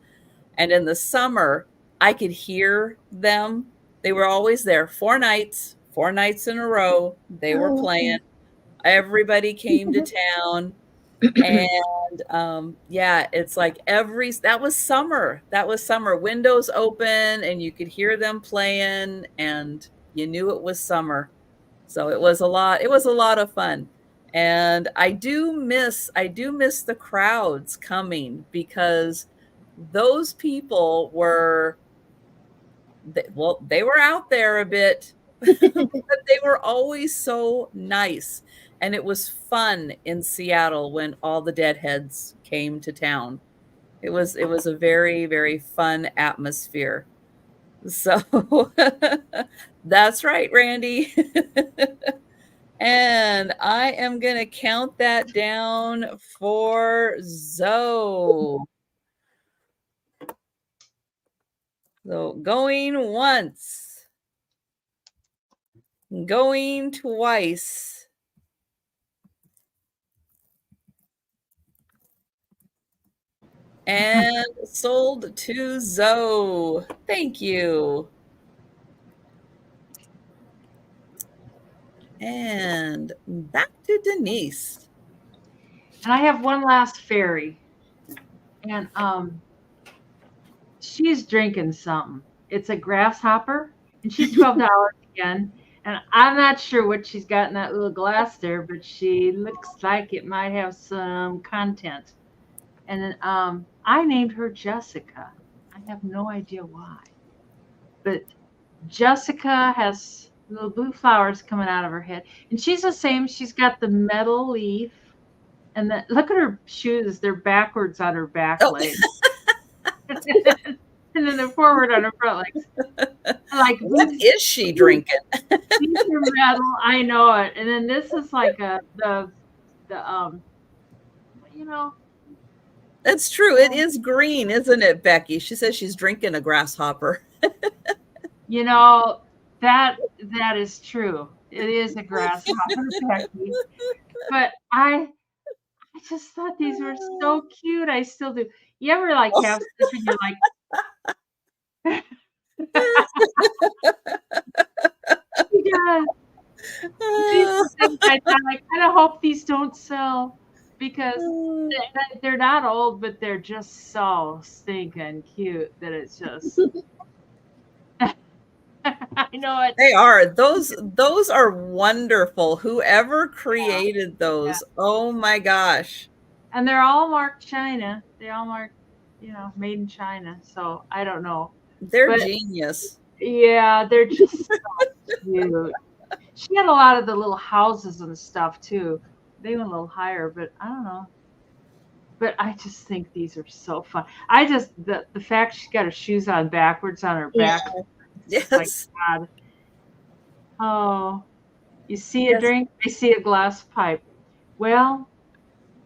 And in the summer, I could hear them. They were always there. 4 nights in a row. They were playing. Everybody came to town. And yeah, it's like that was summer. Windows open, and you could hear them playing, and you knew it was summer. So it was a lot of fun. And I do miss the crowds coming, because those people were, they were out there a bit, but they were always so nice. And it was fun in Seattle when all the Deadheads came to town. It was a very, very fun atmosphere. So that's right, Randy. And I am going to count that down for Zoe. So going once, going twice, and sold to Zoe. Thank you. And back to Denise. And I have one last fairy. And she's drinking something. It's a grasshopper, and she's $12 again. And I'm not sure what she's got in that little glass there, but she looks like it might have some content. And then I named her Jessica. I have no idea why. But Jessica has little blue flowers coming out of her head. And she's the same. She's got the metal leaf. And look at her shoes. They're backwards on her back Oh, legs. And then they're forward on her front legs. Like what is she drinking? these are metal. I know it. And then this is like the you know. That's true. It is green, isn't it, Becky? She says she's drinking a grasshopper. You know, that is true. It is a grasshopper, Becky. But I just thought these were so cute. I still do. You ever like have stuff and you're like, yeah, I kind of hope these don't sell because they're not old, but they're just so stinking cute that it's just. I know it. They are. Those are wonderful. Whoever created those. Yeah. Oh my gosh. And they're all marked China. They all marked, made in China. So I don't know. They're genius. Yeah, they're just so cute. She had a lot of the little houses and stuff too. They went a little higher, but I don't know. But I just think these are so fun. I just the fact she got her shoes on backwards on her back. Yes. Like God. Oh, you see a drink, I see a glass pipe. Well,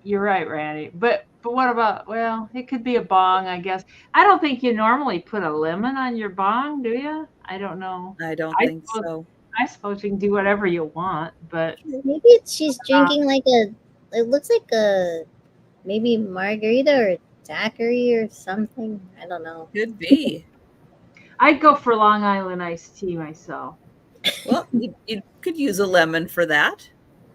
you're right, Randy. But what about? Well, it could be a bong, I guess. I don't think you normally put a lemon on your bong, do you? I don't know. I don't think so. I suppose you can do whatever you want, but maybe she's drinking like it looks like maybe margarita or daiquiri or something. I don't know. Could be. I'd go for Long Island iced tea myself. Well, you could use a lemon for that.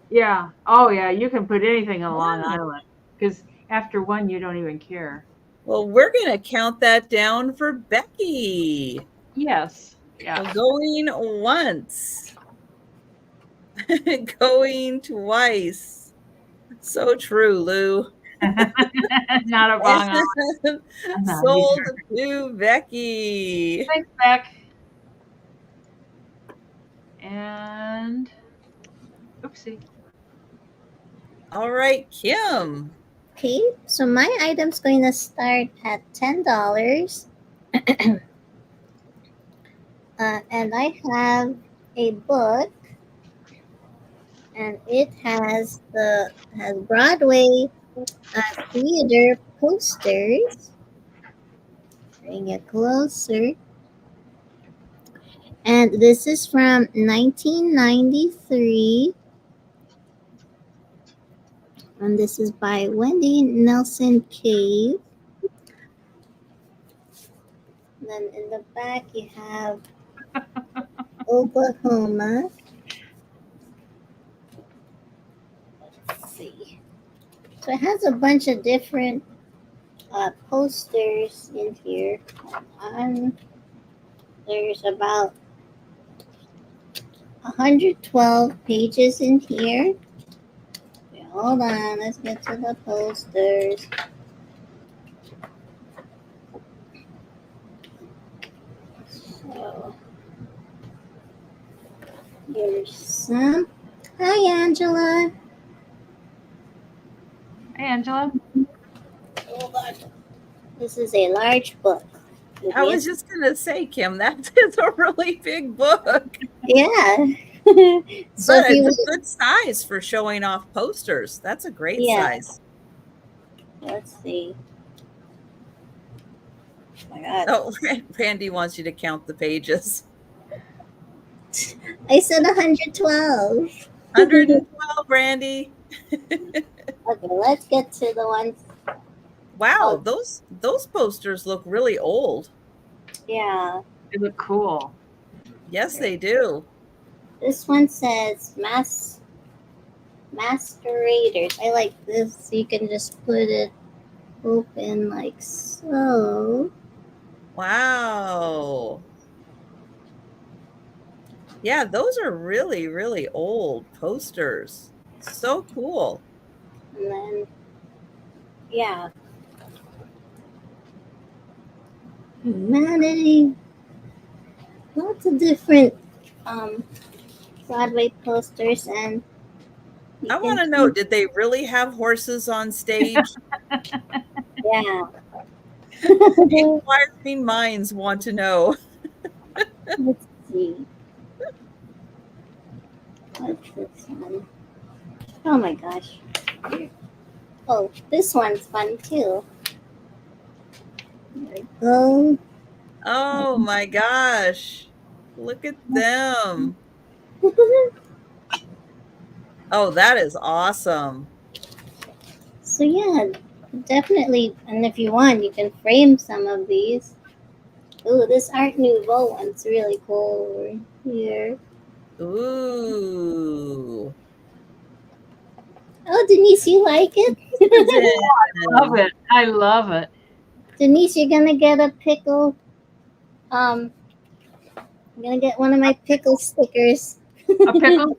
Yeah. Oh, yeah. You can put anything on Long Island because after one, you don't even care. Well, we're going to count that down for Becky. Yes. Yeah. Going once. Going twice. So true, Lou. Not a bong. Sold to Becky. Thanks, Beck. And oopsie. All right, Kim. Okay, so my item's going to start at $10. And I have a book, and it has Broadway theater posters. Bring it closer. And this is from 1993. And this is by Wendy Nelson Cave. And then in the back you have Oklahoma. Let's see. So it has a bunch of different posters in here. There's about 112 pages in here. Okay, hold on, let's get to the posters. So here's some. Hi, Angela. Hey, Angela. Hold on. This is a large book. I was just going to say, Kim, that is a really big book. Yeah. So but it's a good size for showing off posters. That's a great size. Let's see. Oh my God. Oh, Randy wants you to count the pages. I said 112. 112, Randy. Okay, let's get to the ones. Wow, those posters look really old. Yeah. They look cool. Yes, they do. This one says Masqueraders. I like this. You can just put it open like so. Wow. Yeah, those are really, really old posters. So cool. And then, yeah, humanity. Lots of different um, Broadway posters, and you I can want to know, choose. did they really have horses on stage? Yeah. Inquiring minds want to know. Let's see. What's this one? Oh my gosh. Oh, this one's fun too. There we go. Oh my gosh. Look at them. Oh, that is awesome. So yeah, definitely. And if you want, you can frame some of these. Ooh, this Art Nouveau one's really cool over here. Ooh. Oh, Denise, you like it? Love it. I love it. Denise, you're gonna get a pickle. I'm gonna get one of my pickle stickers. A pickle.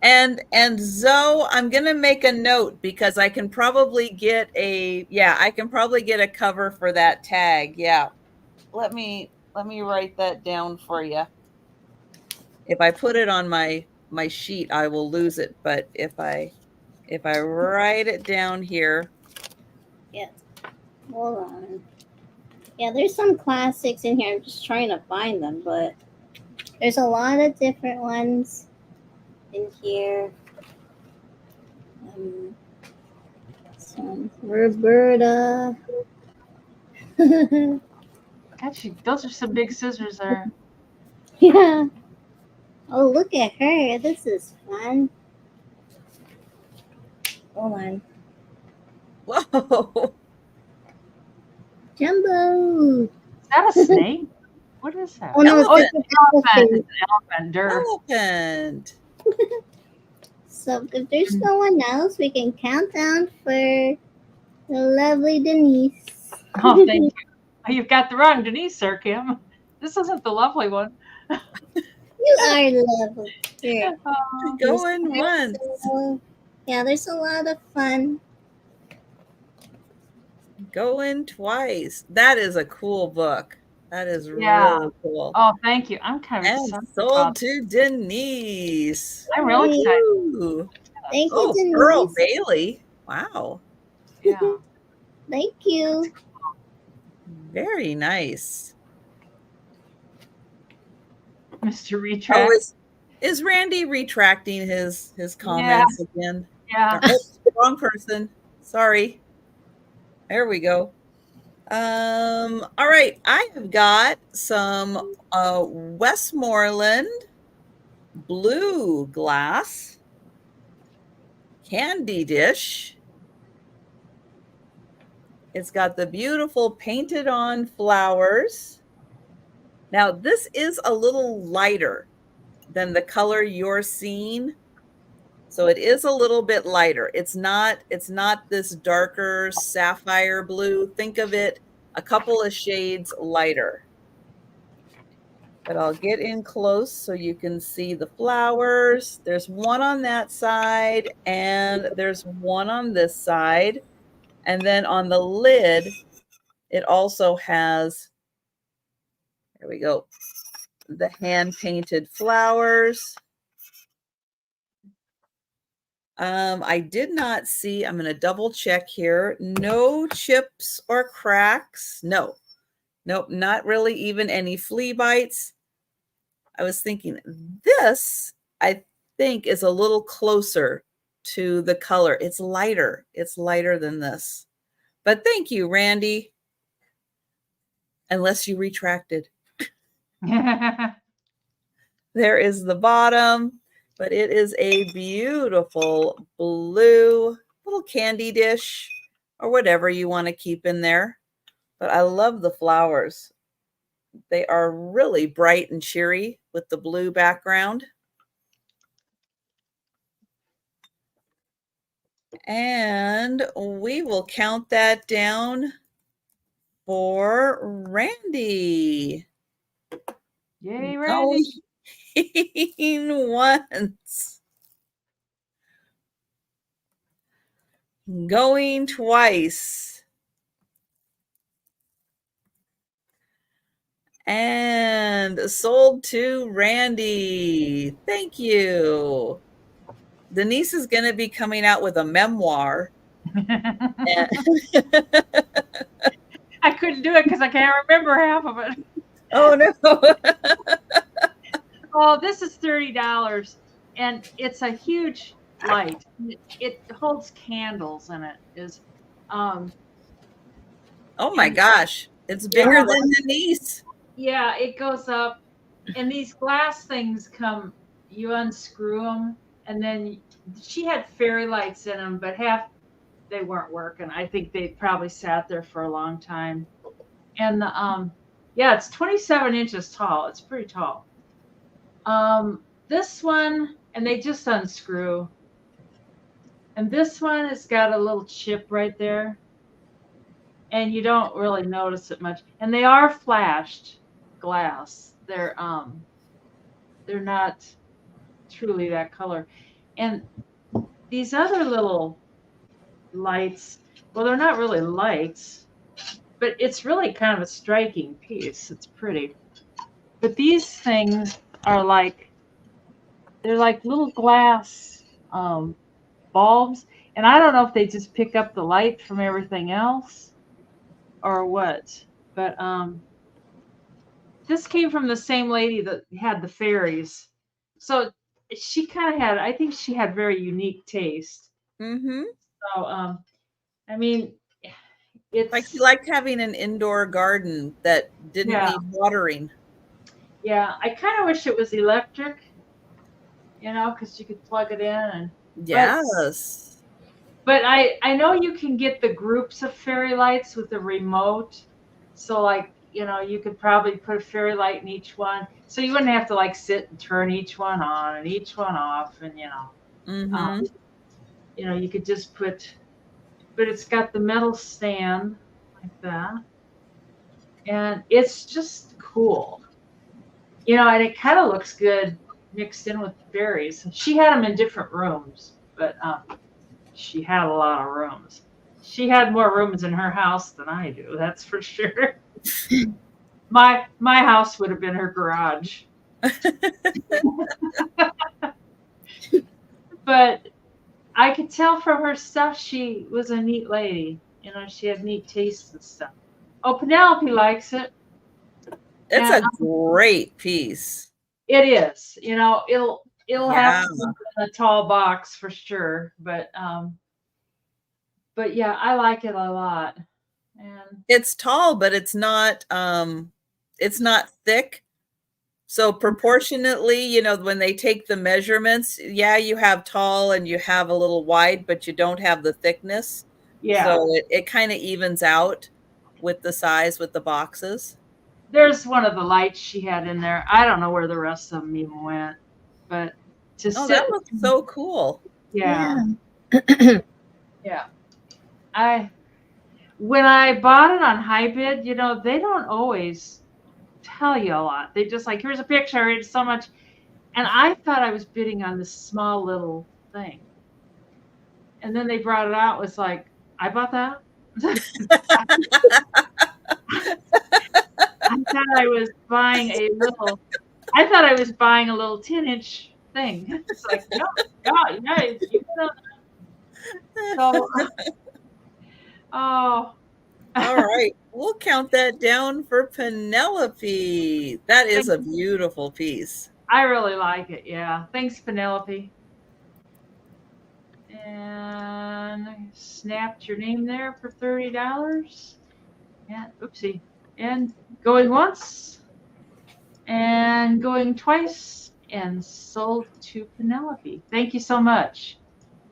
And Zoe, I'm gonna make a note because I can probably get a cover for that tag. Yeah. Let me write that down for you. If I put it on my sheet, I will lose it. But if I write it down here, Yeah, hold on. Yeah, there's some classics in here. I'm just trying to find them, but there's a lot of different ones in here. Some Roberta. Gosh, those are some big scissors there. Yeah. Oh, look at her. This is fun. Hold on. whoa, Jumbo. Is that a snake? What is that? Oh, no, elephant, it's an Elephant. elephant. It's an elephant. elephant. So if there's no one else, we can count down for the lovely Denise. Oh, thank you. Oh, you've got the wrong Denise, Sir Kim. This isn't the lovely one. You are lovely. Here. Oh, Going once, So, yeah, there's a lot of fun. going twice. That is a cool book. That is yeah. really cool. Oh, thank you. I'm kind of And excited sold about to Denise. I'm real excited. Woo. Thank you, Oh, Pearl Denise. Bailey. Wow. Yeah. Thank you. Very nice. Mr. Oh, Retract. is Randy retracting his Yeah. comments again? Yeah. Oh, wrong person. Sorry. There we go. All right. I have got some Westmoreland blue glass candy dish. It's got the beautiful painted on flowers. Now, this is a little lighter than the color you're seeing. So it is a little bit lighter. It's not this darker sapphire blue. Think of it a couple of shades lighter. But I'll get in close so you can see the flowers. There's one on that side and there's one on this side. And then on the lid, it also has, there we go, the hand painted flowers. I did not see, I'm going to double check here. No chips or cracks. No, nope, not really even any flea bites. I was thinking this, I think, is a little closer to the color. It's lighter. It's lighter than this. But thank you, Randy. Unless you retracted. There is the bottom, but it is a beautiful blue little candy dish or whatever you want to keep in there. But I love the flowers. They are really bright and cheery with the blue background. And we will count that down for Randy. Yay, Oh, Randy. once. Going twice. And sold to Randy. Thank you. Denise is going to be coming out with a memoir. I couldn't do it because I can't remember half of it. Oh, no. Oh, this is $30, and it's a huge light. It holds candles in it. Oh my gosh. It's bigger than Denise. Yeah, it goes up, and these glass things come, you unscrew them, and then she had fairy lights in them, but half they weren't working. I think they probably sat there for a long time. And yeah, it's 27 inches tall. It's pretty tall. This one, and they just unscrew. And this one has got a little chip right there, and you don't really notice it much. And they are flashed glass. They're not truly that color. And these other little lights, well, they're not really lights, but it's really kind of a striking piece. It's pretty. But these things are like, they're like little glass bulbs, and I don't know if they just pick up the light from everything else or what, but this came from the same lady that had the fairies, so she kind of had, I think she had very unique taste. Mm-hmm. So I mean, it's like you liked having an indoor garden that didn't need watering. Yeah, I kind of wish it was electric, because you could plug it in. And yes, but I know you can get the groups of fairy lights with the remote, so like you could probably put a fairy light in each one, so you wouldn't have to like sit and turn each one on and each one off, and mm-hmm. You could just put, but it's got the metal stand like that, and it's just cool, and it kind of looks good mixed in with the berries. She had them in different rooms, but she had a lot of rooms. She had more rooms in her house than I do, that's for sure. My house would have been her garage. But I could tell from her stuff she was a neat lady. She had neat tastes and stuff. Oh, Penelope likes it. It's a great piece. It is. It'll have to be in a tall box for sure. But yeah, I like it a lot. And it's tall, but it's not thick. So proportionately, when they take the measurements, you have tall and you have a little wide, but you don't have the thickness. Yeah. So it kind of evens out with the size with the boxes. There's one of the lights she had in there. I don't know where the rest of them even went, but that looks so cool. Yeah. Yeah. When I bought it on HiBid, they don't always tell you a lot. They just like, here's a picture, it's so much. And I thought I was bidding on this small little thing. And then they brought it out, it was like, I bought that? I thought I was buying a little 10-inch thing. It's like, no, God, yeah, so, oh. All right. We'll count that down for Penelope. That is a beautiful piece. I really like it. Yeah. Thanks, Penelope. And I snapped your name there for $30. And oopsie. And going once and going twice and sold to Penelope. Thank you so much.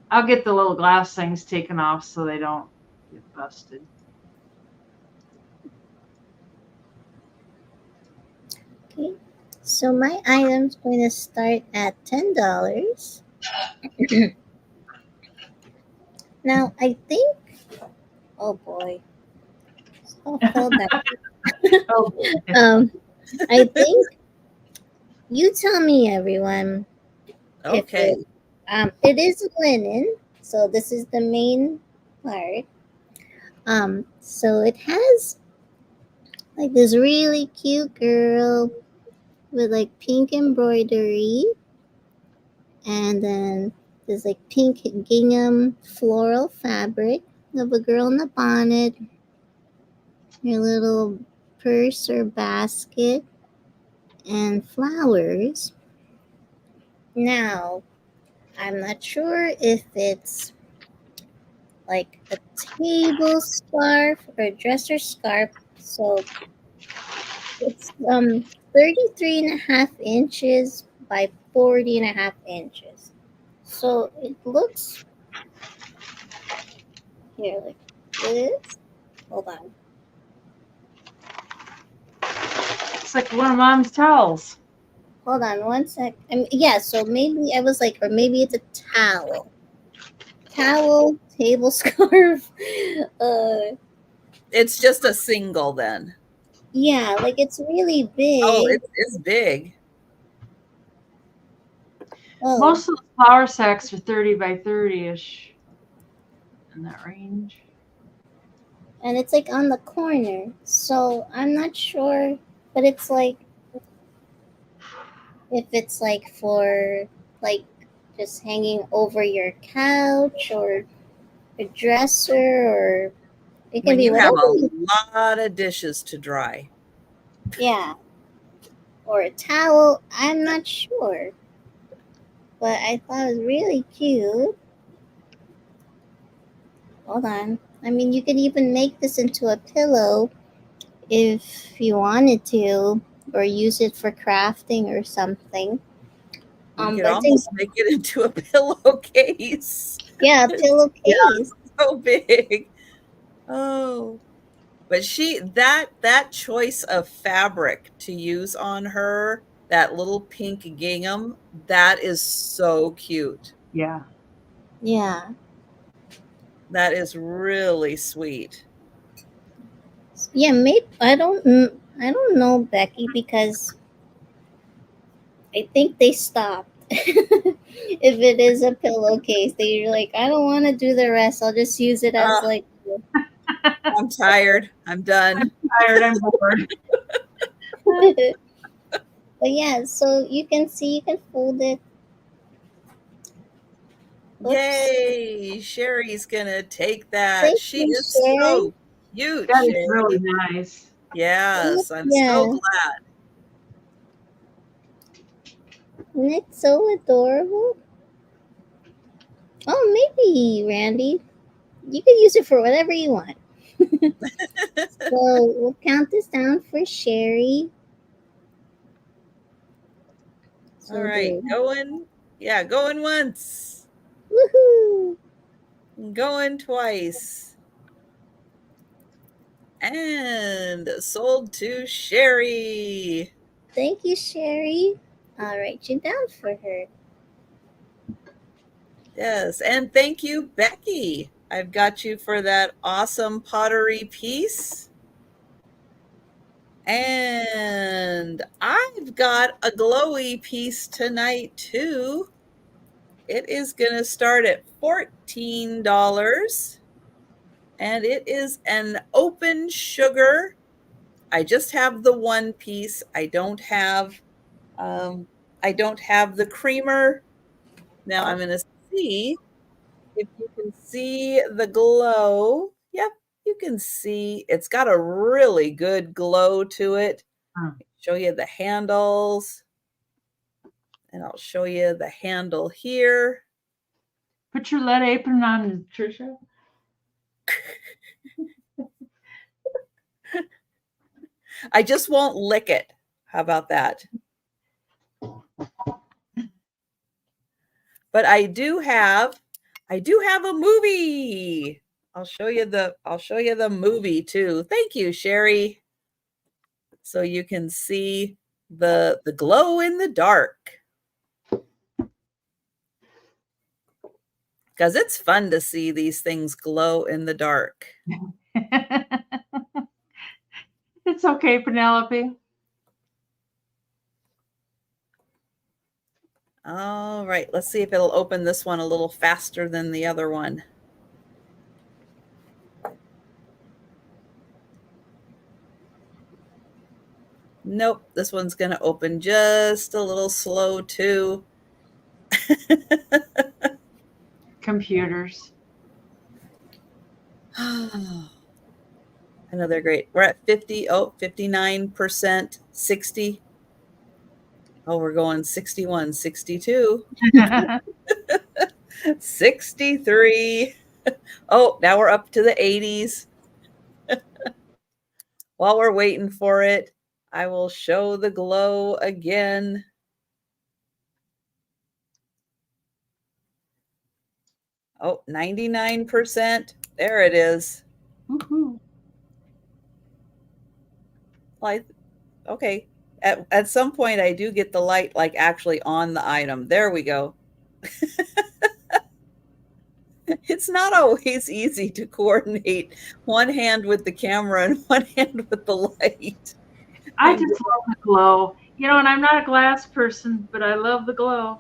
I'll get the little glass things taken off so they don't get busted. Okay, so my item's going to start at $10. Now I think, oh boy, I think You tell me, everyone, if Okay. it is linen, so this is the main part. So it has like this really cute girl with like pink embroidery, and then there's like pink gingham floral fabric of a girl in a bonnet, her little purse or basket, and flowers. Now, I'm not sure if it's like a table scarf or a dresser scarf. So it's 33.5 inches by 40.5 inches. So it looks here like this. Hold on. It's like one of Mom's towels. Hold on one sec. Yeah, so maybe I was like, or maybe it's a towel. Towel, table scarf. It's just a single then. Yeah, like it's really Oh, big. it's big. Oh, Most of the flower sacks are 30 by 30-ish in that range. and it's like on the corner. So I'm not sure, but it's like if it's like for like just hanging over your couch or a dresser, or it can When be you have whatever a you, lot of dishes to dry. yeah, or a towel. I'm not sure, but I thought it was really cute. Hold on. I mean, you could even make this into a pillow if you wanted to, or use it for crafting or something. You could But I think, almost make it into a pillowcase. yeah, a It's Yeah. pillowcase. so big. Oh. But that choice of fabric to use on her, that little pink gingham, that is so cute. Yeah. Yeah, That is really sweet. yeah. Maybe I don't know, Becky, because I think they stopped. If it is a pillowcase, they're like, I don't want to do the rest. I'll just use it as Oh, like. I'm tired. I'm done. Tired, I'm bored. But yeah, so you can see, you can fold it. Oops. Yay! Sherry's gonna take that. Thank She you, is Sherry. so cute, That is really Sherry. nice. Yes, I'm so Yeah, glad. isn't it so adorable? Oh, maybe, Randy, you can use it for whatever you want. So we'll count this down for Sherry. So All we'll right, do going. Yeah, going once, woohoo! going twice, and sold to Sherry. Thank you, Sherry. I'll write you down for her. Yes, and thank you, Becky. I've got you for that awesome pottery piece. And I've got a glowy piece tonight too. It is going to start at $14 and it is an open sugar. I just have the one piece. Um, I don't have the creamer. Now I'm going to see if you can see the glow. Yep, you can see it's got a really good glow to it. Show you the handles, and I'll show you the handle here. Put your lead apron on, Trisha. I just won't lick it. How about that? But I do have a movie. I'll show you the movie too. Thank you, Sherry. So you can see the glow in the dark. Because it's fun to see these things glow in the dark. It's okay, Penelope. All right, let's see if it'll open this one a little faster than the other one. Nope, this one's going to open just a little slow too. Computers. I know they're great. We're at 50, 59%, 60. Oh, we're going 61, 62, 63. Oh, now we're up to the 80s. While we're waiting for it, I will show the glow again. Oh, 99%. There it is. Woohoo. Like, okay. At some point, I do get the light like actually on the item. There we go. It's not always easy to coordinate one hand with the camera and one hand with the light. I just love the glow. You know, and I'm not a glass person, but I love the glow.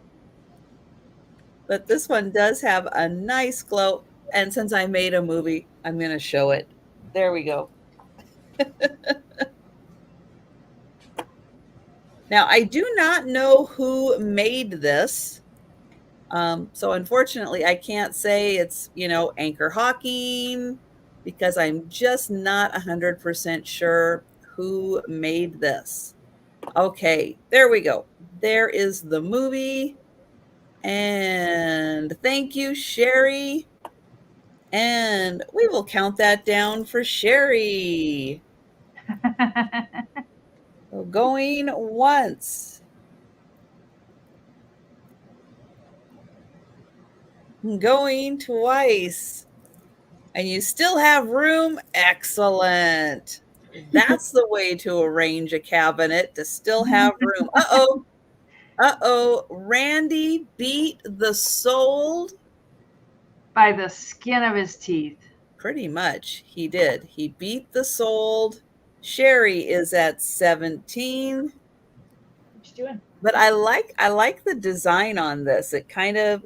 But this one does have a nice glow. And since I made a movie, I'm going to show it. There we go. Now, I do not know who made this. So unfortunately, I can't say it's, Anchor Hawking, because I'm just not 100% sure who made this. Okay, there we go. There is the movie. And thank you, Sherry. And we will count that down for Sherry. So going once. Going twice. And you still have room? Excellent. That's the way to arrange a cabinet, to still have room. Uh-oh. Uh-oh. Randy beat the sold. By the skin of his teeth. Pretty much. He did. He beat the sold. Sherry is at 17. What you doing? But I like the design on this. It kind of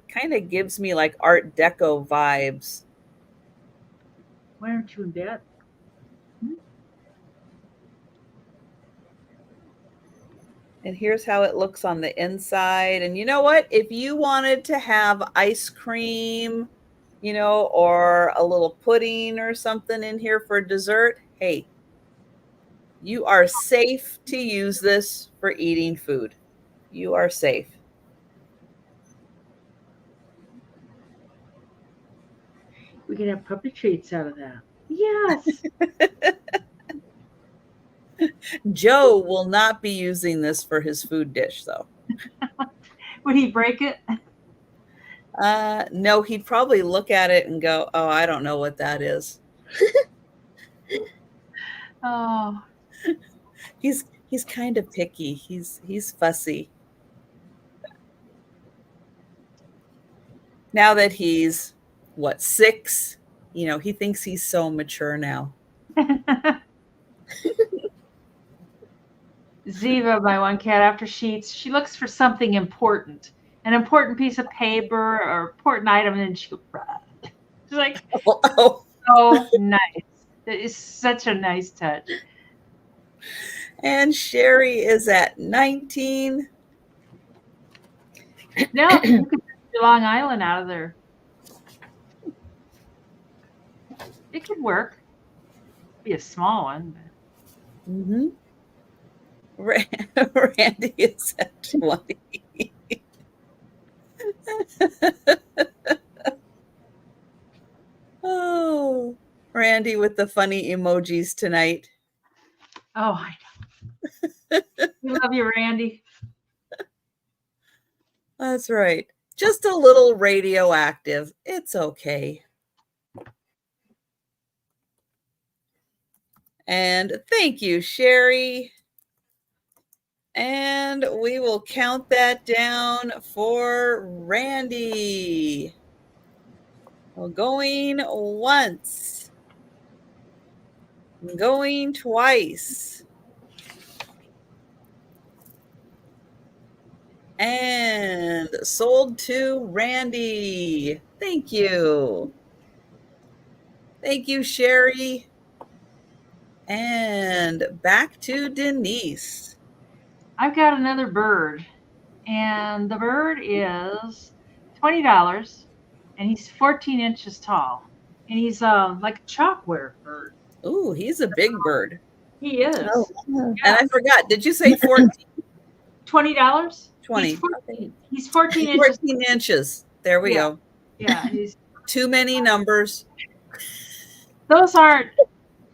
gives me like Art Deco vibes. Why aren't you in bed? And here's how it looks on the inside. And you know what? If you wanted to have ice cream, or a little pudding or something in here for dessert, hey, you are safe to use this for eating food. You are safe. We can have puppy treats out of that. Yes. Joe will not be using this for his food dish, though. Would he break it? No, he'd probably look at it and go, "Oh, I don't know what that is." Oh. He's kind of picky. He's fussy. Now that he's 6, he thinks he's so mature now. Ziva, my one cat, after she eats, she looks for something important, an important piece of paper or important item, and she goes, she's like, oh. So nice. It is such a nice touch. And Sherry is at 19. No, you could take Long Island out of there. It could work. Be a small one. But... Mm-hmm. Randy is at 20. Oh, Randy with the funny emojis tonight. Oh, I know. We love you, Randy. That's right. Just a little radioactive. It's okay. And thank you, Sherry. And we will count that down for Randy. Well, going once. Going twice. And sold to Randy. Thank you. Thank you, Sherry. And back to Denise. I've got another bird, and the bird is $20, and he's 14 inches tall, and he's like a chalkware bird. Ooh, he's a big bird. He is. Oh, wow. And I forgot, did you say 14? $20? 20. He's 14 inches. 14 inches. There we go. Yeah, he's Too many numbers. those aren't.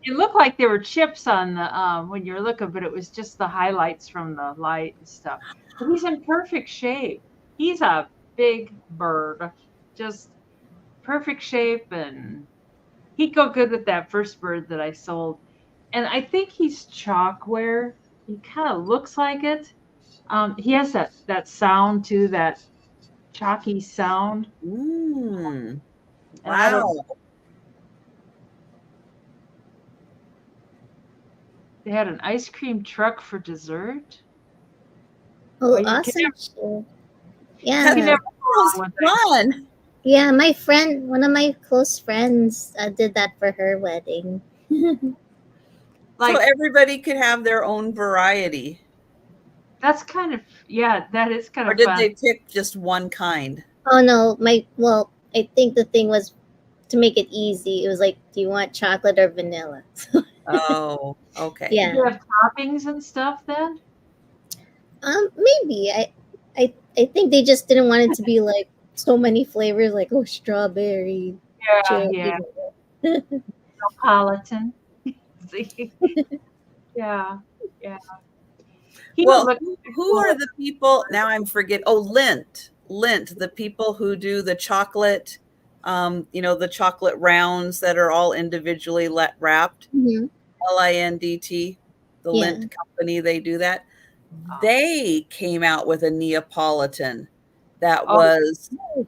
It looked like there were chips on the when you were looking, but it was just the highlights from the light and stuff. But he's in perfect shape. He's a big bird, just perfect shape, and he'd go good with that first bird that I sold. And I think he's chalkware. He kind of looks like it. He has that sound too, that chalky sound. Mm. And I Wow. They had an ice cream truck for dessert. Oh, Well, you can awesome. You Yeah. can never go That wrong was with fun. Yeah, my friend, one of my close friends, did that for her wedding. Like So everybody could have their own variety. that's kind of that is kind Or of did fun. they pick just one kind? Oh no, well, I think the thing was to make it easy. It was like, do you want chocolate or vanilla? Oh, okay. Yeah. Did you have toppings and stuff then? Maybe I think they just didn't want it to be like so many flavors, like strawberry, Yeah. cherry. Neapolitan. See? Yeah. He Well, looked who are the people now? I'm forget. Oh, Lint, the people who do the chocolate, the chocolate rounds that are all individually wrapped. Mhm. LINDT, the Yeah. Lint company, they do that. They came out with a Neapolitan that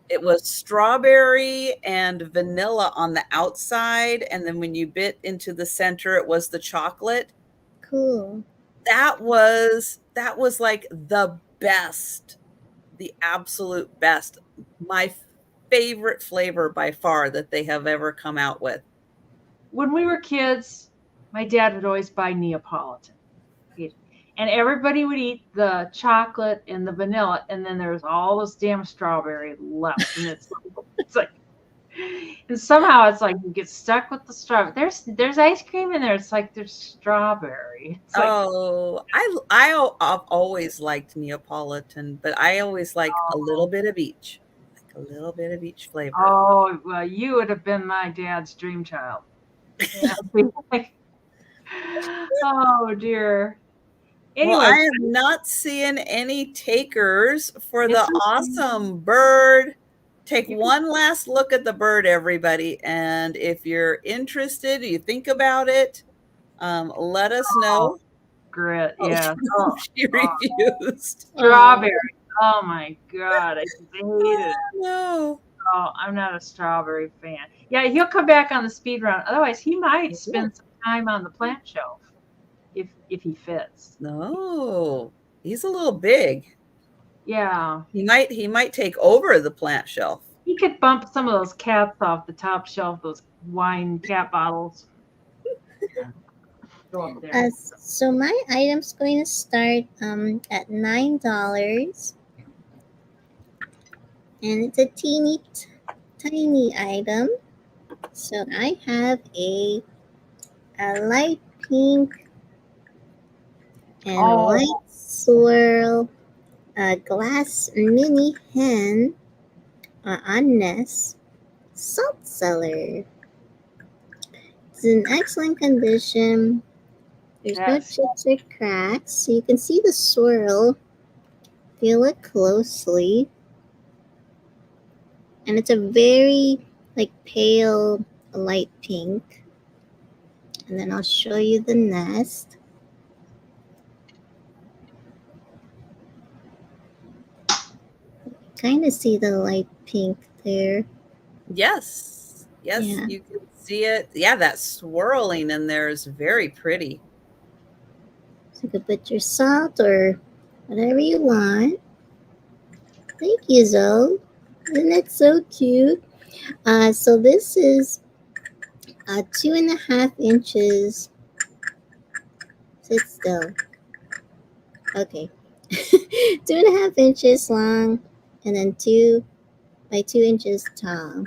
it was strawberry and vanilla on the outside, and then when you bit into the center, it was the chocolate. Cool. That was like the best, the absolute best. My favorite flavor by far that they have ever come out with. when we were kids, my dad would always buy Neapolitan. And everybody would eat the chocolate and the vanilla, and then there's all this damn strawberry left. And it's like and somehow it's like you get stuck with the strawberry. There's ice cream in there. It's like there's strawberry. It's like, I've always liked Neapolitan, but I always like a little bit of each. Like a little bit of each flavor. oh well, you would have been my dad's dream child. Yeah. Oh dear. Anyway, Well, I am not seeing any takers for the It's okay. awesome bird. Take one last look at the bird, everybody. And if you're interested, you think about it, let us know. Grit, Oh, yeah. she refused. Strawberry. Oh my god, I just hate it. No. Oh, I'm not a strawberry fan. Yeah, he'll come back on the speed round. Otherwise, he might spend some time on the plant shelf if he fits. No, he's a little big. Yeah, He might take over the plant shelf. he could bump some of those cats off the top shelf, those wine cat bottles. Go up there. So my item's going to start at $9, and it's a teeny tiny item. So I have a light pink and white swirl glass mini hen on Nest salt cellar. It's in excellent condition. There's no chips or cracks, so you can see the swirl. Feel it closely. And it's a very pale light pink. And then I'll show you the nest. Kind of see the light pink there. Yes. Yeah. You can see it. Yeah, that swirling in there is very pretty. So you can put your salt or whatever you want. Thank you, Zoe. Isn't that so cute? So this is 2.5 inches. Sit still. Okay. 2.5 inches long, and then 2 by 2 inches tall.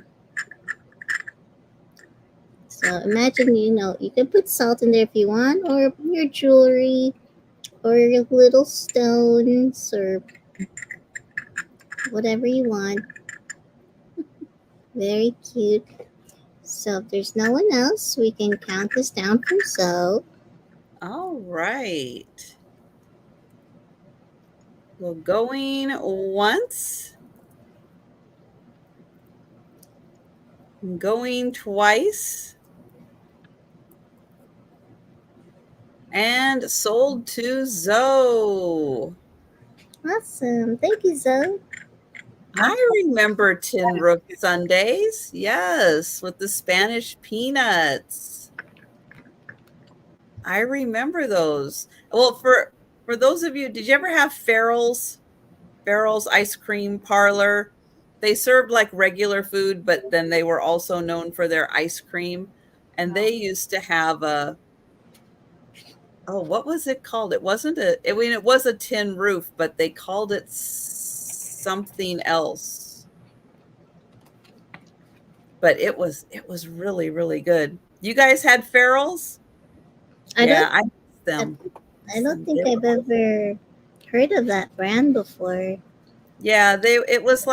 So imagine, you can put salt in there if you want, or your jewelry, or your little stones, or whatever you want. Very cute. So if there's no one else, we can count this down for Zoe. All right. Well, going once, going twice, and sold to Zoe. Awesome. Thank you, Zoe. I remember Tin Roof Sundays. Yes, with the Spanish peanuts. I remember those. Well, for those of you, did you ever have Farrell's ice cream parlor? They served like regular food, but then they were also known for their ice cream. And they used to have what was it called? It wasn't it was a tin roof, but they called it something else. But it was really, really good. You guys had Farrell's? I Yeah, don't I missed them. I don't think I've ever heard of that brand before. Yeah, it was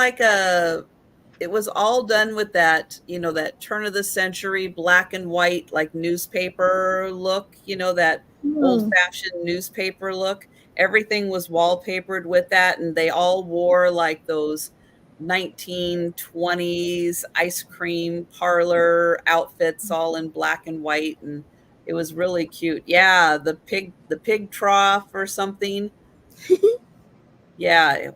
all done with that, that turn of the century black and white like newspaper look, that old Oh, fashioned newspaper look. Everything was wallpapered with that, and they all wore like those 1920s ice cream parlor outfits all in black and white, and it was really cute. Yeah, the pig trough or something. Yeah,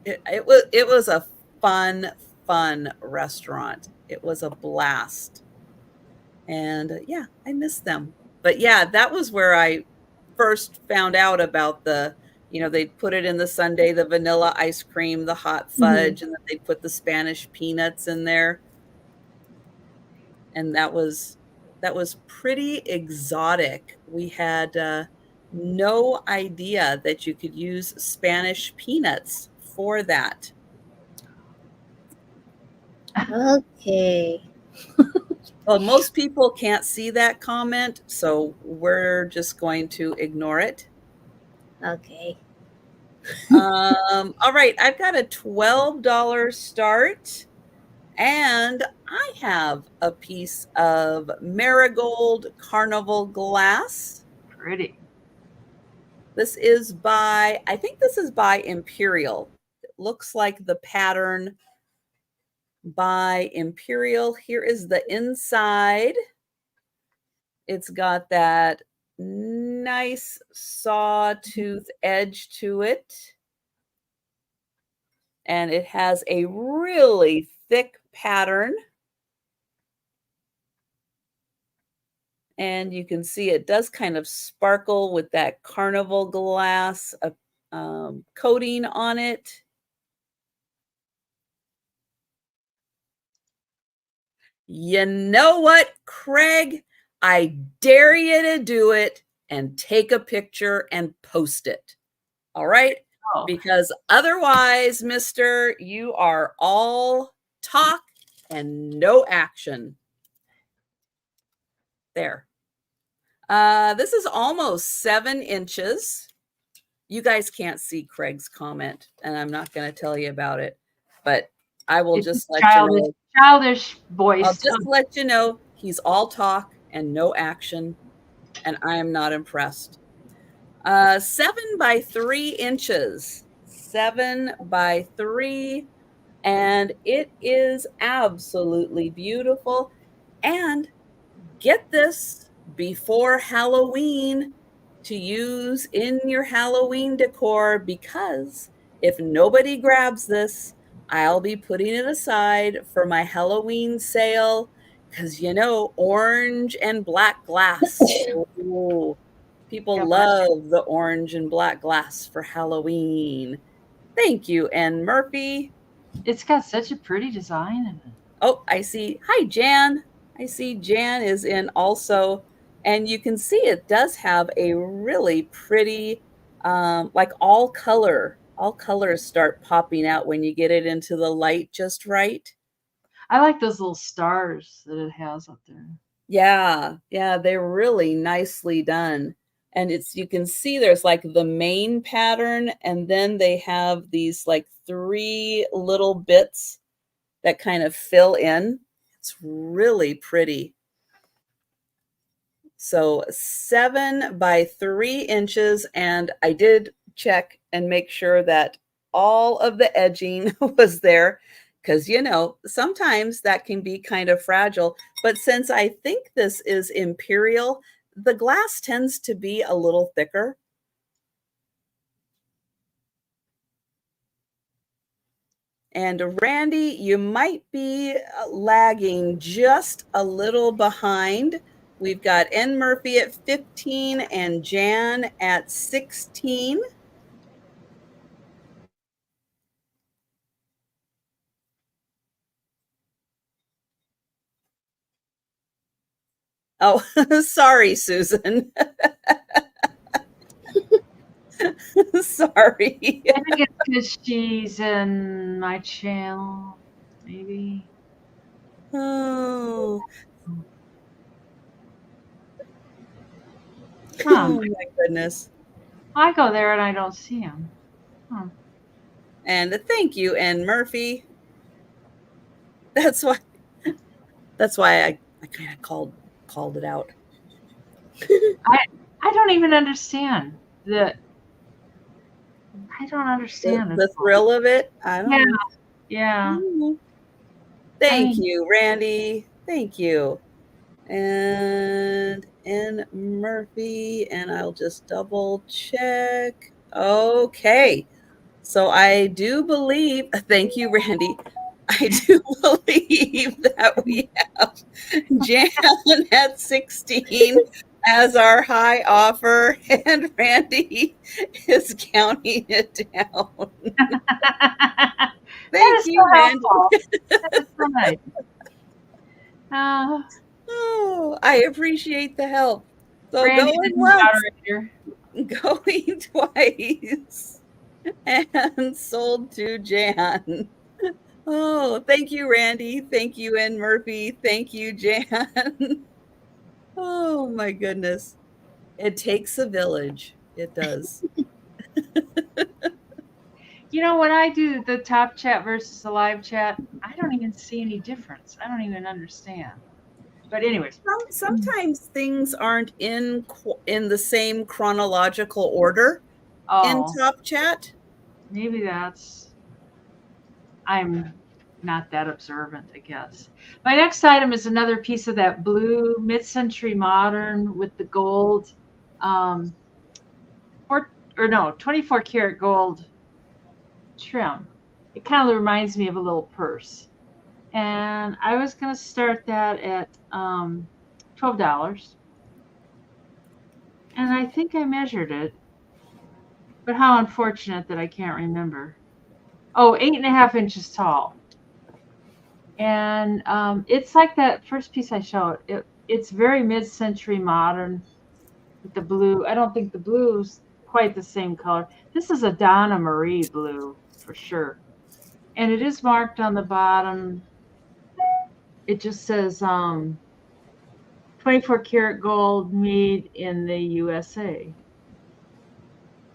it was a fun restaurant. It was a blast. And yeah, I miss them. But yeah, that was where I first found out about they'd put it in the sundae, the vanilla ice cream, the hot mhm. fudge, and then they'd put the Spanish peanuts in there. And that was pretty exotic. We had no idea that you could use Spanish peanuts for that. Okay. Well, most people can't see that comment, so we're just going to ignore it. Okay. All right, I've got a $12 start, and I have a piece of marigold carnival glass. Pretty. I think this is by Imperial. It looks like the pattern by Imperial. Here is the inside. It's got that nice sawtooth edge to it. And it has a really thick pattern. And you can see it does kind of sparkle with that carnival glass coating on it. You know what, Craig? I dare you to do it and take a picture and post it. All right? Oh, Because otherwise, mister, you are all talk and no action. There. This is almost 7 inches. You guys can't see Craig's comment, and I'm not going to tell you about it, but I will it's just let you childish, know. childish I'll voice. just let you know he's all talk and no action, and I am not impressed. 7 by 3 inches. 7 by 3, and it is absolutely beautiful. And get this, before Halloween, to use in your Halloween decor, because if nobody grabs this, I'll be putting it aside for my Halloween sale, because orange and black glass. Oh, people Yeah, bless you. love the orange and black glass for Halloween. Thank you, N. Murphy. It's got such a pretty design in it. Oh, I see. Hi, Jan. I see Jan is in also. And you can see it does have a really pretty, like all colors start popping out when you get it into the light just right. I like those little stars that it has up there. Yeah, yeah, they're really nicely done. And you can see there's like the main pattern, and then they have these like three little bits that kind of fill in. It's really pretty. So 7 by 3 inches, and I did check and make sure that all of the edging was there, because sometimes that can be kind of fragile. But since I think this is imperial, the glass tends to be a little thicker. And Randy, you might be lagging just a little behind. We've got N. Murphy at 15 and Jan at 16. Oh, sorry, Susan. Sorry. I think it's because she's in my channel, maybe. Oh. Huh. Oh my goodness. I go there and I don't see him. Huh. And thank you, N. Murphy. That's why I kind of called it out. I don't even understand I don't understand The thrill of it. I don't know. Yeah. Thank you, Randy. Thank you. And N. Murphy, and I'll just double check. Okay. So I do believe, thank you, Randy. I do believe that we have Jan at 16 as our high offer, and Randy is counting it down. Thank you, Randy. That is so nice. Oh, I appreciate the help. So Randy going the once, moderator. going twice, and sold to Jan. Oh, thank you, Randy. Thank you, N. Murphy. Thank you, Jan. Oh my goodness. It takes a village. It does. When I do the top chat versus the live chat, I don't even see any difference. I don't even understand. But anyways, sometimes things aren't in the same chronological order in top chat. Maybe I'm not that observant, I guess. My next item is another piece of that blue mid-century modern with the gold, 24 karat gold trim. It kind of reminds me of a little purse. And I was going to start that at $12. And I think I measured it. But how unfortunate that I can't remember. Oh, 8.5 inches tall. And it's like that first piece I showed. It's very mid-century modern with the blue. I don't think the blue's quite the same color. This is a Donna Marie blue for sure. And it is marked on the bottom. It just says 24 karat gold made in the USA.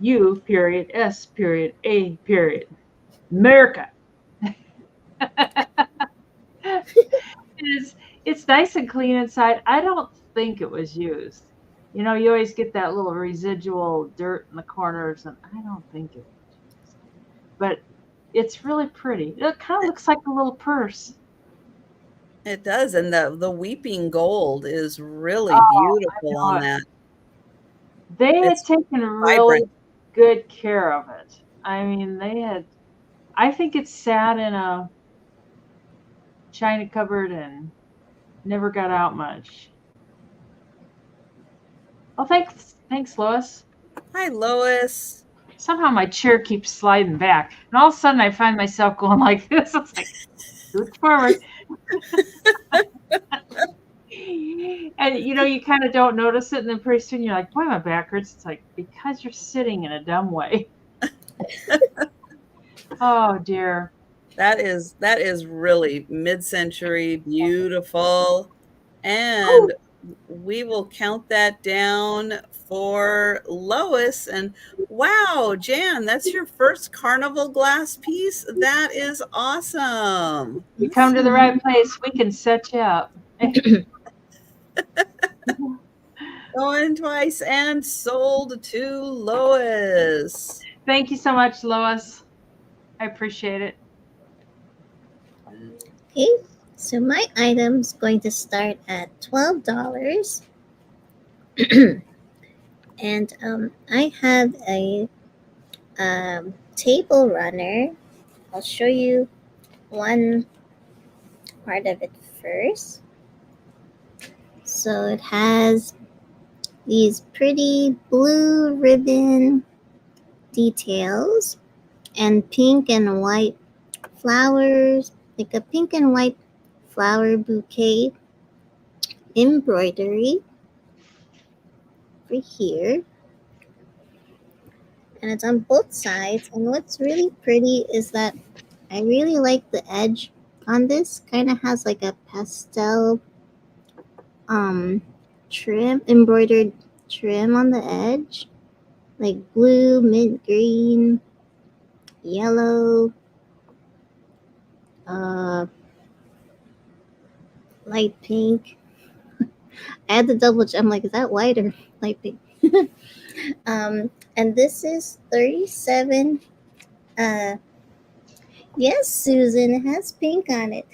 U period S period A period. America. It's nice and clean inside. I don't think it was used. You always get that little residual dirt in the corners, and I don't think it was used. But it's really pretty. It kind of looks like a little purse. It does, and the weeping gold is really beautiful on that. They had taken really good care of it. I mean, I think it's sat in a china cupboard and never got out much. Oh, thanks, Lois. Hi, Lois. somehow my chair keeps sliding back. And all of a sudden I find myself going like this. It's like, scoot forward. And you kind of don't notice it. And then pretty soon you're like, boy, my back hurts. It's like, because you're sitting in a dumb way. Oh, dear. That is really mid-century, beautiful. And we will count that down for Lois. And wow, Jan, that's your first carnival glass piece. That is awesome. You come to the right place. We can set you up. Going twice and sold to Lois. Thank you so much, Lois. I appreciate it. Okay, so my item's going to start at $12. And I have a table runner. I'll show you one part of it first. So it has these pretty blue ribbon details and pink and white flowers, like a pink and white flower bouquet embroidery over here. And it's on both sides. And what's really pretty is that I really like the edge on this. Kind of has like a pastel trim, embroidered trim on the edge, like blue, mint green, yellow, light pink. I had to double check. I'm like, is that white or light pink? And this is 37. Yes, Susan, it has pink on it.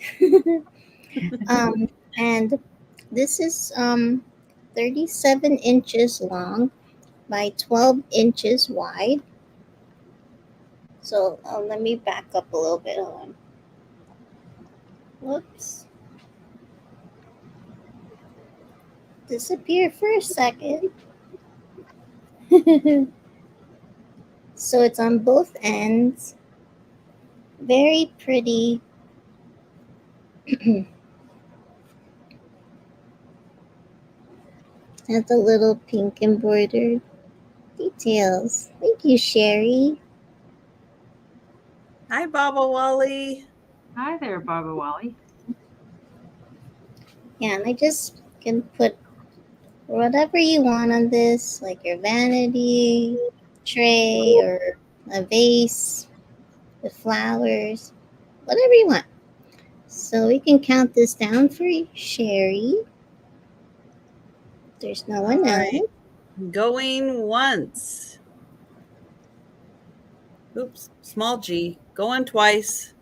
And this is 37 inches long by 12 inches wide. So let me back up a little bit. Hold on. Whoops. Disappear for a second. So it's on both ends. Very pretty. Has the little pink embroidered details. Thank you, Sherry. Hi, Baba Wally. Hi there, Baba Wally. Yeah, and I just can put whatever you want on this, like your vanity tray or a vase with flowers, whatever you want. So we can count this down for Sherry. There's no one else. Going once. Oops, small g. Going twice.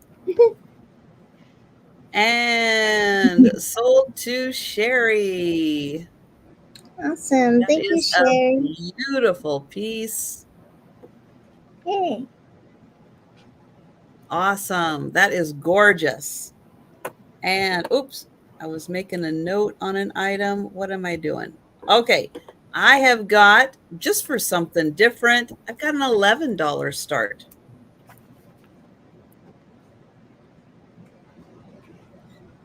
And sold to Sherry. Awesome. Thank you, Sherry. Beautiful piece. Yay. Awesome. That is gorgeous. And oops, I was making a note on an item. What am I doing? Okay. I have got, just for something different, I've got an $11 start.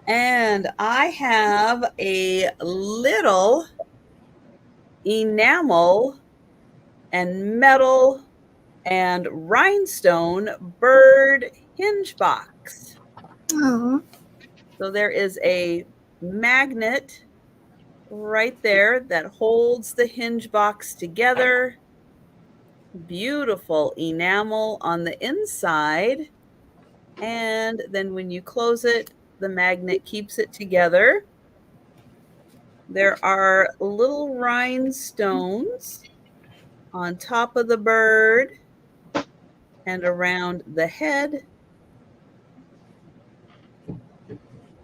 And I have a little enamel and metal and rhinestone bird hinge box. Aww. So there is a magnet right there that holds the hinge box together. Beautiful enamel on the inside. And then when you close it, the magnet keeps it together. There are little rhinestones on top of the bird and around the head.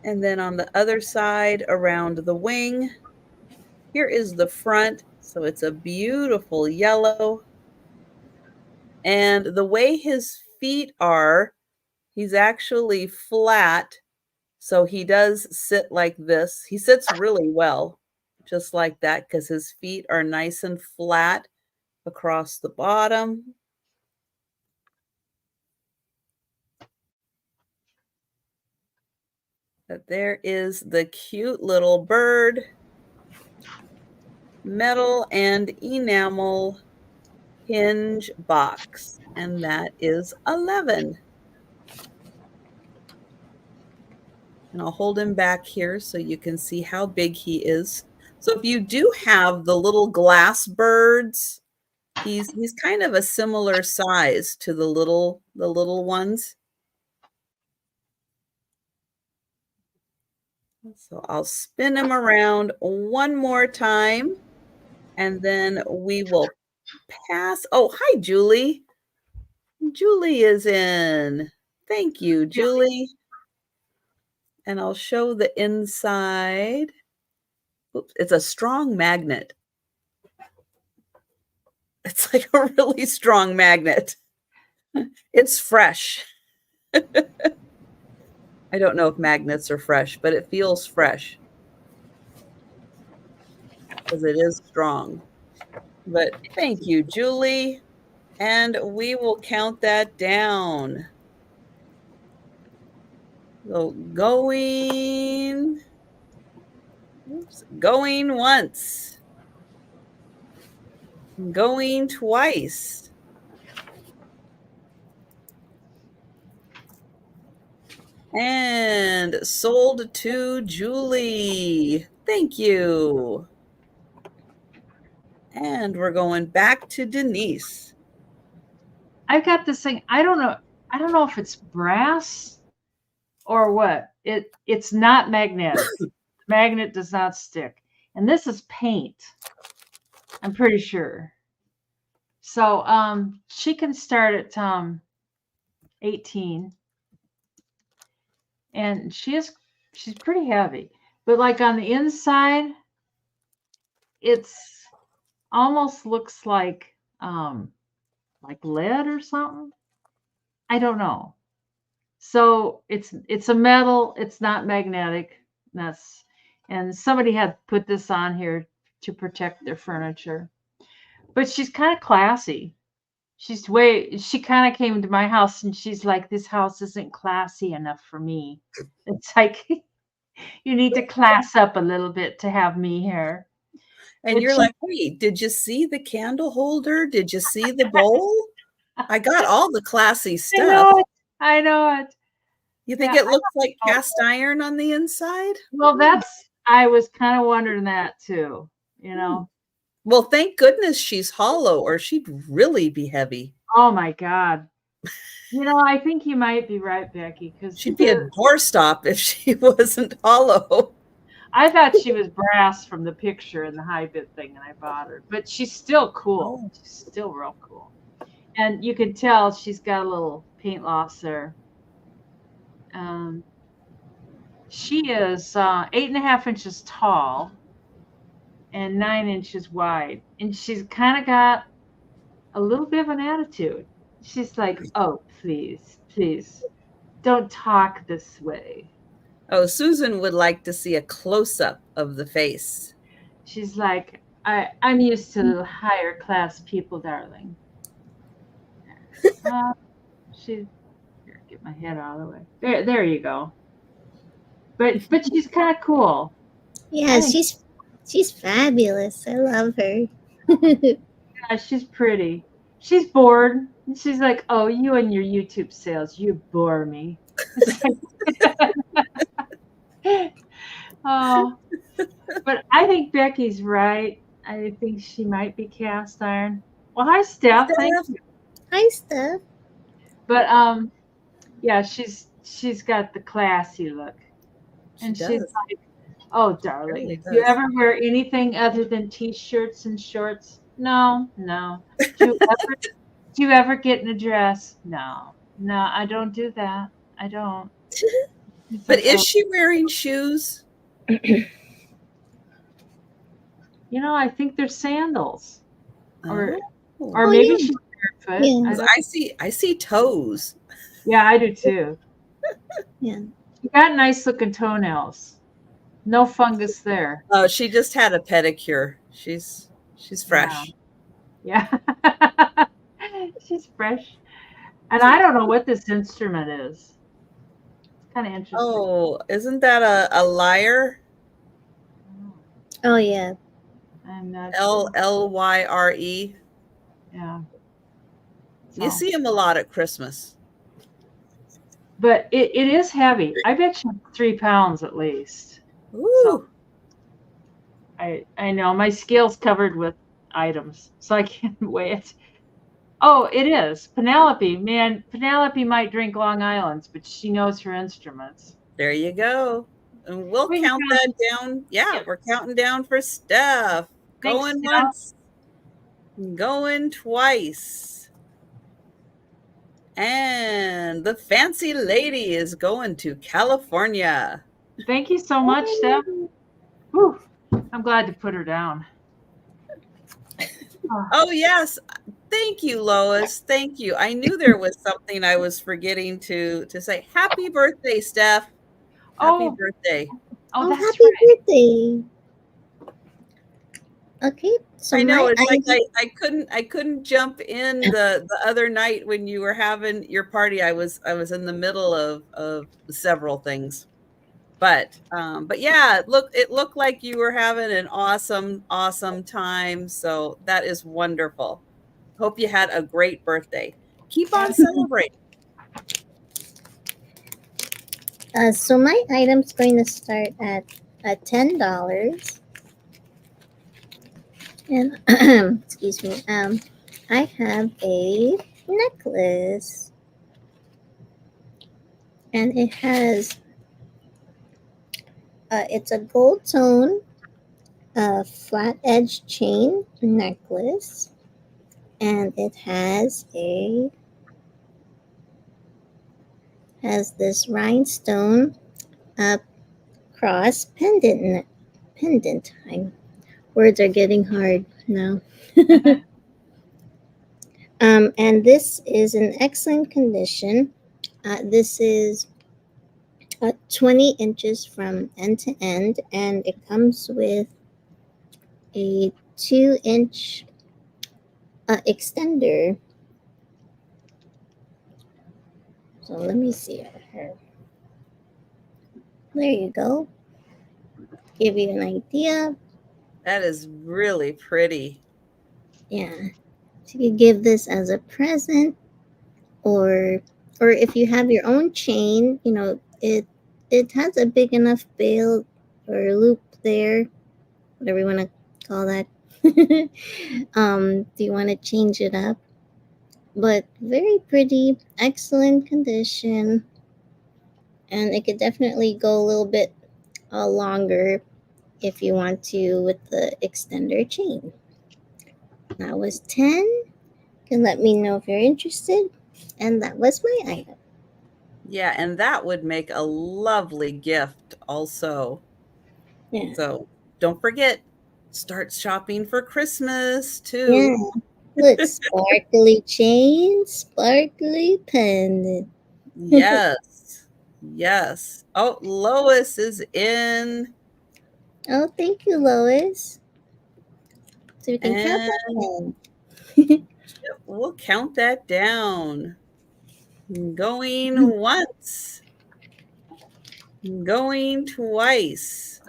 And then on the other side around the wing. Here is the front. So it's a beautiful yellow. And the way his feet are, he's actually flat. So he does sit like this. He sits really well, just like that, because his feet are nice and flat across the bottom. But there is the cute little bird, metal and enamel hinge box, and that is 11. And I'll hold him back here so you can see how big he is. So if you do have the little glass birds, he's kind of a similar size to the little ones. So I'll spin him around one more time, and then we will pass. Oh, hi, Julie. Julie is in. Thank you, Julie. And I'll show the inside. Oops, it's a strong magnet. It's like a really strong magnet. It's fresh. I don't know if magnets are fresh, but it feels fresh because it is strong. But thank you, Julie. And we will count that down. So going once, going twice. And sold to Julie. Thank you. And we're going back to Denise. I've got this thing. I don't know if it's brass or what. It's not magnetic. Magnet does not stick. And this is paint. I'm pretty sure. So she can start at 18. And she's pretty heavy. But like on the inside, it's almost looks like lead or something. I don't know. So it's a metal, it's not magnetic. And somebody had put this on here to protect their furniture. But she's kind of classy. She kind of came to my house and she's like, this house isn't classy enough for me. It's like, you need to class up a little bit to have me here. And you're like, wait, did you see the candle holder? Did you see the bowl? I got all the classy stuff. I know it. You think it looks like cast iron on the inside? Well, I was kind of wondering that too, you know. Well, thank goodness she's hollow or she'd really be heavy. Oh my God. You know, I think you might be right, Becky, because she'd be a doorstop if she wasn't hollow. I thought she was brass from the picture and the high bit thing, and I bought her. But she's still cool. Oh. She's still real cool. And you can tell she's got a little paint loss there. She is 8.5 inches tall and 9 inches wide. And she's kind of got a little bit of an attitude. She's like, oh, please, don't talk this way. Oh, Susan would like to see a close-up of the face. She's like, I'm used to little higher class people, darling. Here, get my head out of the way. There you go. But she's kind of cool. Yeah, she's fabulous. I love her. Yeah, she's pretty. She's bored. She's like, oh, you and your YouTube sales, you bore me. Oh, but I think Becky's right. I think she might be cast iron. Well, hi, Steph. Thank you. Hi, Steph. But yeah, she's got the classy look, and she's like, oh, darling, really do you ever wear anything other than t-shirts and shorts? No. Do you ever get in a dress? No, I don't do that. I don't. But is she wearing shoes? You know, I think they're sandals, or maybe yeah. she's barefoot. Yeah. I see toes. Yeah, I do too. Yeah, she got nice looking toenails. No fungus there. Oh, she just had a pedicure. She's fresh. Yeah. She's fresh. And I don't know what this instrument is. Kind of interesting. Oh, isn't that a liar? Oh yeah. I'm not L sure. L Y R E. Yeah. You So, see them a lot at Christmas. but it is heavy. I bet you 3 pounds at least. So Ooh. I know my scale's covered with items, so I can't weigh it. Oh, it is. Penelope, man, Penelope might drink Long Island's, but she knows her instruments. There you go. And we'll We can count count. that down. Yeah, Yeah. we're counting down for Steph. Thanks, Going Steph. once, going twice. And the fancy lady is going to California. Thank you so much, Steph. Whew. I'm glad to put her down. Oh, yes. Thank you, Lois. Thank you. I knew there was something I was forgetting to say. Happy birthday, Steph. Happy Oh, birthday. oh, Oh, that's happy right. birthday. Okay, so I know my it's like item. I couldn't jump in the other night when you were having your party. I was in the middle of several things. But yeah, it looked like you were having an awesome time. So that is wonderful. Hope you had a great birthday. Keep on celebrating. So my item's going to start at $10, and excuse me. I have a necklace, and it has it's a gold tone, flat edge chain necklace, and it has this rhinestone cross pendant. Words are getting hard now. And this is in excellent condition. This is 20 inches from end to end, and it comes with a 2-inch extender. So let me see her. There you go. Give you an idea. That is really pretty. Yeah. So you could give this as a present, or if you have your own chain, it has a big enough bail or loop there, whatever you want to call that. Do you want to change it up? But very pretty, excellent condition, and it could definitely go a little bit longer if you want to with the extender chain. That was 10. You can let me know if you're interested. And that was my item. Yeah, and that would make a lovely gift also. Yeah. So don't forget, start shopping for Christmas Yeah. too. Look, sparkly chain, sparkly pendant. Yes. Yes. Oh, Lois is in. Oh, thank you, Lois. So we can count And that down. we'll count that down. Going once, going twice,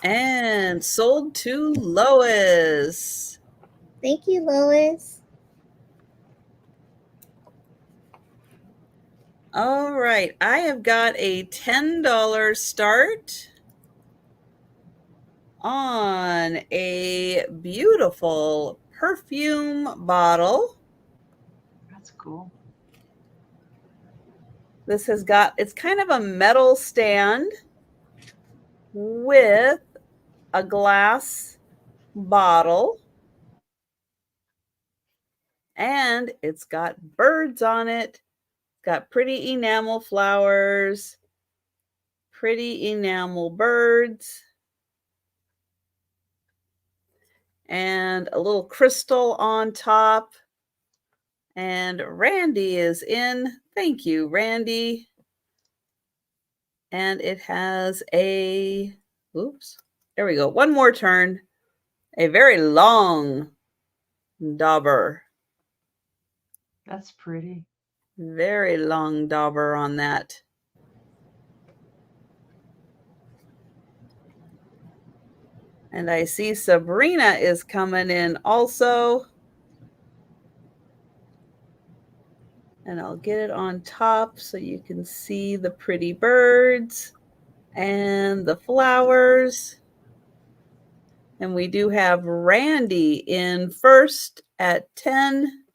and sold to Lois. Thank you, Lois. All right, I have got a $10 start on a beautiful perfume bottle. That's cool. It's kind of a metal stand with a glass bottle, and it's got birds on it. It's got pretty enamel flowers, pretty enamel birds, and a little crystal on top. And Randy is in. Thank you, Randy. And it has oops, there we go. One more turn. A very long dauber. That's pretty. Very long dauber on that. And I see Sabrina is coming in also. And I'll get it on top so you can see the pretty birds and the flowers. And we do have Randy in first at 10.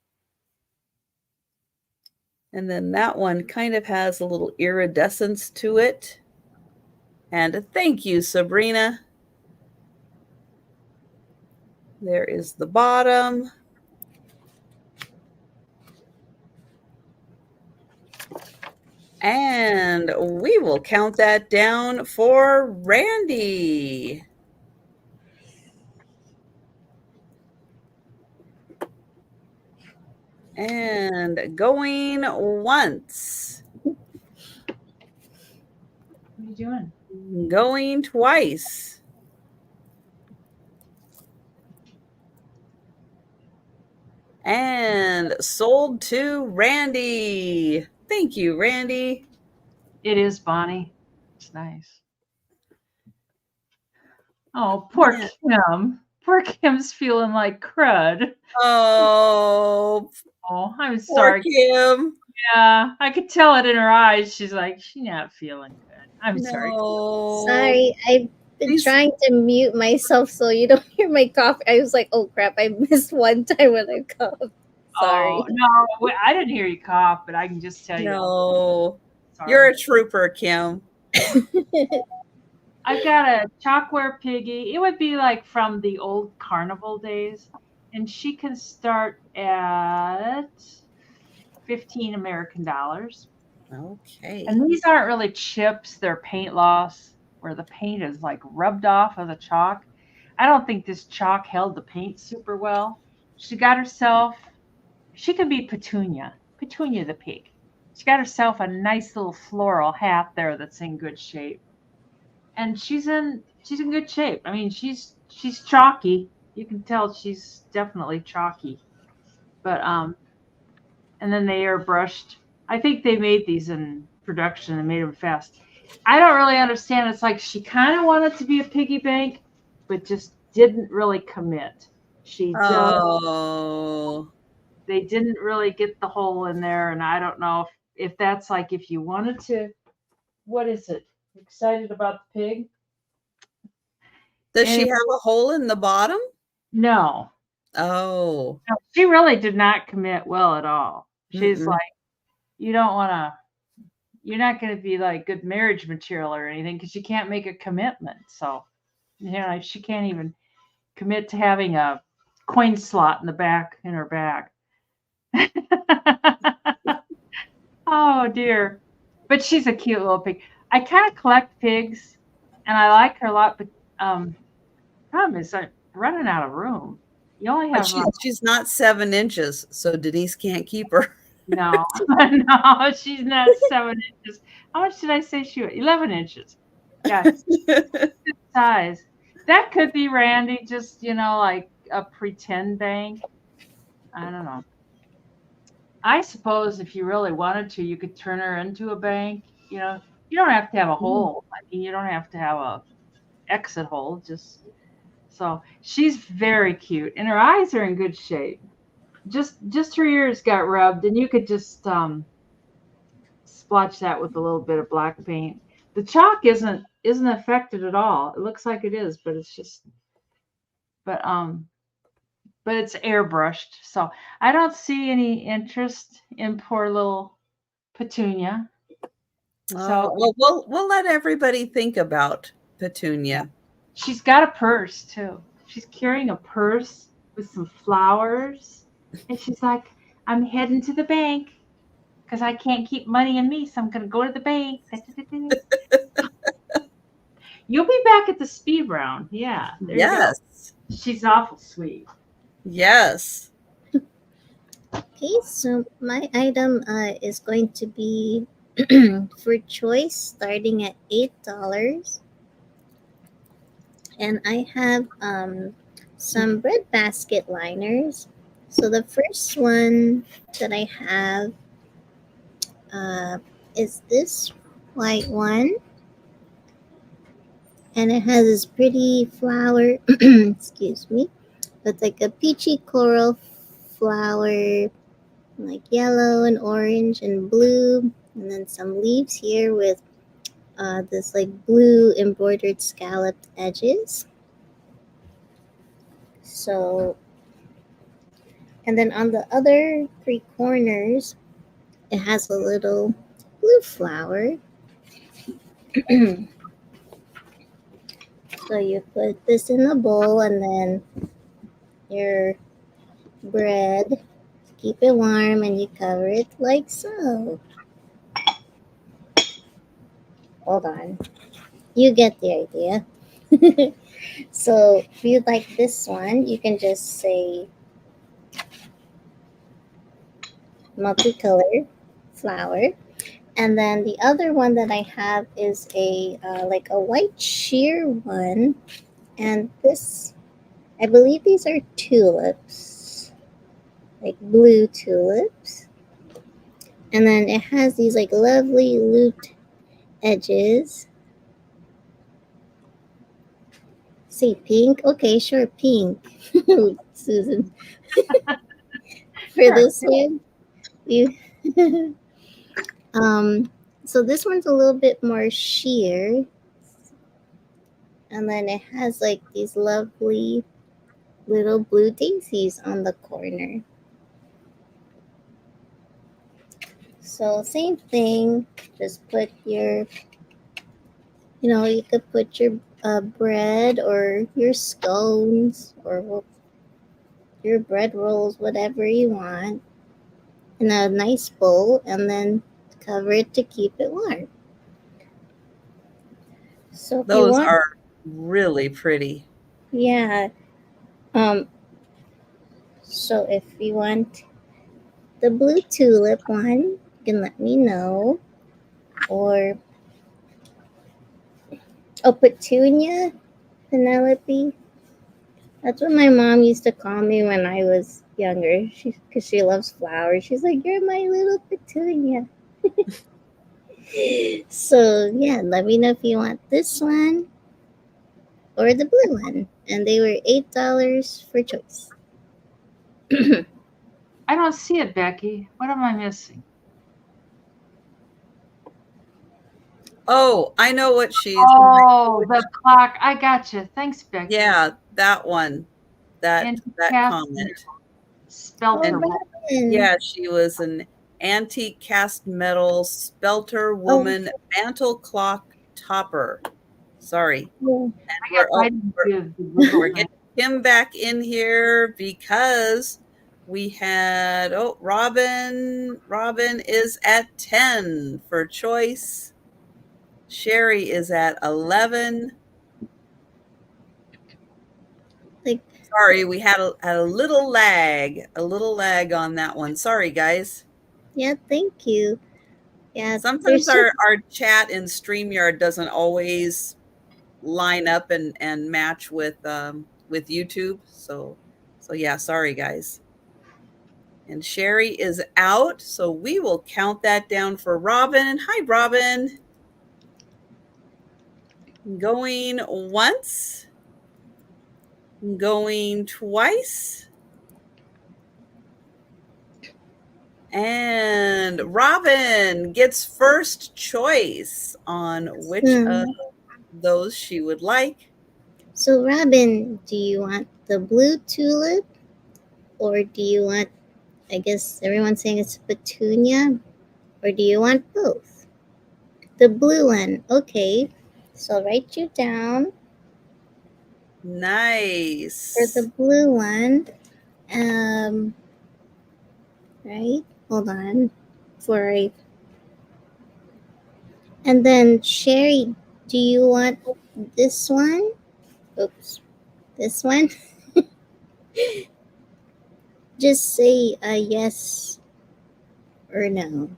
And then that one kind of has a little iridescence to it. And thank you, Sabrina. There is the bottom. And we will count that down for Randy. And going once. What are you doing? Going twice. And sold to Randy. Thank you, Randy. It is Bonnie. It's nice. Oh, poor Kim. Poor Kim's feeling like crud. Oh, I'm poor sorry. Kim. Yeah, I could tell it in her eyes. She's like, she's not feeling good. I'm sorry. Sorry, I've been trying to mute myself so you don't hear my cough. I was like, oh crap, I missed one time when I coughed. Sorry. Oh, no, I didn't hear you cough, but I can just tell you. No, Sorry. You're a trooper, Kim. I've got a chalkware piggy. It would be like from the old carnival days. And she can start at 15 American dollars. Okay. And these aren't really chips. They're paint loss, where the paint is like rubbed off of the chalk. I don't think this chalk held the paint super well. She got herself, she could be Petunia the pig. She got herself a nice little floral hat there that's in good shape. And she's in good shape. I mean, she's chalky. You can tell she's definitely chalky. But and then they airbrushed. I think they made these in production and made them fast. I don't really understand. It's like she kind of wanted to be a piggy bank, but just didn't really commit. They didn't really get the hole in there, and I don't know if that's like if you wanted to. What is it? Excited about the pig? Does she have a hole in the bottom? No. Oh. No, she really did not commit well at all. She's like, you're not going to be like good marriage material or anything because you can't make a commitment. So, she can't even commit to having a coin slot in the back in her bag. Oh dear. But she's a cute little pig. I kind of collect pigs and I like her a lot, but problem is I'm running out of room. You only have she's not 7 inches, so Denise can't keep her. No, no, she's not 7 inches. How much did I say she was? 11 inches. Yeah, good size. That could be Randy, just like a pretend bank. I don't know. I suppose if you really wanted to, you could turn her into a bank. You don't have to have a hole. I mean, you don't have to have a exit hole. So she's very cute, and her eyes are in good shape. Just her ears got rubbed, and you could just splotch that with a little bit of black paint. The chalk isn't affected at all. It looks like it is, but it's just, but it's airbrushed. So I don't see any interest in poor little Petunia. So we'll let everybody think about Petunia. She's got a purse too. She's carrying a purse with some flowers, and she's like, "I'm heading to the bank because I can't keep money in me, so I'm going to go to the bank." You'll be back at the speed round. Yeah. Yes. She's awful sweet. Yes. Okay, so my item is going to be for choice starting at $8. And I have some breadbasket liners. So the first one that I have is this white one, and it has this pretty flower. Excuse me, with like a peachy coral flower, like yellow and orange and blue, and then some leaves here with this like blue embroidered scalloped edges. So, and then on the other three corners, it has a little blue flower. So you put this in a bowl, and then your bread, keep it warm, and you cover it like so. Hold on. You get the idea. So if you like this one, you can just say multicolor flower. And then the other one that I have is a like a white sheer one. And this, I believe these are tulips, like blue tulips. And then it has these like lovely looped edges. See, pink? Okay, sure, pink. Susan. For Sure. this one, you so this one's a little bit more sheer, and then it has like these lovely little blue daisies on the corner. So same thing, just put your, you could put your bread or your scones or your bread rolls, whatever you want, in a nice bowl, and then cover it to keep it warm. So if you Those want, are really pretty. yeah. Um. So if you want the blue tulip one, you can let me know. Or petunia, Penelope. That's what my mom used to call me when I was younger. Because she loves flowers. She's like, "You're my little petunia." So yeah, let me know if you want this one or the blue one. And they were $8 for choice. I don't see it, Becky. What am I missing? Oh, I know what she's Oh, the clock. I got you. Thanks, Becky. Yeah, that one. That And cast comment. spelt Oh, the And roll. Robin. yeah, she was an antique cast metal spelter Oh, woman mantle clock topper. Sorry. oh. And I got I didn't give the Google we're thing. getting Kim back in here because we had Robin. Robin is at 10 for choice. Sherry is at 11. Like, Sorry, we had a little lag on that one. Sorry, guys. yeah, thank you. Yeah, Sometimes there's just, our chat in StreamYard doesn't always line up and match with YouTube. So yeah, sorry guys. And Sherry is out, so we will count that down for Robin. Hi, Robin. Going once, going twice. And Robin gets first choice on which of those she would like. So, Robin, do you want the blue tulip, or do you want, I guess everyone's saying it's petunia, or do you want both? The blue one. Okay. So I'll write you down for the Nice. blue one. Right? Hold on. And then Sherry, do you want this one? Oops. This one? Just say a yes or no.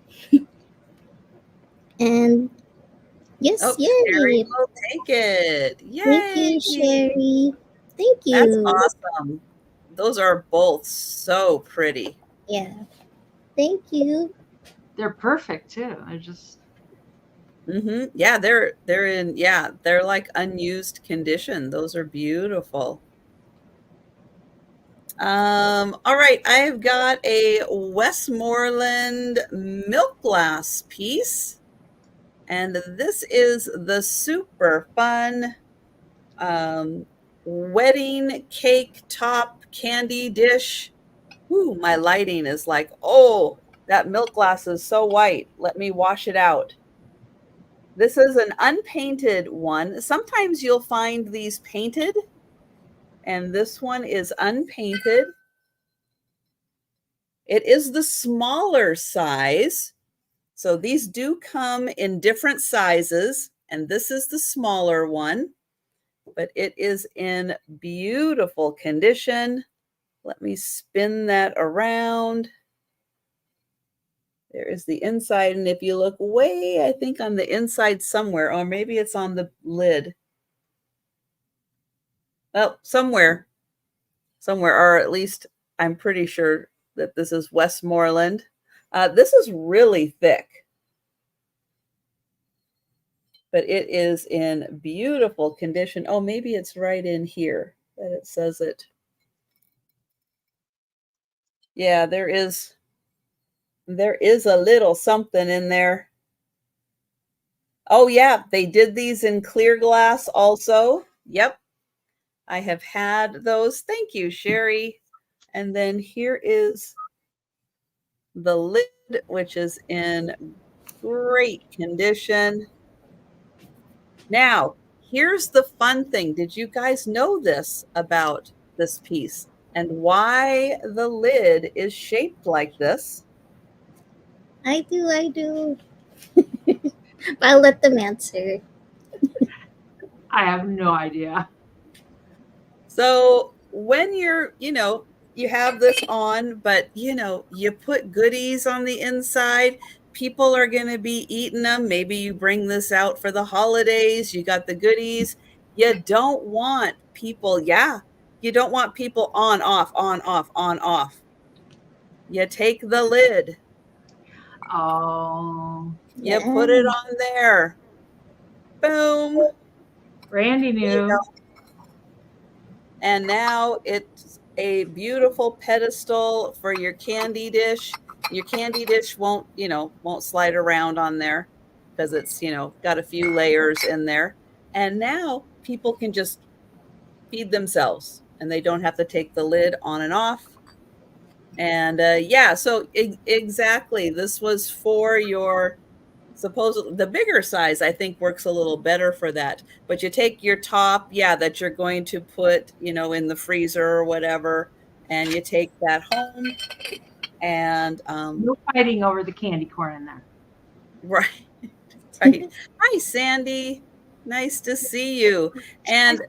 And yes, Sherry yay. will take it. Thank Yay. you, Sherry. Thank That's you. awesome. Those are both so pretty. Yeah. Thank you. They're perfect too. They're just Yeah, they're like unused condition. Those are beautiful. All right, I've got a Westmoreland milk glass piece, and this is the super fun wedding cake top candy dish. Ooh, my lighting is like, oh, that milk glass is so white. Let me wash it out. This is an unpainted one. Sometimes you'll find these painted, and this one is unpainted. It is the smaller size. So these do come in different sizes, and this is the smaller one, but it is in beautiful condition. Let me spin that around. There is the inside, and if you look way, I think on the inside somewhere, or maybe it's on the lid. Well, somewhere, or at least I'm pretty sure that this is Westmoreland. This is really thick, but it is in beautiful condition. Oh, maybe it's right in here that it says it. Yeah, there is a little something in there. Oh yeah, they did these in clear glass also. Yep, I have had those. Thank you, Sherry. And then here is the lid, which is in great condition. Now, here's the fun thing. Did you guys know this about this piece and why the lid is shaped like this? I do. I'll let them answer. I have no idea. So when you have this on, but you put goodies on the inside, people are going to be eating them. Maybe you bring this out for the holidays, you got the goodies. You don't want people, you don't want people on, off, on, off, on, off. You take the lid. Oh, You put it on there. Boom. Randy knew. And now it's a beautiful pedestal for your candy dish. Your candy dish won't slide around on there because it's, got a few layers in there. And now people can just feed themselves and they don't have to take the lid on and off. And so exactly, this was for your supposedly the bigger size. I think works a little better for that, but you take your top that you're going to put in the freezer or whatever, and you take that home, and No fighting over the candy corn in there. Right. Hi, Sandy, nice to see you. And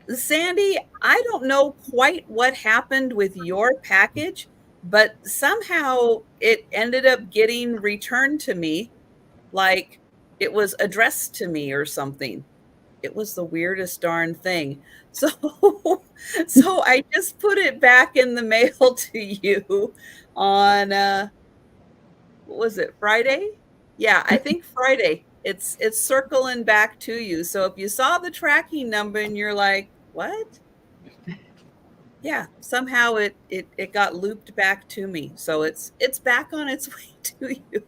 Sandy, I don't know quite what happened with your package, but somehow it ended up getting returned to me, like it was addressed to me or something. It was the weirdest darn thing. So I just put it back in the mail to you on what was it, Friday? Yeah, I think Friday. It's circling back to you. So if you saw the tracking number and you're like, what? Yeah, somehow it got looped back to me. So it's back on its way to you.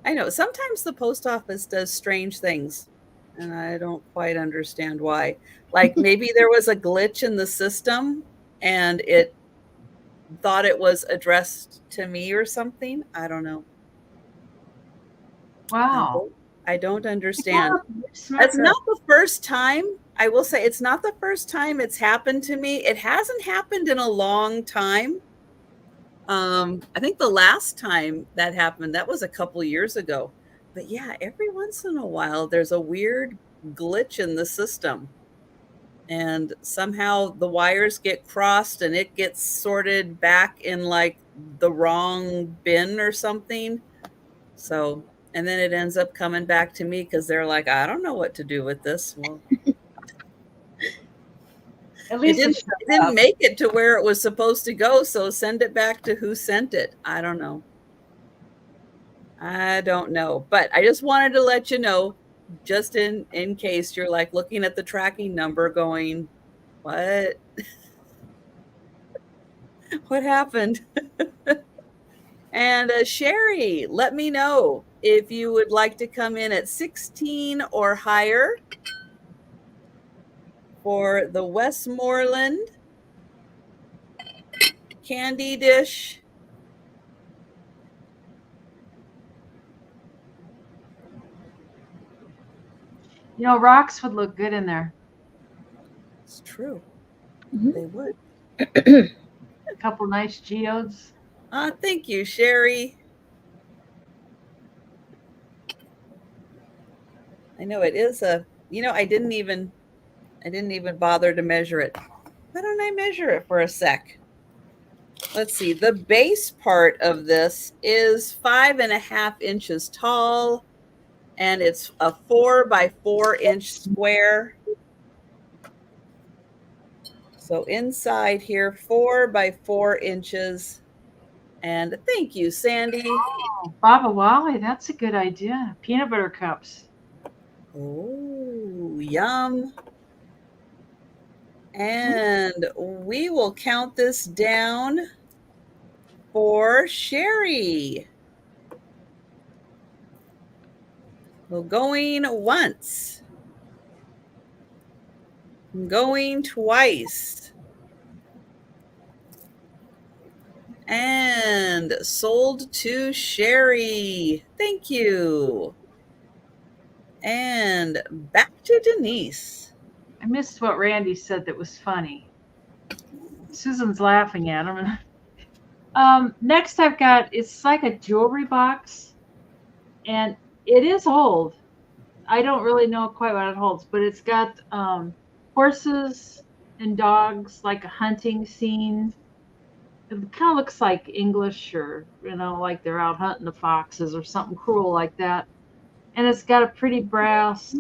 I know sometimes the post office does strange things, and I don't quite understand why. Like maybe there was a glitch in the system and it thought it was addressed to me or something. I don't know. Wow. I don't understand. Smart That's not the first time. I will say it's not the first time it's happened to me. It hasn't happened in a long time. I think the last time that happened, that was a couple years ago. But yeah, every once in a while, there's a weird glitch in the system. And somehow the wires get crossed and it gets sorted back in like the wrong bin or something. So, and then it ends up coming back to me because they're like, I don't know what to do with this. Well, At least it didn't make it to where it was supposed to go. So send it back to who sent it. I don't know. I don't know, but I just wanted to let you know, just in case you're like looking at the tracking number going, what? What happened? And Sherry, let me know if you would like to come in at 16 or higher for the Westmoreland candy dish. You know, rocks would look good in there. It's true. Mhm. They would. A couple nice geodes. Thank you, Sherry. I know it is I didn't even bother to measure it. Why don't I measure it for a sec? Let's see. The base part of this is 5.5 inches tall, and it's a 4 by 4 inch square. So inside here, 4 by 4 inches. And thank you, Sandy. Oh, Baba Wally, that's a good idea. Peanut butter cups. Oh, yum. And we will count this down for Sherry. Well, going once, going twice, and sold to Sherry. Thank you. And back to Denise. I missed what Randy said that was funny. Susan's laughing at him. Next I've got, it's like a jewelry box, and it is old. I don't really know quite what it holds, but it's got horses and dogs, like a hunting scene. It kind of looks like English, or like they're out hunting the foxes or something cruel like that. And it's got a pretty brass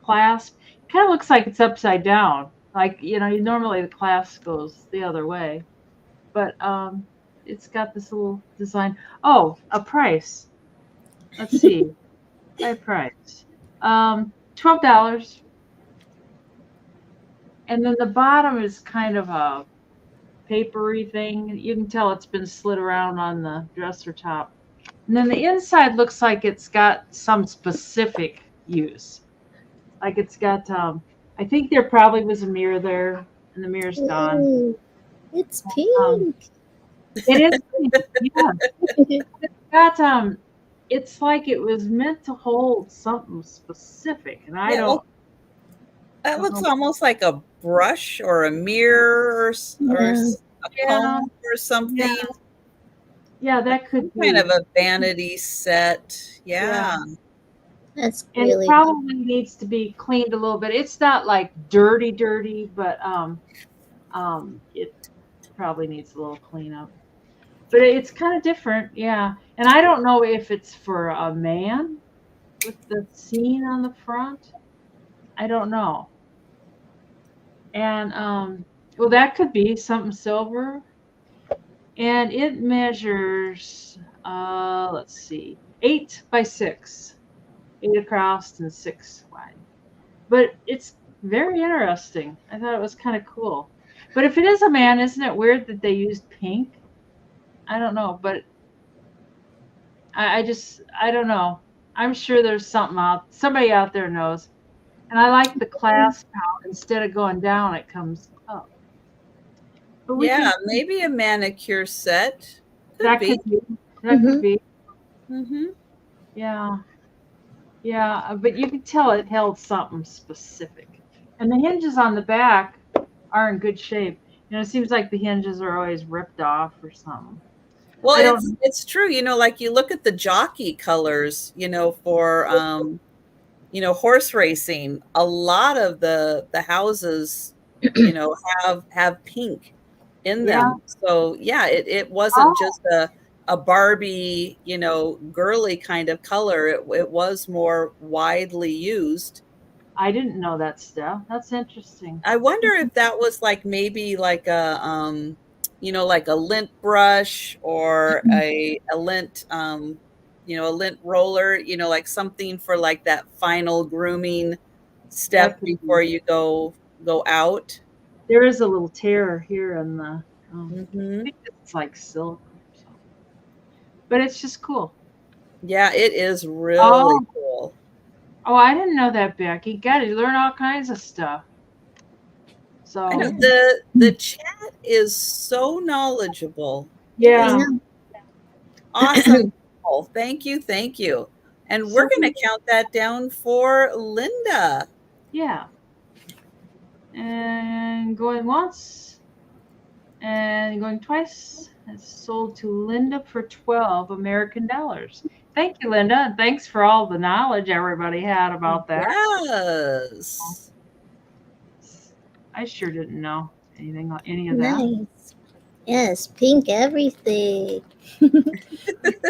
clasp. Kind of looks like it's upside down. Like, normally the clasp goes the other way. But it's got this little design. Oh, a price. Let's see. My price. $12. And then the bottom is kind of a papery thing. You can tell it's been slid around on the dresser top. And then the inside looks like it's got some specific use. Like it's got, I think there probably was a mirror there, and the mirror's gone. Ooh, it's pink. It is pink, yeah. It's got, it's like it was meant to hold something specific, and I don't. That looks almost like a brush or a mirror or a comb or something. Yeah, that could be kind of a vanity set. Yeah. That's and really it probably needs to be cleaned a little bit. It's not like dirty, but it probably needs a little cleanup. But it's kind of different, yeah. And I don't know if it's for a man with the scene on the front. I don't know. And well, that could be something silver. And it measures, let's see, 8 by 6, 8 across and 6 wide. But it's very interesting. I thought it was kind of cool. But if it is a man, isn't it weird that they used pink? I don't know, but I don't know. I'm sure there's somebody out there knows. And I like the clasp how instead of going down, it comes up. But maybe a manicure set. That could be. That could be. Mm-hmm. Yeah. Yeah, but you could tell it held something specific. And the hinges on the back are in good shape. It seems like the hinges are always ripped off or something. Well, it's true. Like you look at the jockey colors, for horse racing. A lot of the houses, have pink in them. So yeah, it wasn't just a Barbie, girly kind of color. It was more widely used. I didn't know that stuff. That's interesting. I wonder if that was like maybe like a like a lint brush or a lint, a lint roller, like something for like that final grooming That step could before be. you go out. There is a little tear here in the. I Hmm. think it's like silk or something, but it's just cool. Yeah, it is really Oh, cool. oh, I didn't know that, Becky. Got to learn all kinds of stuff. I know So, Yeah, the chat is so knowledgeable. It I is yeah. know. awesome. Oh, thank you, thank you. And we're So, going to count that down for Linda. yeah. And going once and going twice. It's sold to Linda for 12 American dollars. Thank you, Linda. And thanks for all the knowledge everybody had about that. Yes. I sure didn't know any of that. Nice. Yes, pink everything. You're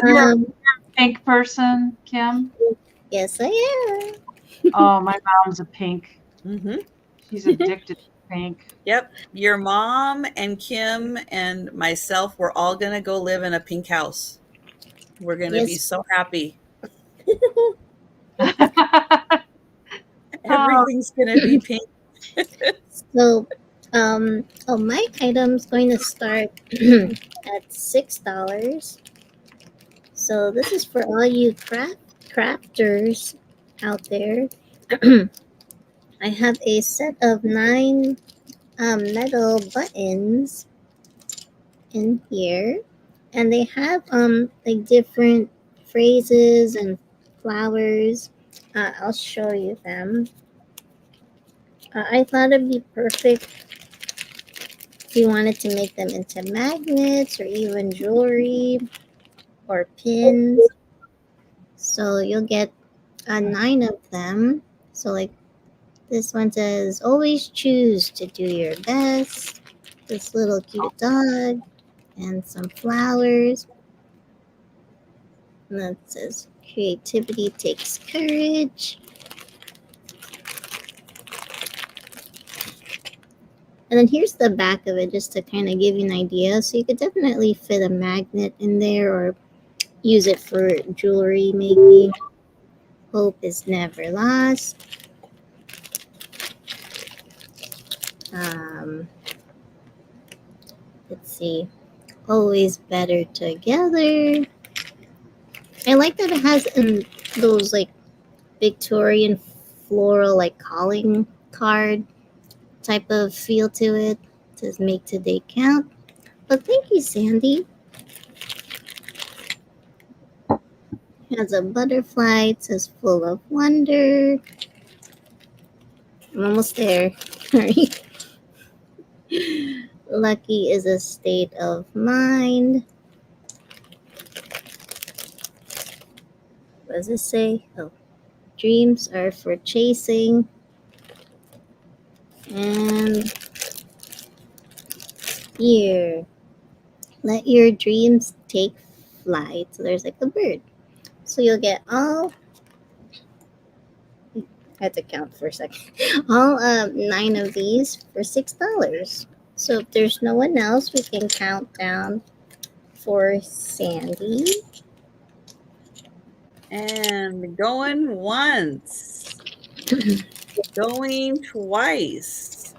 a um, pink person, Kim? yes, I am. Oh, my mom's a pink. Hmm. She's addicted to pink. Yep. Your mom and Kim and myself, we're all going to go live in a pink house. We're going to be Yes. so happy. Oh, Everything's going to be pink. So, my item's going to start at $6. So this is for all you crafters out there. I have a set of 9 metal buttons in here, and they have like different phrases and flowers. I'll show you them. I thought it'd be perfect if you wanted to make them into magnets or even jewelry or pins. So you'll get 9 of them. So like this one says, always choose to do your best. This little cute dog and some flowers. And then it says, creativity takes courage. And then here's the back of it just to kind of give you an idea. So you could definitely fit a magnet in there or use it for jewelry making. Hope is never lost. Um, let's see. Always better together. I like that it has those like Victorian floral like calling card type of feel to it. It says make today count. But thank you, Sandy. It has a butterfly. It says full of wonder. I'm almost there. Sorry. Lucky is a state of mind. What does it say? Oh, dreams are for chasing. And here, let your dreams take flight. So there's like a bird. So you'll get all, I had to count for a second, all 9 of these for $6. So if there's no one else, we can count down for Sandy. And going once. Going twice.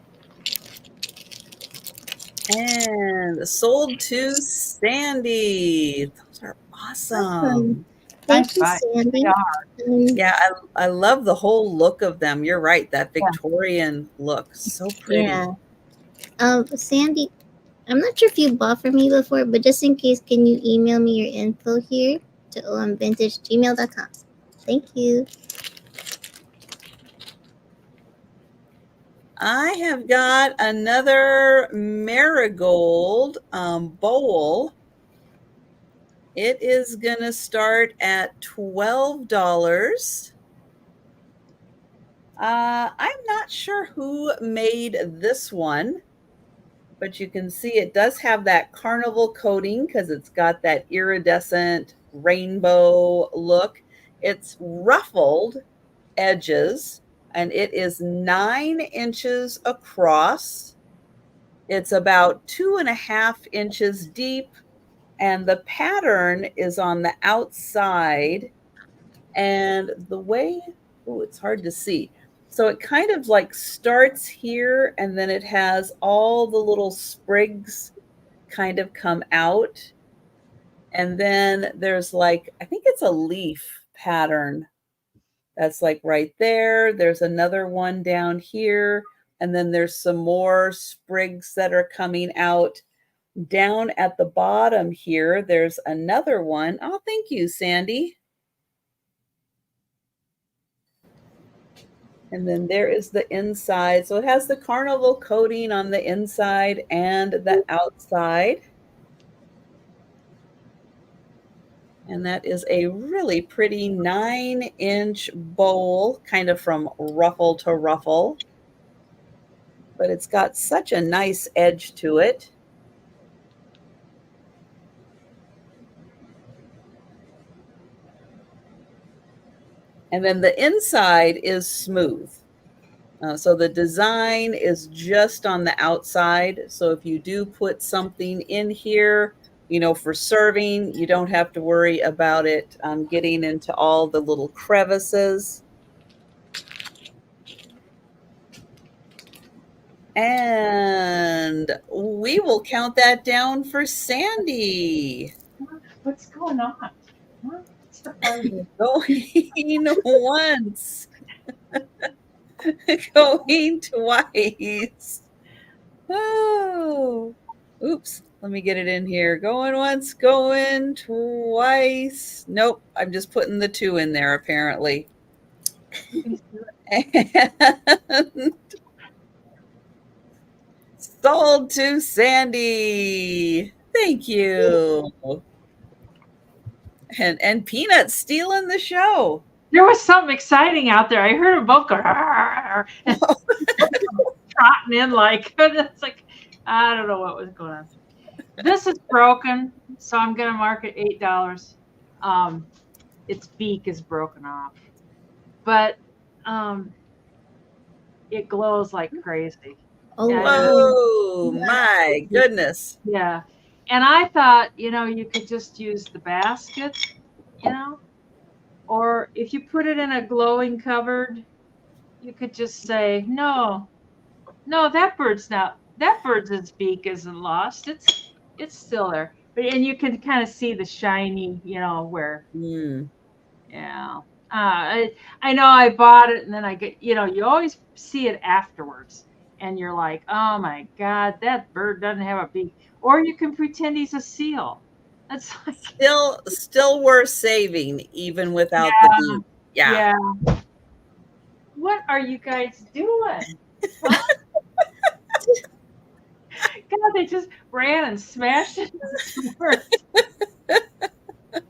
And sold to Sandy. Those are awesome. Thank nice you, buy. Sandy. Yeah. Yeah, I love the whole look of them. You're right, that Victorian look. So pretty. Yeah. Sandy, I'm not sure if you bought from me before, but just in case, can you email me your info here to omvintagegmail.com? Thank you. I have got another marigold bowl. It is going to start at $12. I'm not sure who made this one, but you can see it does have that carnival coating because it's got that iridescent rainbow look. It's ruffled edges and it is 9 inches across. It's about 2.5 inches deep, and the pattern is on the outside. And the way, oh, it's hard to see. So it kind of like starts here, and then it has all the little sprigs kind of come out. And then there's like, I think it's a leaf pattern that's like right there. There's another one down here. And then there's some more sprigs that are coming out. Down at the bottom here, there's another one. Oh, thank you, Sandy. And then there is the inside. So it has the carnival coating on the inside and the outside. And that is a really pretty 9-inch bowl, kind of from ruffle to ruffle. But it's got such a nice edge to it. And then the inside is smooth. So the design is just on the outside. So if you do put something in here, for serving, you don't have to worry about it getting into all the little crevices. And we will count that down for Sandy. What's going on? What's the party? Going once. Going twice. Oh, oops. Let me get it in here. Going once, going twice. Nope, I'm just putting the 2 in there, apparently. And sold to Sandy. Thank you. And Peanut stealing the show. There was something exciting out there. I heard them both go and trotting in like, it's like, I don't know what was going on. This is broken, so I'm going to mark it $8. Its beak is broken off, but it glows like crazy. Oh, my goodness. Yeah. And I thought, you could just use the basket, or if you put it in a glowing cupboard, you could just say, no, that bird's beak isn't lost. It's still there. And you can kind of see the shiny, where. Yeah. I know I bought it, and then I get, you always see it afterwards, and you're like, oh my God, that bird doesn't have a beak. Or you can pretend he's a seal. That's like still worth saving, even without the beak. Yeah. What are you guys doing? Huh? God, they just ran and smashed it.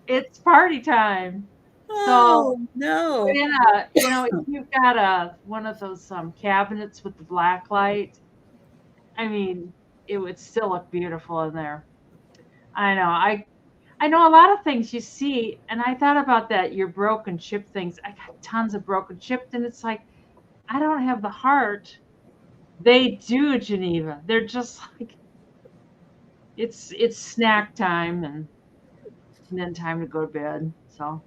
It's party time. Oh, no. If you've got one of those cabinets with the black light, I mean, it would still look beautiful in there. I know. I know a lot of things you see, and I thought about that, your broken chip things. I got tons of broken chipped, and it's like, I don't have the heart. They do, Geneva. They're just like, it's snack time and then time to go to bed. So,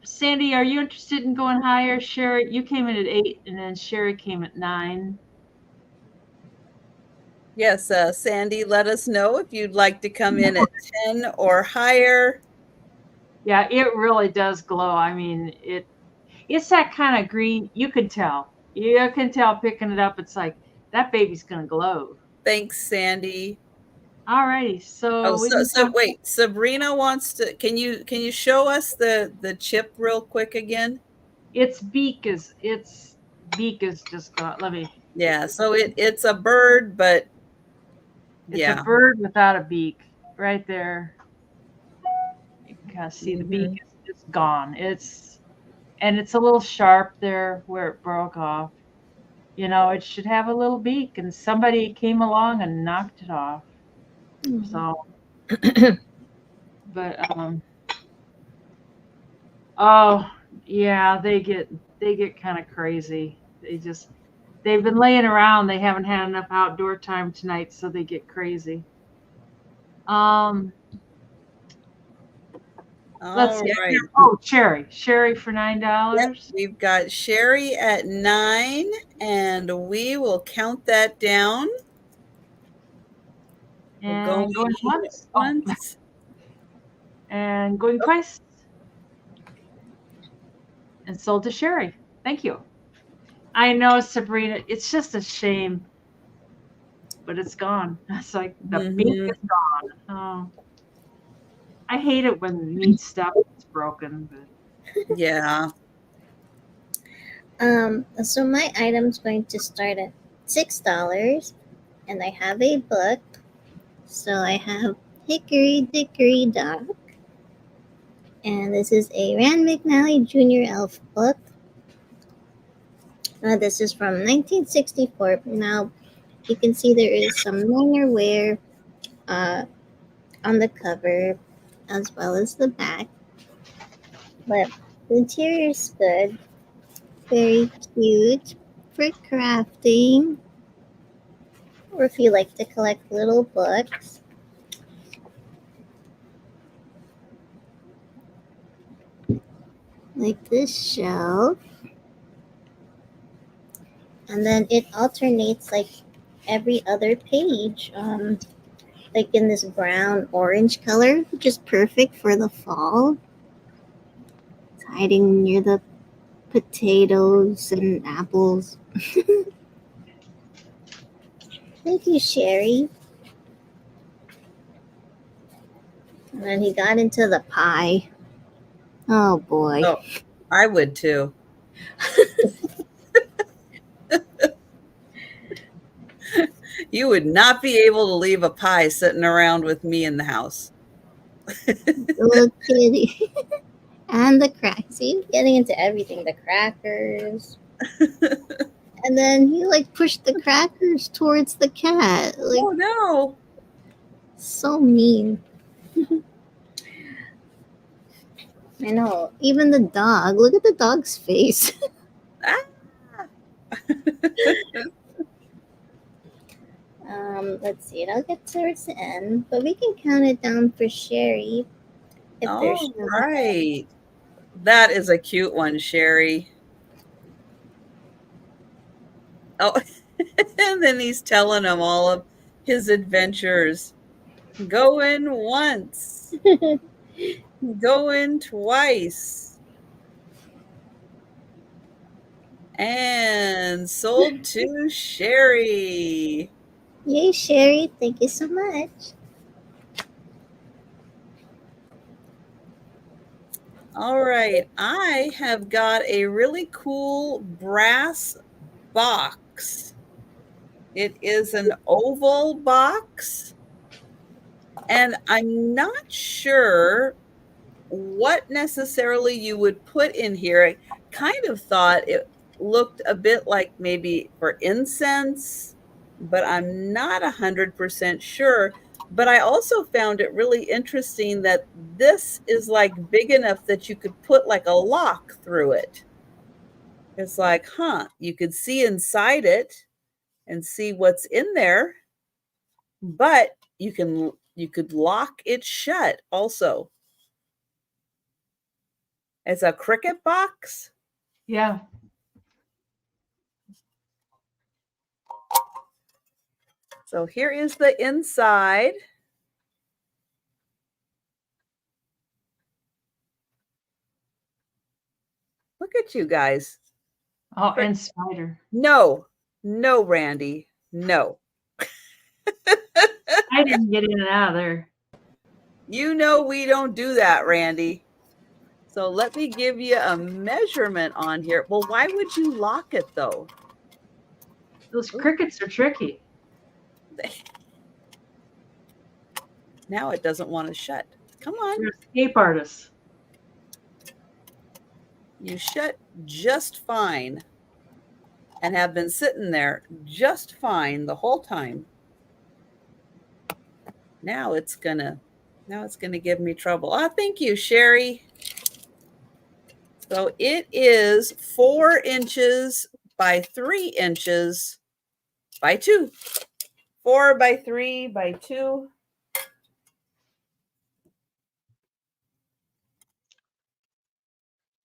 Sandy, are you interested in going higher? Sherry, you came in at 8, and then Sherry came at 9. Yes, Sandy, let us know if you'd like to come in at 10 or higher. Yeah, it really does glow. I mean, it's that kind of green. You can tell. You can tell picking it up. It's like, that baby's going to glow. Thanks, Sandy. All righty. So, wait, Sabrina wants to, can you show us the chip real quick again? Its beak is just gone. Let me. Yeah, so it's a bird, but it's a bird without a beak right there. You can kind of see the beak is gone. It's a little sharp there where it broke off. It should have a little beak, and somebody came along and knocked it off. So, but oh yeah, they get kind of crazy. They just, they've been laying around. They haven't had enough outdoor time tonight, so they get crazy. Let's All see. right. Oh, Sherry for $9. Yep, we've got Sherry at 9, and we will count that down. And going once. once. And going twice. And sold to Sherry. Thank you. I know, Sabrina, it's just a shame, but it's gone. It's like the beak is gone. Oh, I hate it when neat stuff is broken. But Yeah. So my item's going to start at $6, and I have a book. So I have Hickory Dickory Dock, and this is a Rand McNally Jr. Elf book. This is from 1964. Now you can see there is some minor wear on the cover as well as the back, but the interior is good. Very cute for crafting, or if you like to collect little books. Like this shelf. And then it alternates like every other page, like in this brown orange color, which is perfect for the fall. It's hiding near the potatoes and apples. Thank you, Sherry. And then he got into the pie. Oh boy. Oh, I would too. You would not be able to leave a pie sitting around with me in the house. The little kitty. And the crackers. See, getting into everything. The crackers. And then he like pushed the crackers towards the cat. Like, oh no. so mean. I know. Even the dog. Look at the dog's face. Ah. Let's see. I'll get towards the end, but we can count it down for Sherry. All right. That is a cute one, Sherry. Oh, and then he's telling them all of his adventures. Going once. Going twice. And sold to Sherry. Yay, Sherry. Thank you so much. All right. I have got a really cool brass box. It is an oval box. And I'm not sure what necessarily you would put in here. I kind of thought it looked a bit like maybe for incense, but I'm not 100% sure. But I also found it really interesting that this is like big enough that you could put like a lock through it. It's like, you could see inside it and see what's in there, but you could lock it shut also. It's a Cricut box. yeah. So here is the inside. Look at you guys. Oh, and spider. No, Randy, no. I didn't get in and out of there. You know we don't do that, Randy. So let me give you a measurement on here. Well, why would you lock it though? Those crickets are tricky. Now it doesn't want to shut. Come on. You're escape artists. You shut just fine and have been sitting there just fine the whole time. Now it's gonna give me trouble. Thank you, Sherry. So it is 4 inches by 3 inches by 2. 4 by 3 by 2.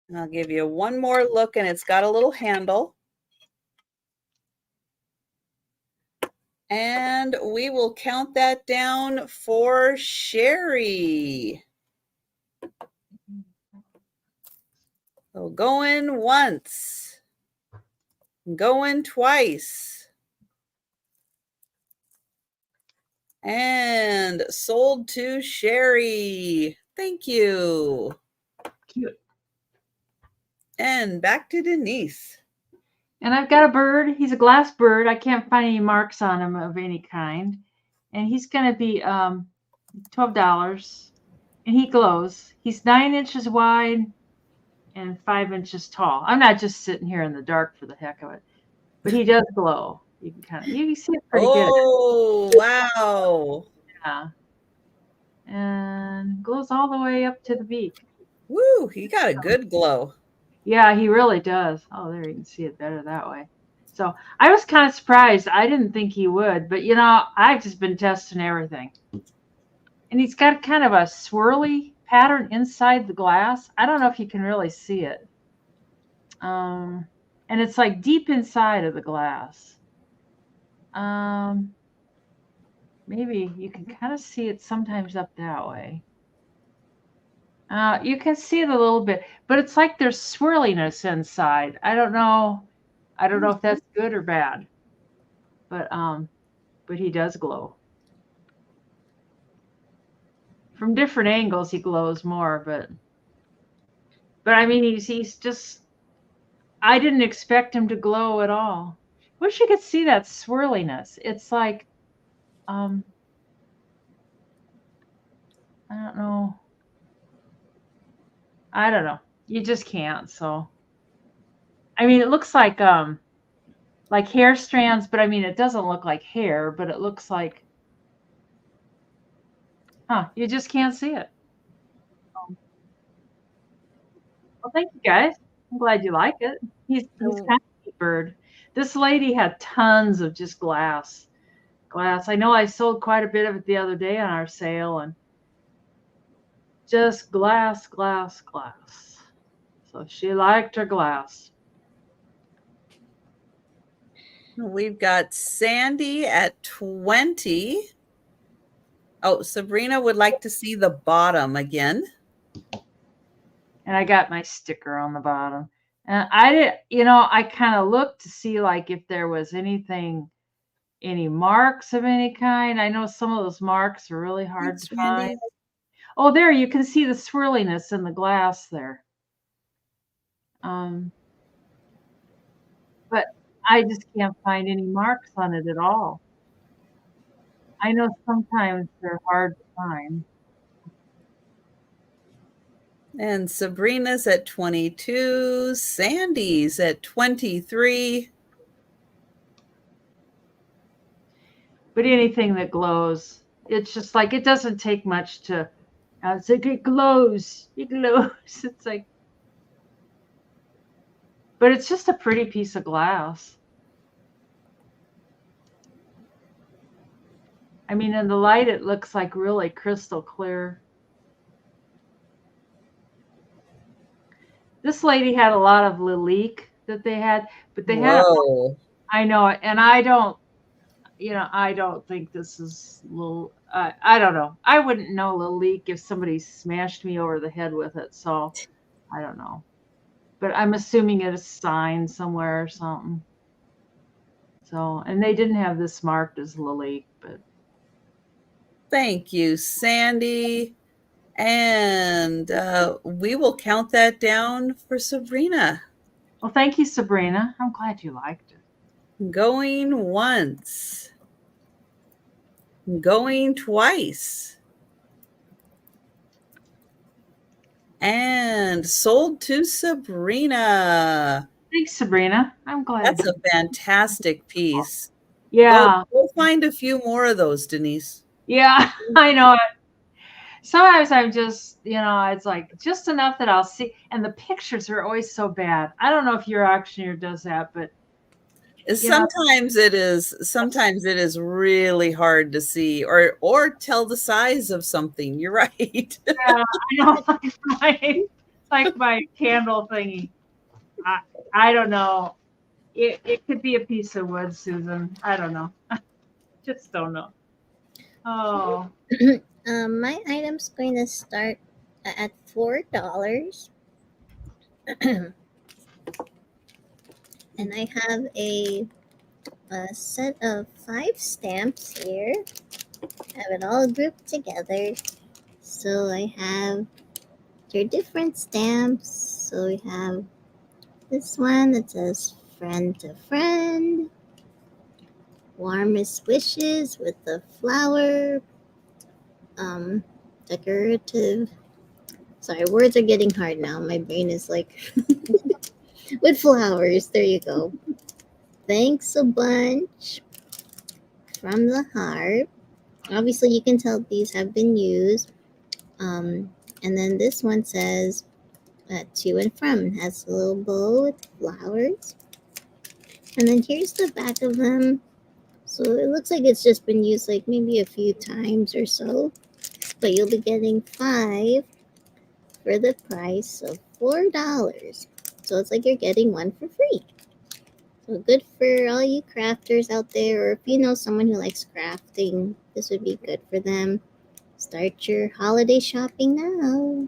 And I'll give you one more look, and it's got a little handle. And we will count that down for Sherry. So going once, going twice, and sold to Sherry. Thank you. Cute. And back to Denise. And I've got a bird. He's a glass bird. I can't find any marks on him of any kind. And he's going to be $12. And he glows. He's 9 inches wide and 5 inches tall. I'm not just sitting here in the dark for the heck of it. But he does glow. You can see it pretty good. Oh, wow. Yeah. And glows all the way up to the beak. Woo, he got a good glow. Yeah, he really does. Oh, there, you can see it better that way. So I was kind of surprised. I didn't think he would, but I've just been testing everything. And he's got kind of a swirly pattern inside the glass. I don't know if you can really see it. And it's like deep inside of the glass. Maybe you can kind of see it sometimes up that way. You can see it a little bit, but it's like there's swirliness inside. I don't know if that's good or bad, but he does glow. From different angles, he glows more, but I mean, he's just. I didn't expect him to glow at all. Wish you could see that swirliness. It's like, I don't know. I don't know. You just can't. So, I mean, it looks like hair strands, but I mean, it doesn't look like hair, but it looks like, you just can't see it. Well, thank you guys. I'm glad you like it. He's kind of a bird. This lady had tons of just glass. I know I sold quite a bit of it the other day on our sale, and just glass. So she liked her glass. We've got Sandy at 20. Oh, Sabrina would like to see the bottom again. And I got my sticker on the bottom. And I kind of looked to see like if there was any marks of any kind. I know some of those marks are really hard to find. Oh, there, you can see the swirliness in the glass there. But I just can't find any marks on it at all. I know sometimes they're hard to find. And Sabrina's at 22. Sandy's at 23. But anything that glows, it's just like, it doesn't take much to, it's like, it glows. It's like, but it's just a pretty piece of glass. I mean, in the light, it looks like really crystal clear. This lady had a lot of Lilique that they had, but they had, I know, and I don't think this is little, I don't know. I wouldn't know Lilique if somebody smashed me over the head with it. So I don't know, but I'm assuming it is signed somewhere or something. So, and they didn't have this marked as Lilique, but. Thank you, Sandy. And we will count that down for Sabrina. Well, thank you, Sabrina. I'm glad you liked it. Going once. Going twice. And sold to Sabrina. Thanks, Sabrina. I'm glad. That's a fantastic piece. Yeah. We'll find a few more of those, Denise. Yeah, I know it. Sometimes I'm just, it's like just enough that I'll see. And the pictures are always so bad. I don't know if your auctioneer does that, but Sometimes it is really hard to see or tell the size of something. You're right. Yeah, I know, like my candle thingy. I don't know. It could be a piece of wood, Susan. I don't know. Just don't know. Oh, My item's going to start at $4. And I have a set of 5 stamps here. I have it all grouped together. So I have your different stamps. So we have this one that says friend to friend, warmest wishes with the flower, decorative. Sorry, words are getting hard now. My brain is like with flowers. There you go. Thanks a bunch from the heart. Obviously, you can tell these have been used. And then this one says to and from. It has a little bow with flowers. And then here's the back of them. So it looks like it's just been used like maybe a few times or so. But you'll be getting 5 for the price of $4. So it's like you're getting one for free. So good for all you crafters out there, or if you know someone who likes crafting, this would be good for them. Start your holiday shopping now.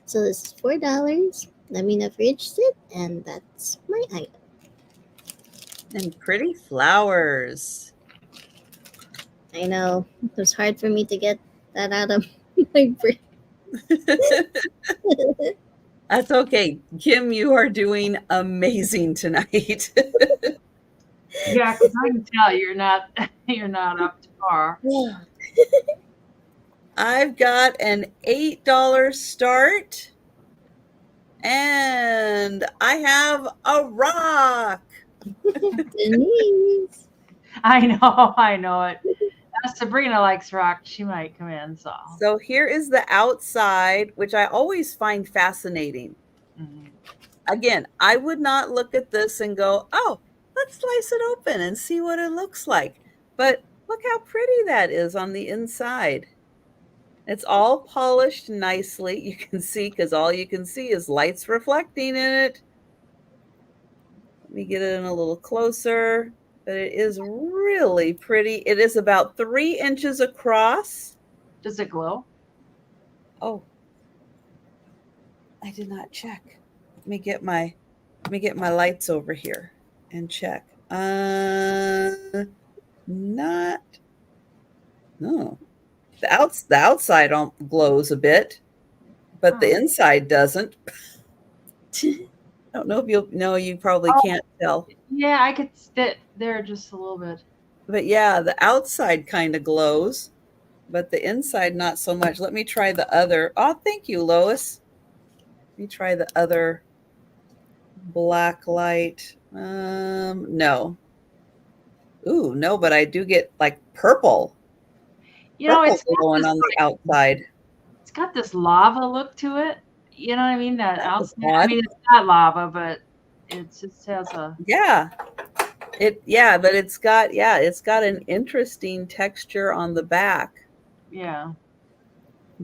So this is $4. Let me know if you're interested, and that's my item. And pretty flowers. I know it was hard for me to get that out of my brain. That's okay. Kim, you are doing amazing tonight. yeah, because I can tell you're not up to par. I've got an $8 start, and I have a rock. Denise. I know it. Sabrina likes rock. She might come in. So here is the outside, which I always find fascinating. Mhm. Again, I would not look at this and go, oh, let's slice it open and see what it looks like. But look how pretty that is on the inside. It's all polished nicely. You can see, because all you can see is lights reflecting in it. Let me get it in a little closer. But it is really pretty. It is about 3 inches across. Does it glow? Oh, I did not check. Let me get my lights over here and check. Not. No. The outside glows a bit, but the inside doesn't. I don't know if you probably can't tell. Yeah, I could sit there just a little bit. But yeah, the outside kind of glows, but the inside not so much. Let me try the other. Oh, thank you, Lois. Let me try the other black light. No. Ooh, no, but I do get like purple. It's glowing on the outside. It's got this lava look to it. You know what I mean? That outside. Odd. I mean, it's not lava, but it just has a but it's got an interesting texture on the back. Yeah.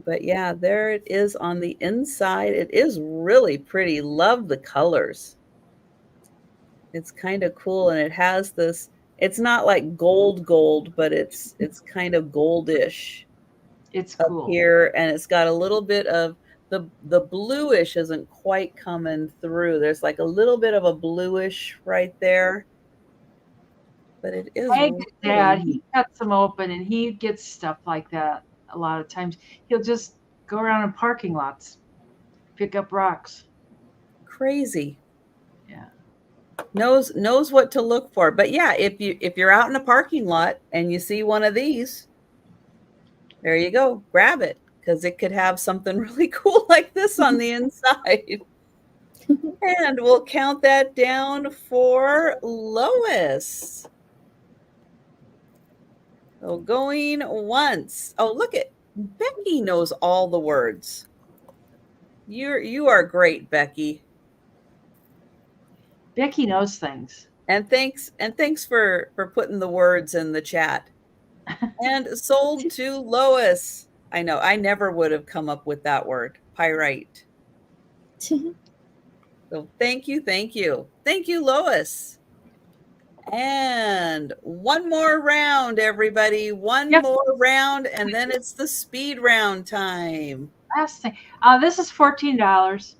But yeah, there it is on the inside. It is really pretty. Love the colors. It's kind of cool, and it has this. It's not like gold, but it's kind of goldish. It's up cool here, and it's got a little bit of the bluish isn't quite coming through. There's like a little bit of a bluish right there, but it is. My dad, he cuts them open, and he gets stuff like that a lot of times. He'll just go around in parking lots, pick up rocks. Crazy. Yeah. Knows what to look for. But yeah, if you're out in a parking lot and you see one of these, there you go, grab it, because it could have something really cool like this on the inside. And we'll count that down for Lois. So going once. Oh, look at Becky knows all the words. You are great, Becky. Becky knows things. And thanks for putting the words in the chat. And sold to Lois. I know, I never would have come up with that word, pyrite. So thank you, thank you. Thank you, Lois. And one more round, everybody. One Yep. more round, and then it's the speed round time. Last thing. This is $14,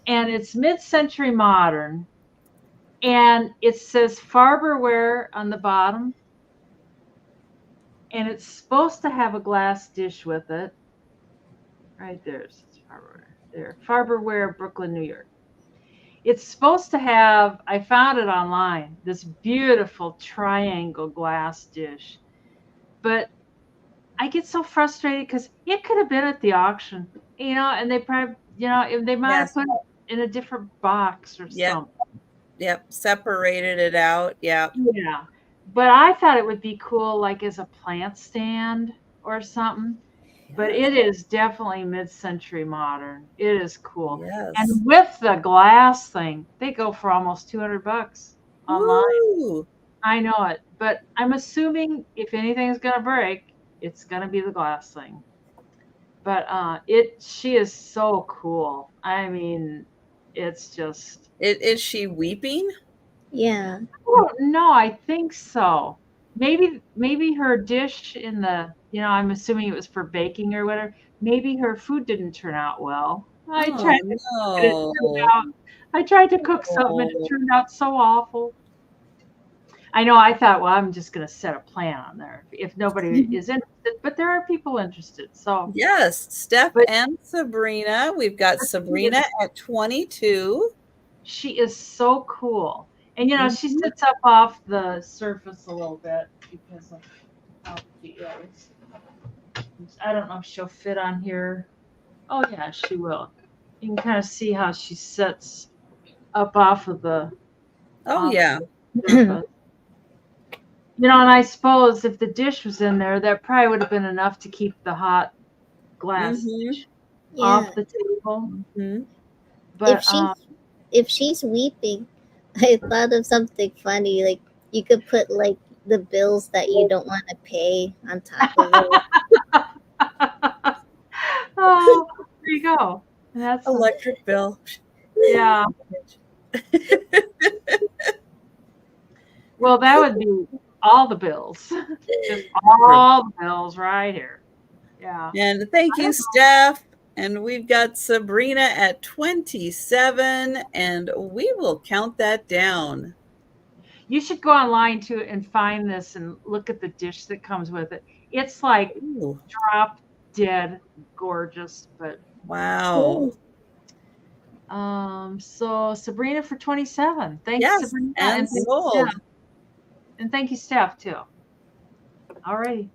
and it's mid-century modern, and it says Farberware on the bottom, and it's supposed to have a glass dish with it. Right there, it says Farberware. There, Farberware, Brooklyn, New York. It's supposed to have, I found it online, this beautiful triangle glass dish. But I get so frustrated because it could have been at the auction, and they probably, they might have put it in a different box or something. Yep, separated it out. Yep. Yeah. But I thought it would be cool, like as a plant stand or something. But it is definitely mid-century modern. It is cool. Yes. And with the glass thing, they go for almost $200 online. Woo! I know it, but I'm assuming if anything is going to break, it's going to be the glass thing. But she is so cool. I mean, it's just. Is she weeping? Yeah. No, I think so. Maybe her dish in the, I'm assuming it was for baking or whatever. Maybe her food didn't turn out well. I tried to cook something and it turned out so awful. I know. I thought, well, I'm just going to set a plan on there if nobody is interested, but there are people interested. So yes, Steph and Sabrina. We've got Sabrina at 22. She is so cool. And, she sits up off the surface a little bit because of how she is. I don't know if she'll fit on here. Oh, yeah, she will. You can kind of see how she sits up off of the. Oh, yeah. And I suppose if the dish was in there, that probably would have been enough to keep the hot glass dish off the table. Mm-hmm. But if she's weeping, I thought of something funny. Like you could put like the bills that you don't want to pay on top of it. Oh, there you go. That's electric bill. Yeah. Well, that would be all the bills. Just all the bills right here. Yeah. And thank you, Steph. And we've got Sabrina at 27, and we will count that down. You should go online too and find this and look at the dish that comes with it. It's like drop dead gorgeous, but wow. So Sabrina for 27. Thanks, Sabrina. And thank you, Steph, too. All righty.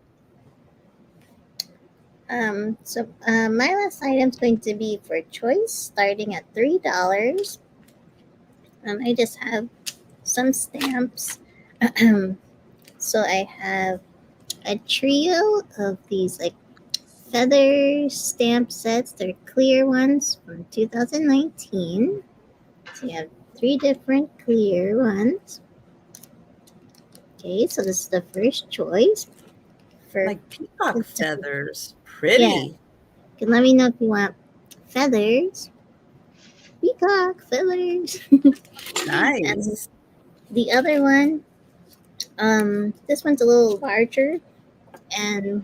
So my last item is going to be for choice, starting at $3. I just have some stamps. So I have a trio of these like feather stamp sets. They're clear ones from 2019. So you have 3 different clear ones. Okay, so this is the first choice. For like peacock feathers. Pretty. Yeah. You can let me know if you want feathers. Peacock feathers. Nice. And the other one, this one's a little larger, and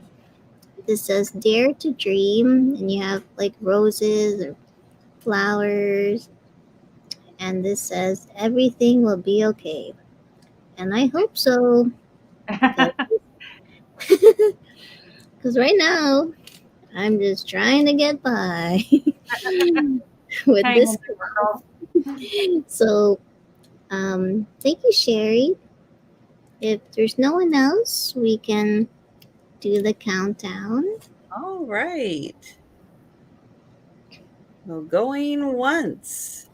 this says "Dare to Dream," and you have like roses or flowers, and this says "Everything will be okay," and I hope so. Because right now, I'm just trying to get by with this. So, thank you, Sherry. If there's no one else, we can do the countdown. All right. Well, going once.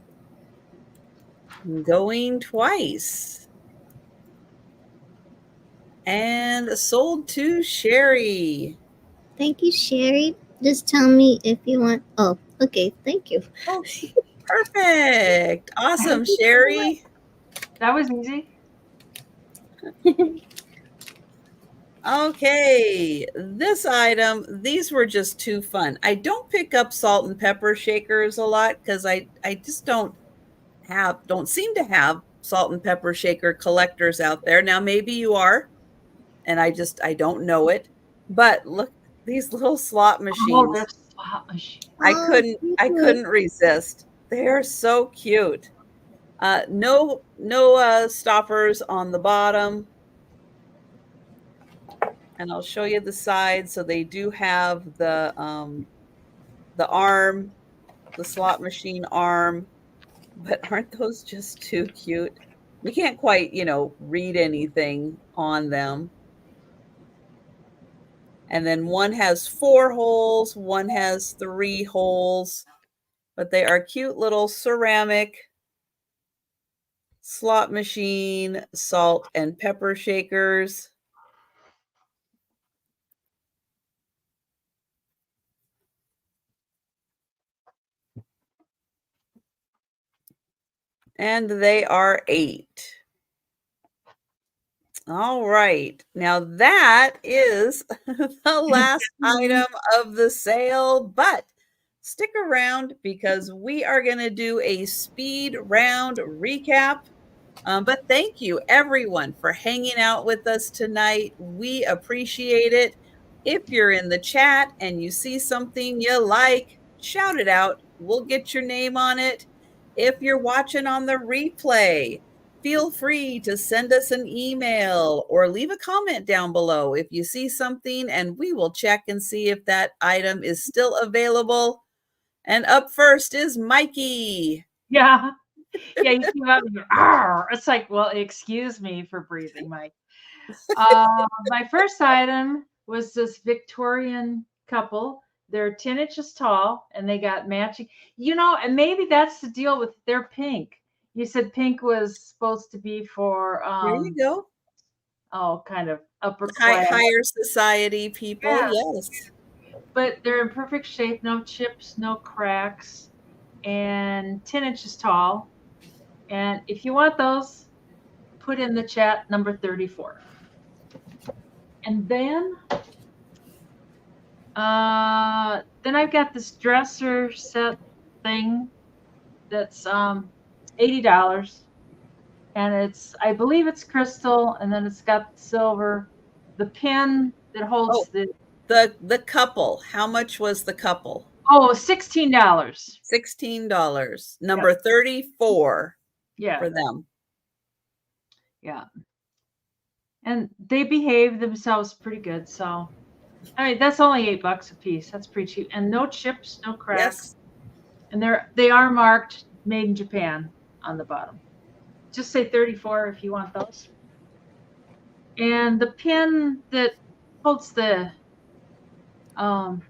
Going twice. And sold to Sherry. Thank you, Sherry. Just tell me if you want. Oh, okay. Thank you. Oh, perfect. Awesome, Sherry. That was easy. Okay, this item, these were just too fun. I don't pick up salt and pepper shakers a lot because I just don't seem to have salt and pepper shaker collectors out there. Now maybe you are, and I don't know it. But look, these little slot Oh, they're machines. slot machines. Oh, I cute. couldn't resist. They're so cute. No stoppers on the bottom. And I'll show you the sides. So they do have the arm, the slot machine arm, but aren't those just too cute? You can't quite, read anything on them. And then one has 4 holes, one has 3 holes, but they are cute little ceramic slot machine, salt and pepper shakers. And they are 8. All right. Now that is the last item of the sale, but stick around because we are going to do a speed round recap. But thank you, everyone, for hanging out with us tonight. We appreciate it. If you're in the chat and you see something you like, shout it out. We'll get your name on it. If you're watching on the replay, feel free to send us an email or leave a comment down below if you see something, and we will check and see if that item is still available. And up first is Mikey. Yeah. Yeah, you came out and you're, it's like, well, excuse me for breathing, Mike. My first item was this Victorian couple. They're 10 inches tall and they got matching, and maybe that's the deal with their pink. You said pink was supposed to be for, There you go. kind of upper class. Higher society people, Yeah. yes. But they're in perfect shape, no chips, no cracks, and 10 inches tall. And if you want those, put in the chat number 34. And then I've got this dresser set thing that's $80. And I believe it's crystal, and then it's got silver. The pin that holds the couple. How much was the couple? $16. $16. Number 34 for them. Yeah. And they behave themselves pretty good. So, I mean, that's only $8 a piece. That's pretty cheap. And no chips, no cracks. Yes. And they are marked made in Japan on the bottom. Just say 34 if you want those. And the pin that holds the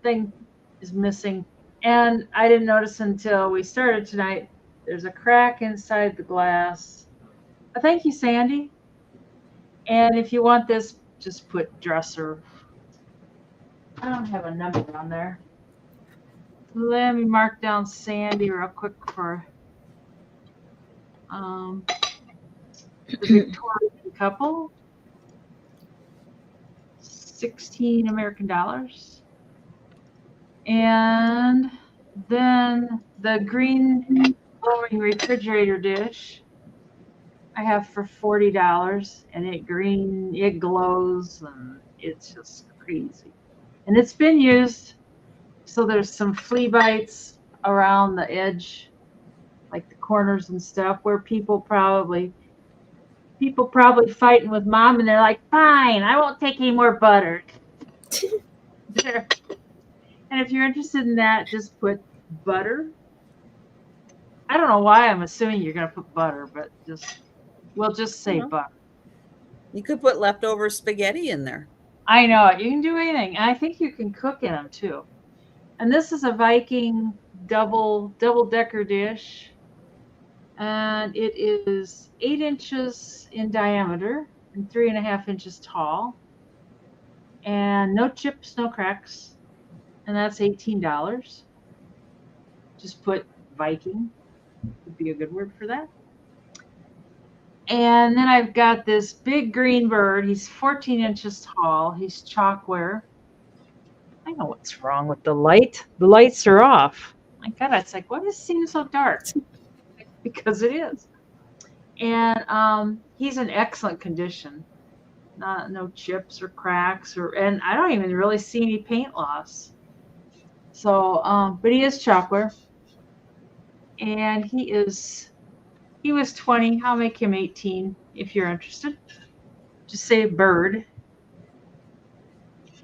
thing is missing. And I didn't notice until we started tonight. There's a crack inside the glass. Thank you, Sandy. And if you want this, just put dresser. I don't have a number on there. Let me mark down Sandy real quick for the Victorian couple. 16 American dollars. And then the green glowing refrigerator dish I have for $40, and it glows, and it's just crazy. And it's been used, so there's some flea bites around the edge, like the corners and stuff, where people probably fighting with mom, and they're like, fine, I won't take any more butter. And if you're interested in that, just put butter. I don't know why I'm assuming you're going to put butter, but we'll just say butter. You could put leftover spaghetti in there. I know. You can do anything. And I think you can cook in them too. And this is a Viking double-decker dish. And it is 8 inches in diameter and 3.5 inches tall. And no chips, no cracks. And that's $18. Just put Viking. Would be a good word for that. And then I've got this big green bird. He's 14 inches tall. He's chalkware. I know what's wrong with the light. The lights are off. My God, it's like, why does it seem so dark? Because it is. And he's in excellent condition. No chips or cracks, and I don't even really see any paint loss. So, but he is chalkware, and he was 20. I'll make him 18 if you're interested. Just say bird.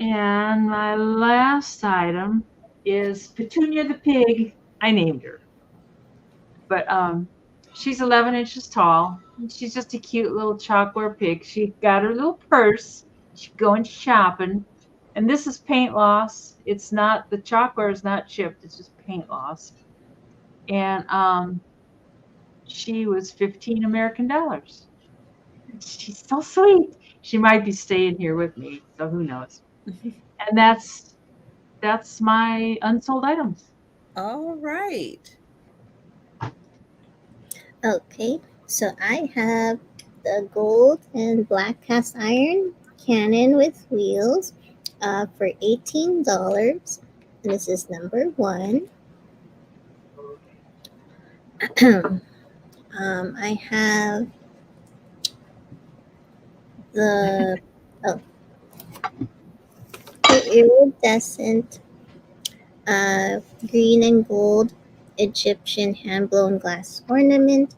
And my last item is Petunia the pig. I named her, but she's 11 inches tall. She's just a cute little chalkware pig. She got her little purse. She's going shopping. And this is paint loss. It's not, the chalkware is not chipped. It's just paint loss. And she was 15 American dollars. She's so sweet. She might be staying here with me, so who knows. And that's my unsold items. All right. Okay, so I have the gold and black cast iron cannon with wheels for $18. And this is number 1. I have the iridescent green and gold Egyptian hand-blown glass ornament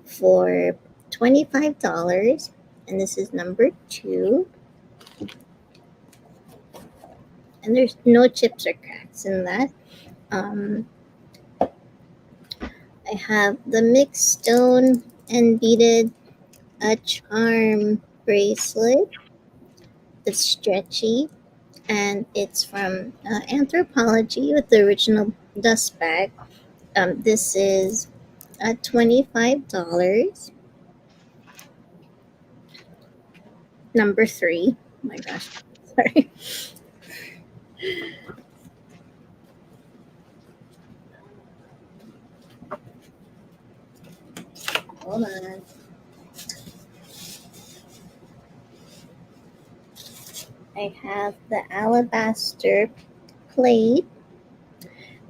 for $25, and this is number 2. And there's no chips or cracks in that. I have the mixed stone and beaded charm bracelet. It's stretchy, and it's from Anthropology with the original dust bag. This is $25. Number 3. Oh my gosh, sorry. Hold on. I have the alabaster plate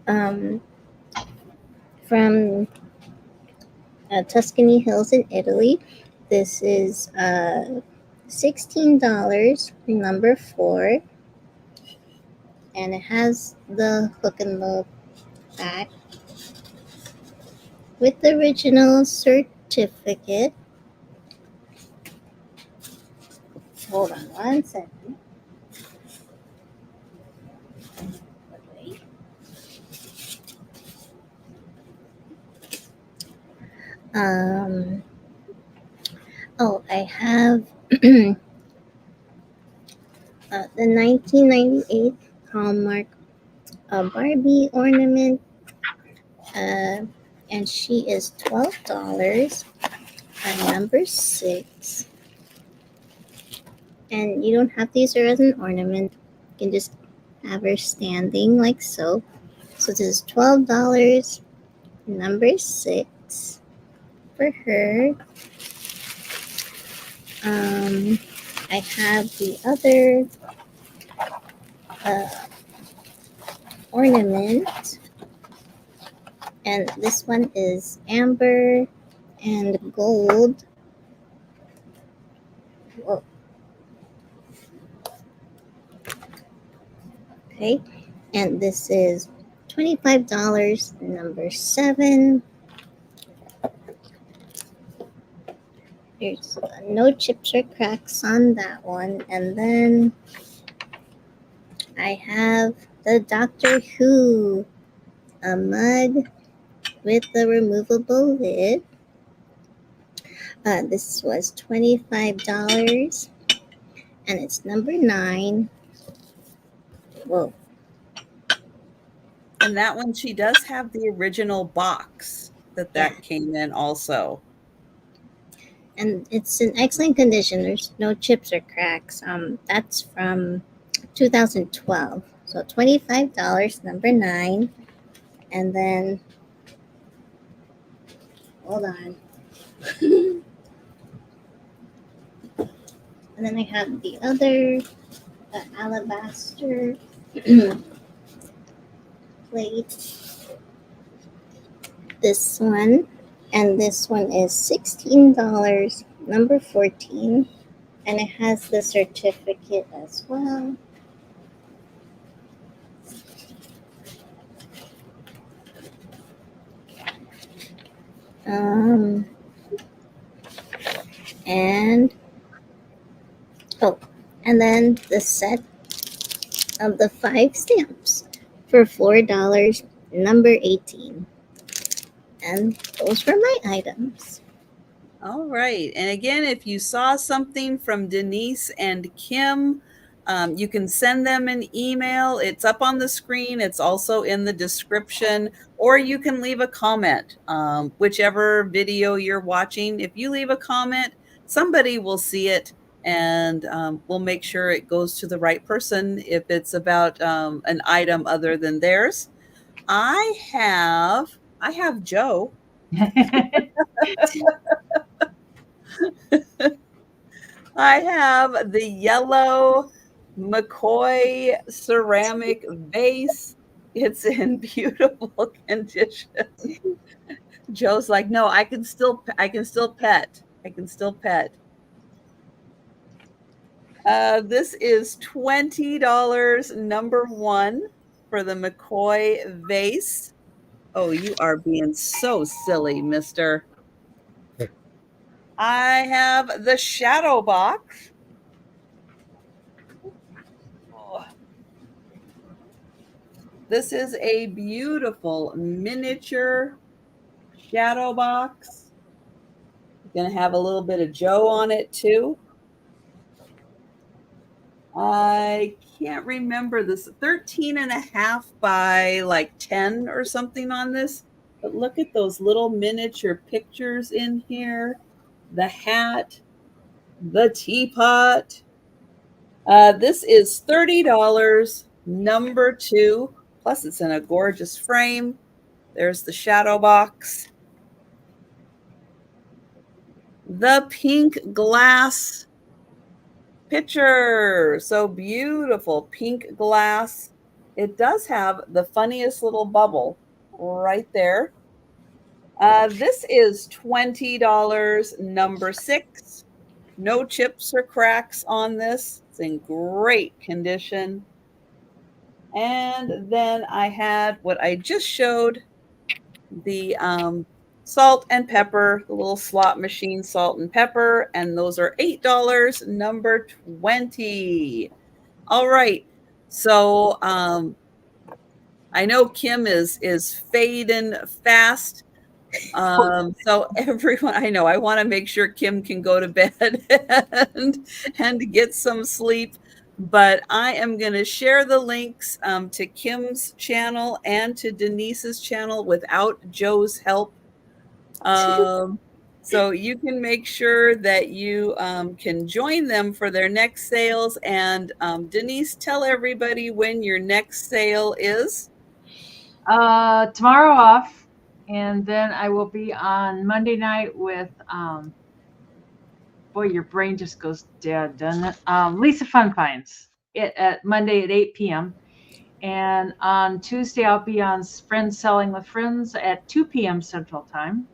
from Tuscany Hills in Italy. This is $16, number 4, and it has the hook and loop back with the original certificate. Hold on one second. I have the 1998 Hallmark Barbie ornament, and she is $12. Number 6. And you don't have to use her as an ornament. You can just have her standing like so. So this is $12. Number 6 for her. I have the other ornament, and this one is amber and gold. Whoa. Okay, and this is $25. Number 7. There's no chips or cracks on that one. And then I have the Doctor Who, a mug with the removable lid. This was $25, and it's number 9. Whoa. And that one, she does have the original box that came in also. And it's in excellent condition. There's no chips or cracks. That's from 2012. So $25, number 9. And then, hold on. And then I have the other alabaster plate. This one, and this one is $16, number 14, and it has the certificate as well. And and then the set of the 5 stamps for $4, number 18. And those were my items. All right. And again, if you saw something from Denise and Kim, you can send them an email. It's up on the screen. It's also in the description, or you can leave a comment. Whichever video you're watching, if you leave a comment, somebody will see it, and we'll make sure it goes to the right person if it's about an item other than theirs. I have Joe. I have the yellow McCoy ceramic vase. It's in beautiful condition. Joe's like, no, I can still pet. I can still pet. This is $20, number 1, for the McCoy vase. Oh, you are being so silly, mister. I have the shadow box. Oh. This is a beautiful miniature shadow box. Going to have a little bit of Joe on it too. I can't remember this, 13.5 by like 10 or something on this. But look at those little miniature pictures in here. The hat, the teapot. This is $30, number 2. Plus, it's in a gorgeous frame. There's the shadow box. The pink glass pitcher. So beautiful, pink glass. It does have the funniest little bubble right there. This is $20, number 6. No chips or cracks on this. It's in great condition. And then I had what I just showed, the salt and pepper, the little slot machine salt and pepper, and those are $8, number 20. All right. So I know Kim is fading fast. So everyone, I know, I want to make sure Kim can go to bed and get some sleep. But I am going to share the links to Kim's channel and to Denise's channel without Joe's help. So you can make sure that you can join them for their next sales. And Denise, tell everybody when your next sale is. Tomorrow off, and then I will be on Monday night with boy, your brain just goes dead, doesn't it? Lisa Fun Finds it at Monday at 8 p.m. And on Tuesday, I'll be on Friends Selling with Friends at 2 p.m. Central Time.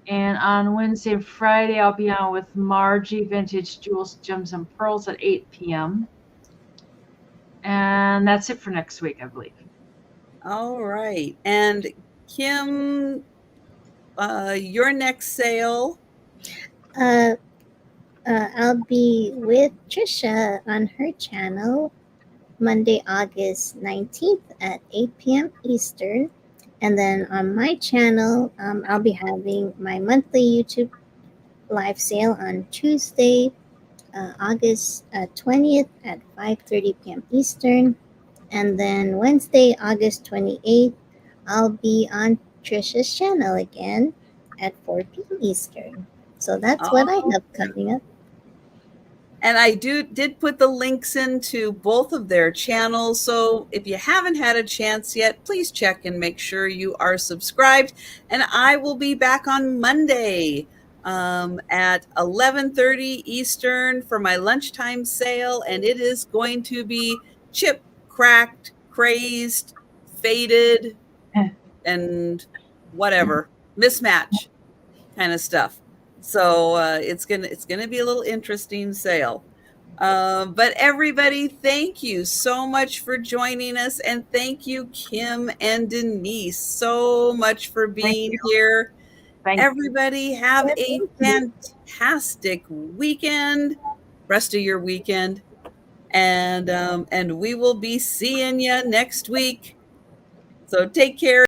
And on Wednesday and Friday, I'll be on with Margie Vintage Jewels, Gems, and Pearls at 8 p.m. And that's it for next week, I believe. All right. And Kim, your next sale? I'll be with Trisha on her channel Monday, August 19th at 8 p.m. Eastern. And then on my channel, I'll be having my monthly YouTube live sale on Tuesday, August 20th at 5:30 p.m. Eastern. And then Wednesday, August 28th, I'll be on Trisha's channel again at 4 p.m. Eastern. So that's what I have coming up. And I did put the links into both of their channels. So if you haven't had a chance yet, please check and make sure you are subscribed. And I will be back on Monday at 11:30 Eastern for my lunchtime sale, and it is going to be chipped, cracked, crazed, faded, and whatever mismatch kind of stuff. So it's gonna be a little interesting sale. But everybody, thank you so much for joining us, and thank you, Kim and Denise, so much for being here. Everybody, have a fantastic weekend, rest of your weekend, and we will be seeing you next week. So take care.